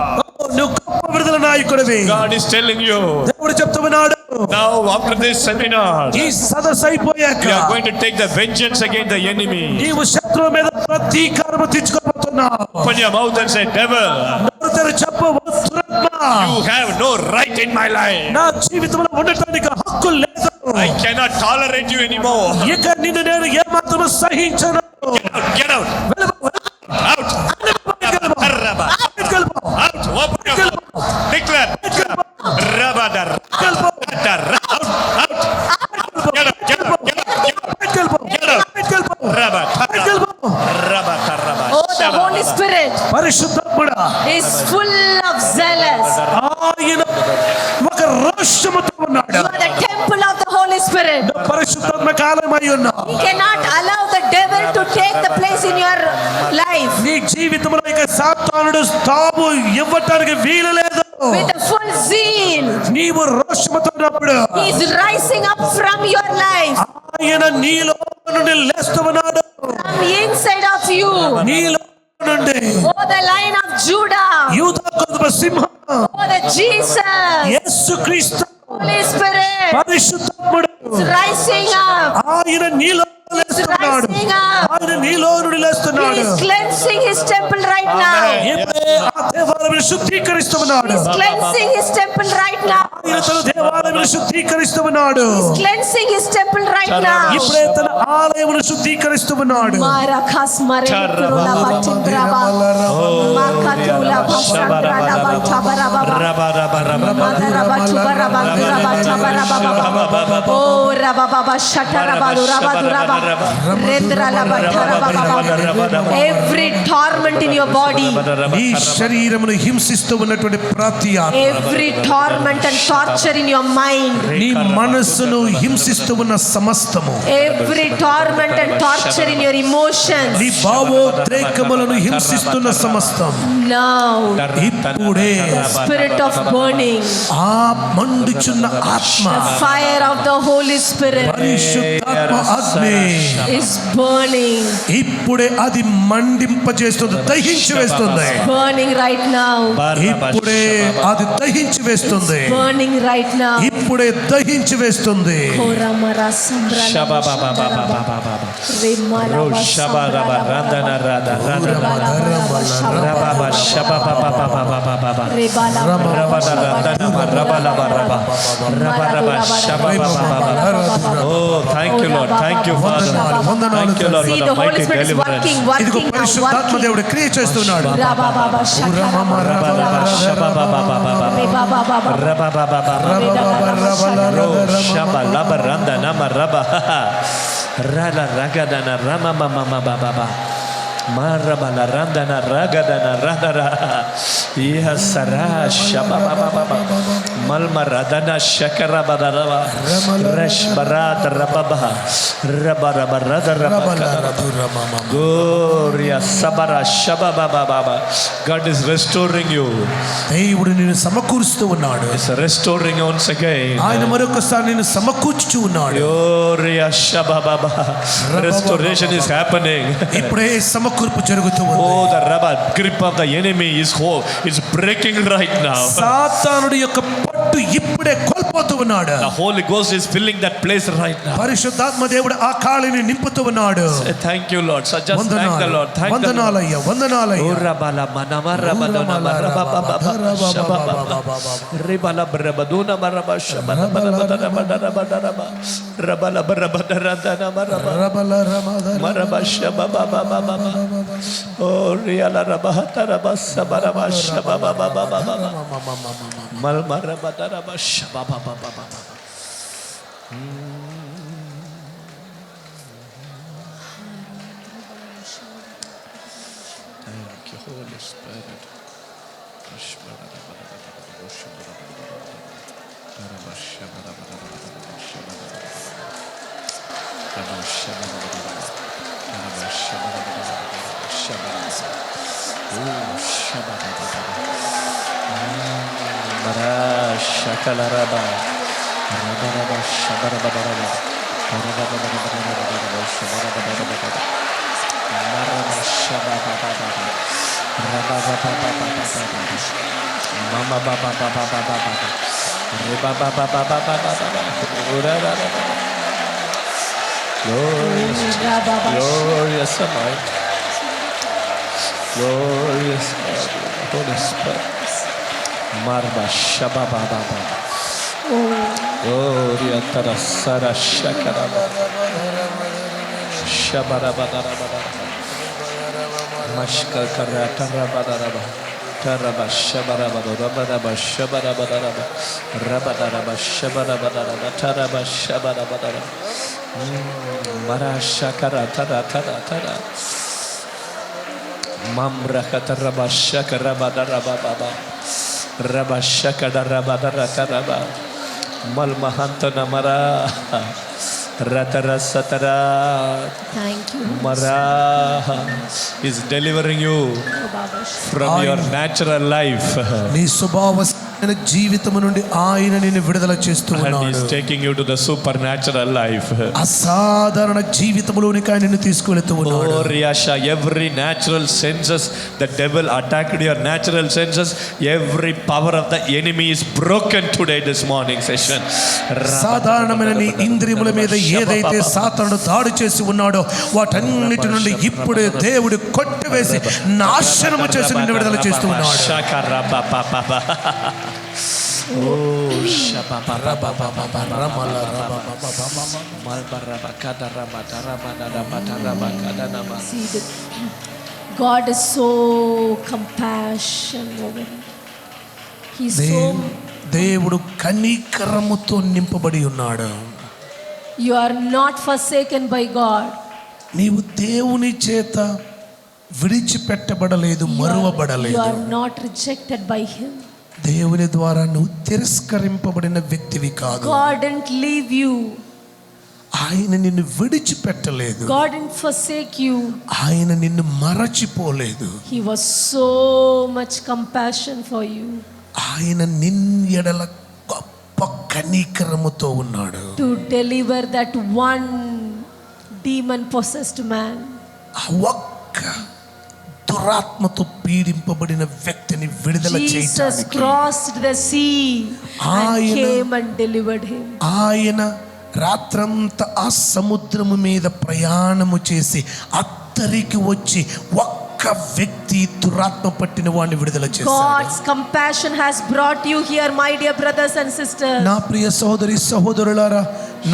నువ్వు గొప్ప విడుదల నాయకుడివి. God is telling you, దేవుడు చెప్తున్నాడు. now after this seminar, ఈ సదస్సు అయిపోయాక you are going to take the vengeance against the enemy. నీవు శత్రువు మీద ప్రతీకారము తీర్చుకోబోతున్నావు. Open your mouth and say, devil, నోరు తెరిచి చెప్పు, దురాత్మ, you have no right in my life. నా జీవితంలో ఉండటానికి హక్కు లేదు. I cannot tolerate you anymore. ఇక నిన్ను నేను ఏమాత్రం సహించను. Get out. Out. Out. Open your mouth. Declare. Rabadar. Out. Out. Get out. Get out. Get out. Get out. Rabadar. Oh, the Holy Spirit పరిశుద్ధాత్ముడా is full of zealous. ఆయన ఒక రోషముతో ఉన్నాడు. You are the temple of the Holy Spirit. పరిశుద్ధాత్మ కాలమై ఉన్నావు. You cannot allow the devil to take the place in your life. నీ జీవితంలో ఇక సాతానుడు స్థాపు ఇవ్వటానికి వీలు లేదు. With a full zeal, నీవు రోషముతో ఉన్నప్పుడు he is rising up from your life, ఆయన నీలో నుండి లేస్తున్నాడు. from inside of you. నీలో నుండి Oh, the Lion of Judah. యూదా గొప్ప సింహం Oh, the Jesus. యేసుక్రీస్తు Holy Spirit పరిశుద్ధాత్ముడు is rising up. ఆయన నీలో లేస్తున్నాడు. ఆయన నీలో నుండి He లేస్తున్నాడు. is cleansing his temple right now. ఇప్పుడే ఆ దేవాలయాన్ని శుద్ధీకరిస్తున్నాడు. He is cleansing his temple right now. ఆయన తన దేవాలయాన్ని శుద్ధీకరిస్తున్నాడు. He is cleansing his temple right now. ఇప్పుడే తన ఆలయమును శుద్ధీకరిస్తున్నాడు. Marakas marekurula batindraba makatula basandrala batabaraba madaraba tubaraba duraba tabaraba oh rababa shataraba duraba duraba rendrala bataraba. Every torment torment in your body, నీ శరీరమును హింసిస్తూ ఉన్నటువంటి ప్రతి ఆత్మ, every torment and torture in your mind, నీ మనస్సును హింసిస్తూ ఉన్న సమస్తము, every torment and torture in your emotions, నీ భావోద్రేకములను హింసిస్తున్న సమస్తం, now ఇప్పుడే the spirit of burning, ఆ మండుచున్న ఆత్మ, the fire of the Holy Spirit పరిశుద్ధాత్మ అగ్ని is burning, ఇప్పుడే అది మండింపజేస్తుంది, దహించి వేస్తుంది, burning right now, ఇప్పుడే అది దహించి వేస్తుంది, burning right now. ఇప్పుడే దహించి వేస్తుంది. Koramara sambrala remala Oh, thank you, Lord. Thank you, Father. Thank you, Lord, see for the the Holy mighty Spirit is deliverance. ఇదిగో working now, పరిశుద్ధాత్మ working. దేవుడు క్రియ చేస్తున్నాడు. Marabala randana ragadana radara yasara shababa malmaradana shakarabadaraba rashbarad rababa rabarabaradara gloria sabara shababa baba. God is restoring you. దేవుడు నిన్ను సమకూరుస్తూ ఉన్నాడు. Is restoring once again. ఆయన మరొకసారి నిన్ను సమకూర్చుచూ ఉన్నాడు. Gloria shababa. Restoration is happening. ఇప్పుడే సమకూర్పు జరుగుతూ ఉంది. Oh, the rubber grip of the enemy is breaking right now. సాతానుడి యొక్క పట్టు ఇప్పుడే కోల్పోతూ ఉన్నాడు. The Holy Ghost is filling that place right now. పరిశుద్ధాత్మ దేవుడు ఆ ఖాళీని నింపుతూ ఉన్నాడు. Thank you, Lord. So just thank the Lord. Thank the Lord. వందనాలయ్యా, వందనాలయ్యా. Oh, rabala manama rabala rababa shababa ribala brabaduna maraba shababa rabala brabadana maraba shababa oh riala rabahata rabasa baraba shababa mal maraba shababa Thank you, Holy Spirit. Mama baba baba baba reba baba baba baba glorious light, glorious Holy Spirit. Marba shaba baba baba gloria tara sara shakara shabara badara badara mashkar karata rabadara Taraba shabara badara shabara badara rabadara shabara badara taraba shabara badara mara shakara tara tara tara mamra kataraba shakara badara baba raba shakara rabadara taraba mal mahantana mara ratara satara. Thank you. Mara is delivering you from your natural life. నీ స్వభావమైన జీవితము నుండి ఆయన నిన్ను విడుదల చేస్తూ And ఉన్నాడు. he is taking you to the supernatural life. అసాధారణ జీవితంలోనికి ఆయన నిన్ను తీసుకువెళ్తూ ఉన్నాడు. Oh Riyasha, every natural senses, the devil attacked your natural senses. Every power of the enemy is broken today this morning session. సాధారణమైన నీ ఇంద్రియముల మీద ఏదైతే సాతానుడు దాడి చేసి ఉన్నాడో వాటన్నిటి నుండి ఇప్పుడే దేవుడు కొట్టివేసి నాశనము చేసి నిన్ను విడుదల చేస్తూ ఉన్నాడు. God is so compassionate. He's so. దేవుడు కనికరముతో నింపబడి ఉన్నాడు. You are not forsaken by God. నీవు దేవుని చేత విడిచిపెట్టబడలేదు, You మరువబడలేదు. are not rejected by him. దేవుని ద్వారా నువ్వు తిరస్కరింపబడిన వ్యక్తివి కాదు. God didn't leave you. ఆయన నిన్ను విడిచిపెట్టలేదు. God didn't forsake you. ఆయన నిన్ను మరచిపోలేదు. He was so much compassion for you. ఆయన ఎడల గొప్ప కనికరముతో ఉన్నాడు. To deliver that one demon possessed man. ఆ ఒక్క దురాత్మతో పీడింపబడిన వ్యక్తిని విడుదల Jesus చేయడానికి crossed the sea and came and delivered him. ఆయన రాత్రంతా ఆ సముద్రము మీద ప్రయాణము చేసి అత్తరికి వచ్చి ఒక్క వ్యక్తి దురాత్మ పట్టిన వాడిని విడుదల చేశాడు. God's compassion has brought you here, my dear brothers and sisters. నా ప్రియ సహోదరి సహోదరులారా,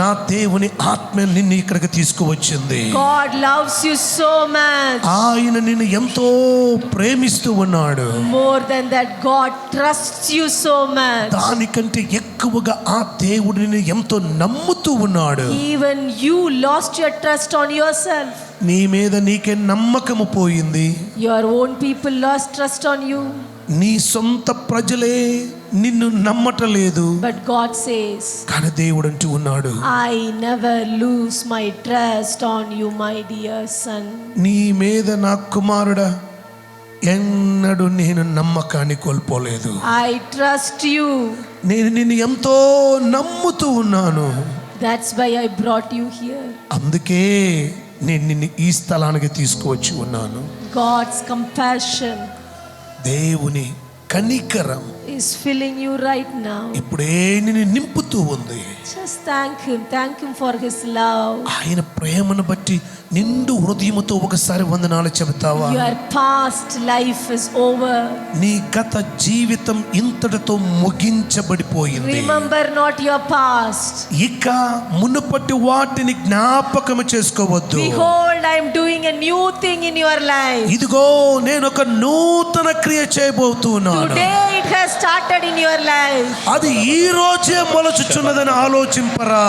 నా దేవుని ఆత్మ నిన్ను ఇక్కడికి తీసుకువచ్చింది. God loves you so much. ఆయన నిన్ను ఎంతో ప్రేమిస్తూ ఉన్నాడు. More than that, God trusts you so much. దానికంటే ఎక్కువగా ఆ దేవుడు నిన్ను ఎంతో నమ్ముతూ ఉన్నాడు. Even you lost your trust on yourself. నీ మీద నీకే నమ్మకము పోయింది. Your own people lost trust on you. నీ సొంత ప్రజలే నిన్ను నమ్మటలేదు. But God says, కానీ దేవుడు అంటూ ఉన్నాడు, I never lose my trust on you, my dear son. నీ మీద నా కుమారుడా ఎన్నడూ నేను నమ్మకాన్ని కోల్పోలేదు. I trust you. నేను నిన్ను ఎంతో నమ్ముతూ ఉన్నాను. That's why I brought you here. అందుకే నేను నిన్ను ఈ స్థలానికి తీసుకువచ్చి ఉన్నాను. God's compassion దేవుని కనికరం is filling you right now. ఇప్పుడే నిన్ను నింపుతూ ఉంది. Just thank him for his love. ఆయన ప్రేమను బట్టి నిండు హృదయముతో ఒకసారి వందనాలు చెబుతావా? Your past life is over. నీ గత జీవితం ఇంతటితో ముగించబడిపోయింది. Remember not your past. ఇక మునుపటి వాటిని జ్ఞాపకము చేసుకోవద్దు. Behold, I am doing a new thing in your life. ఇదిగో నేను ఒక నూతన క్రియ చేయబోతున్నాను. Today it has started in your life. అది ఈ రోజే మొలచుచున్నదని ఆలోచింపరా.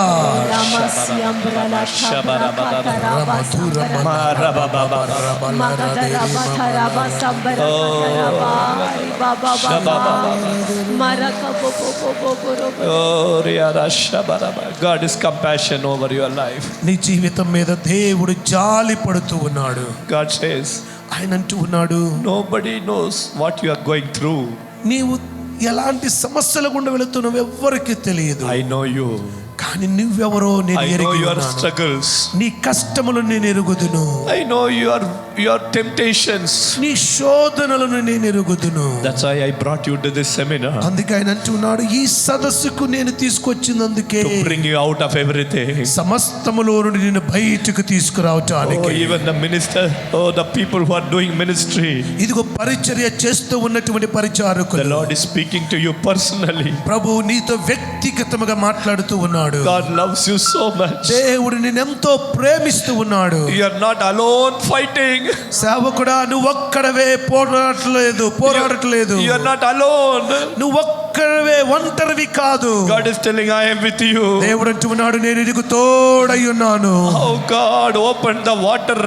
God is compassion over your life. నీ జీవితం మీద దేవుడు జాలి పడుతూ ఉన్నాడు. God says, ఆయన అంటూ ఉన్నాడు, nobody knows what you are going through. నీవు ఎలాంటి సమస్యల గుండా వెళుతున్నావు ఎవ్వరికి తెలియదు. I know you. కానీ నువ్వెవరో నేను I know ఎరిగి your ఉన్నాను. struggles. నీ కష్టములు నేను ఎరుగుదును. I know your temptations. నీ శోధనలను నేను ఎరుగుదును. That's why I brought you to this seminar. అందుకే ఆయన అంటున్నాడు, ఈ సదస్సుకు నేను తీసుకొచ్చినందుకే To bring you out of everything. సమస్తములో నుండి నేను బయటకు తీసుకురావటానికి. Oh, even the minister, the people who are doing ministry. ఇదిగో పరిచర్య చేస్తూ ఉన్నటువంటి పరిచారకులు. The Lord is speaking to you personally. ప్రభు నీతో వ్యక్తిగతముగా మాట్లాడుతూ ఉన్నాడు. God loves you so much. దేవుడు నిన్ను ఎంతో ప్రేమిస్తూ ఉన్నాడు. You are not alone fighting. సేవకుడా నువ్వు ఒక్కడవే పోరాడట్లేదు. You are not alone. నువ్వు ఒక్కడవే ఒంటరివి కాదు. God is telling, I am with you. దేవుడు అంటున్నాడు, నేను నీకు తోడై ఉన్నాను. Oh, God opened the water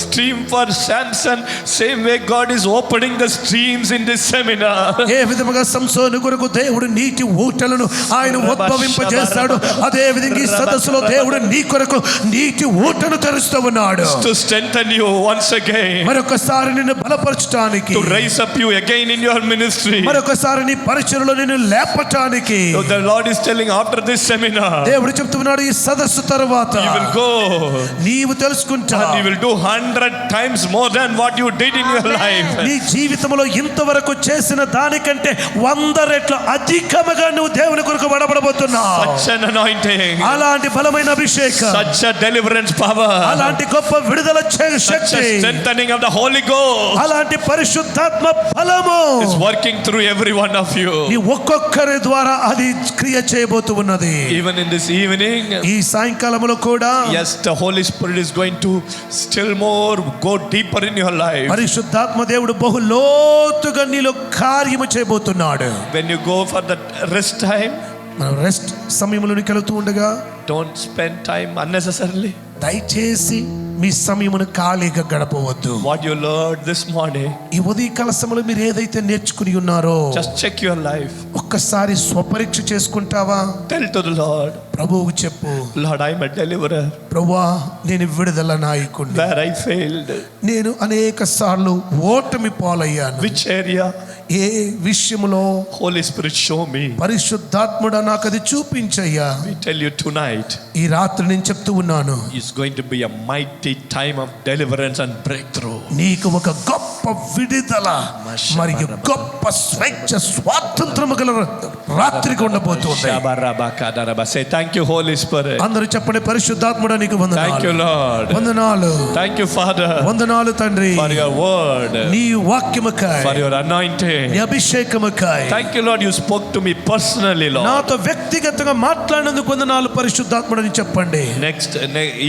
stream for Samson. Same way God is opening the streams in this seminar. ఏ విధముగా సంసోను కొరకు దేవుడు నీటి ఊటలను ఆయన ఉద్భవింపజేశాడు, అదే విధంగా ఈ సదస్సులో దేవుడు నీ కొరకు నీటి ఊటను తెరుస్తూ ఉన్నాడు. To strengthen you once again. మరొకసారి నిన్ను బలపరచడానికి, To raise up you again in your ministry. మరొకసారి నీ పరిచర్యలో నిన్ను లేపటానికి. So the Lord is telling, after this seminar, దేవుడు చెప్తున్నాడు, ఈ సదస్సు తర్వాత you will go నీవు తెలుసుకుంటా, and you will do 100 times more than what you did in your life. నీ జీవితంలో ఇంతవరకు చేసిన దానికంటే 100 రెట్లు అధికముగా నువ్వు దేవుని కొరకు వాడబడబోతున్నావు. Such an anointing, అలాంటి బలమైన అభిషేకం, such a deliverance power, అలాంటి గొప్ప విడుదల such Shakti, a strengthening of the Holy Ghost అలాంటి పరిశుద్ధాత్మ బలము is working through every one of you. నీ ఒక్కొక్కరి ద్వారా అది క్రియ చేయబోతూ ఉన్నది. Even in this evening, ఈ సాయంకాలంలో కూడా yes, the Holy Spirit is going to still more go deeper in your life. పరిశుద్ధాత్మ దేవుడు బహు లోతుగా నీలో కార్యము చేయబోతున్నాడు. When you go for the rest time, మనం రెస్ట్ సమయంలోనికి వెళుతూ ఉండగా don't spend time unnecessarily. దయచేసి మీ సమయమును ఖాళీగా గడపవద్దు. What you learned this morning, ఈ ఉదయకాల సమయంలో మీరు ఏదైతే నేర్చుకుని ఉన్నారో just check your life. ఒక్కసారి స్వపరీక్ష చేసుకుంటావా? Tell to the Lord, ప్రభువుకు చెప్పు, Lord, I am a deliverer. ప్రభువా, నేను విడుదల నాయకుడిని. Where I failed, నేను అనేక సార్లు ఓటమి పాలయ్యాను. which area, ఏ విషయంలో Holy Spirit show me. పరిశుద్ధాత్ముడా నాకు అది చూపించయ్యా. We tell you tonight, ఈ రాత్రి నేను చెప్తూ ఉన్నాను, it's going to be a mighty time of deliverance and breakthrough. నీకు ఒక గొప్ప విడుదల మరియు గొప్ప స్వేచ్ఛ స్వాతంత్రము గల రాత్రికి ఉండబోతుంది. Say thank you, Holy Spirit. అందరూ చెప్పండి, పరిశుద్ధాత్ముడా నీకు Thank you, వందనాలు. Lord. వందనాలు. Thank you, Father, వందనాలు తండ్రి, for your word, నీ వాక్యముకై, for your anointing. నీ అభిషేకముకై. Thank you, Lord, you spoke to me personally, Lord. నాతో వ్యక్తిగతంగా మాట్లాడినందుకు వందనాలు పరిశుద్ధాత్ముడని చెప్పండి. Next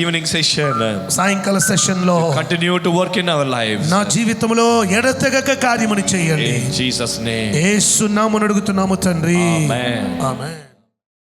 evening session, సాయంకాల సెషన్ లో continue to work in our lives. నా జీవితంలో ఎడతెగక కార్యముని చేయండి. In Jesus' name. యేసు నామమున అడుగుతున్నాము తండ్రి. Amen. ఆమేన్.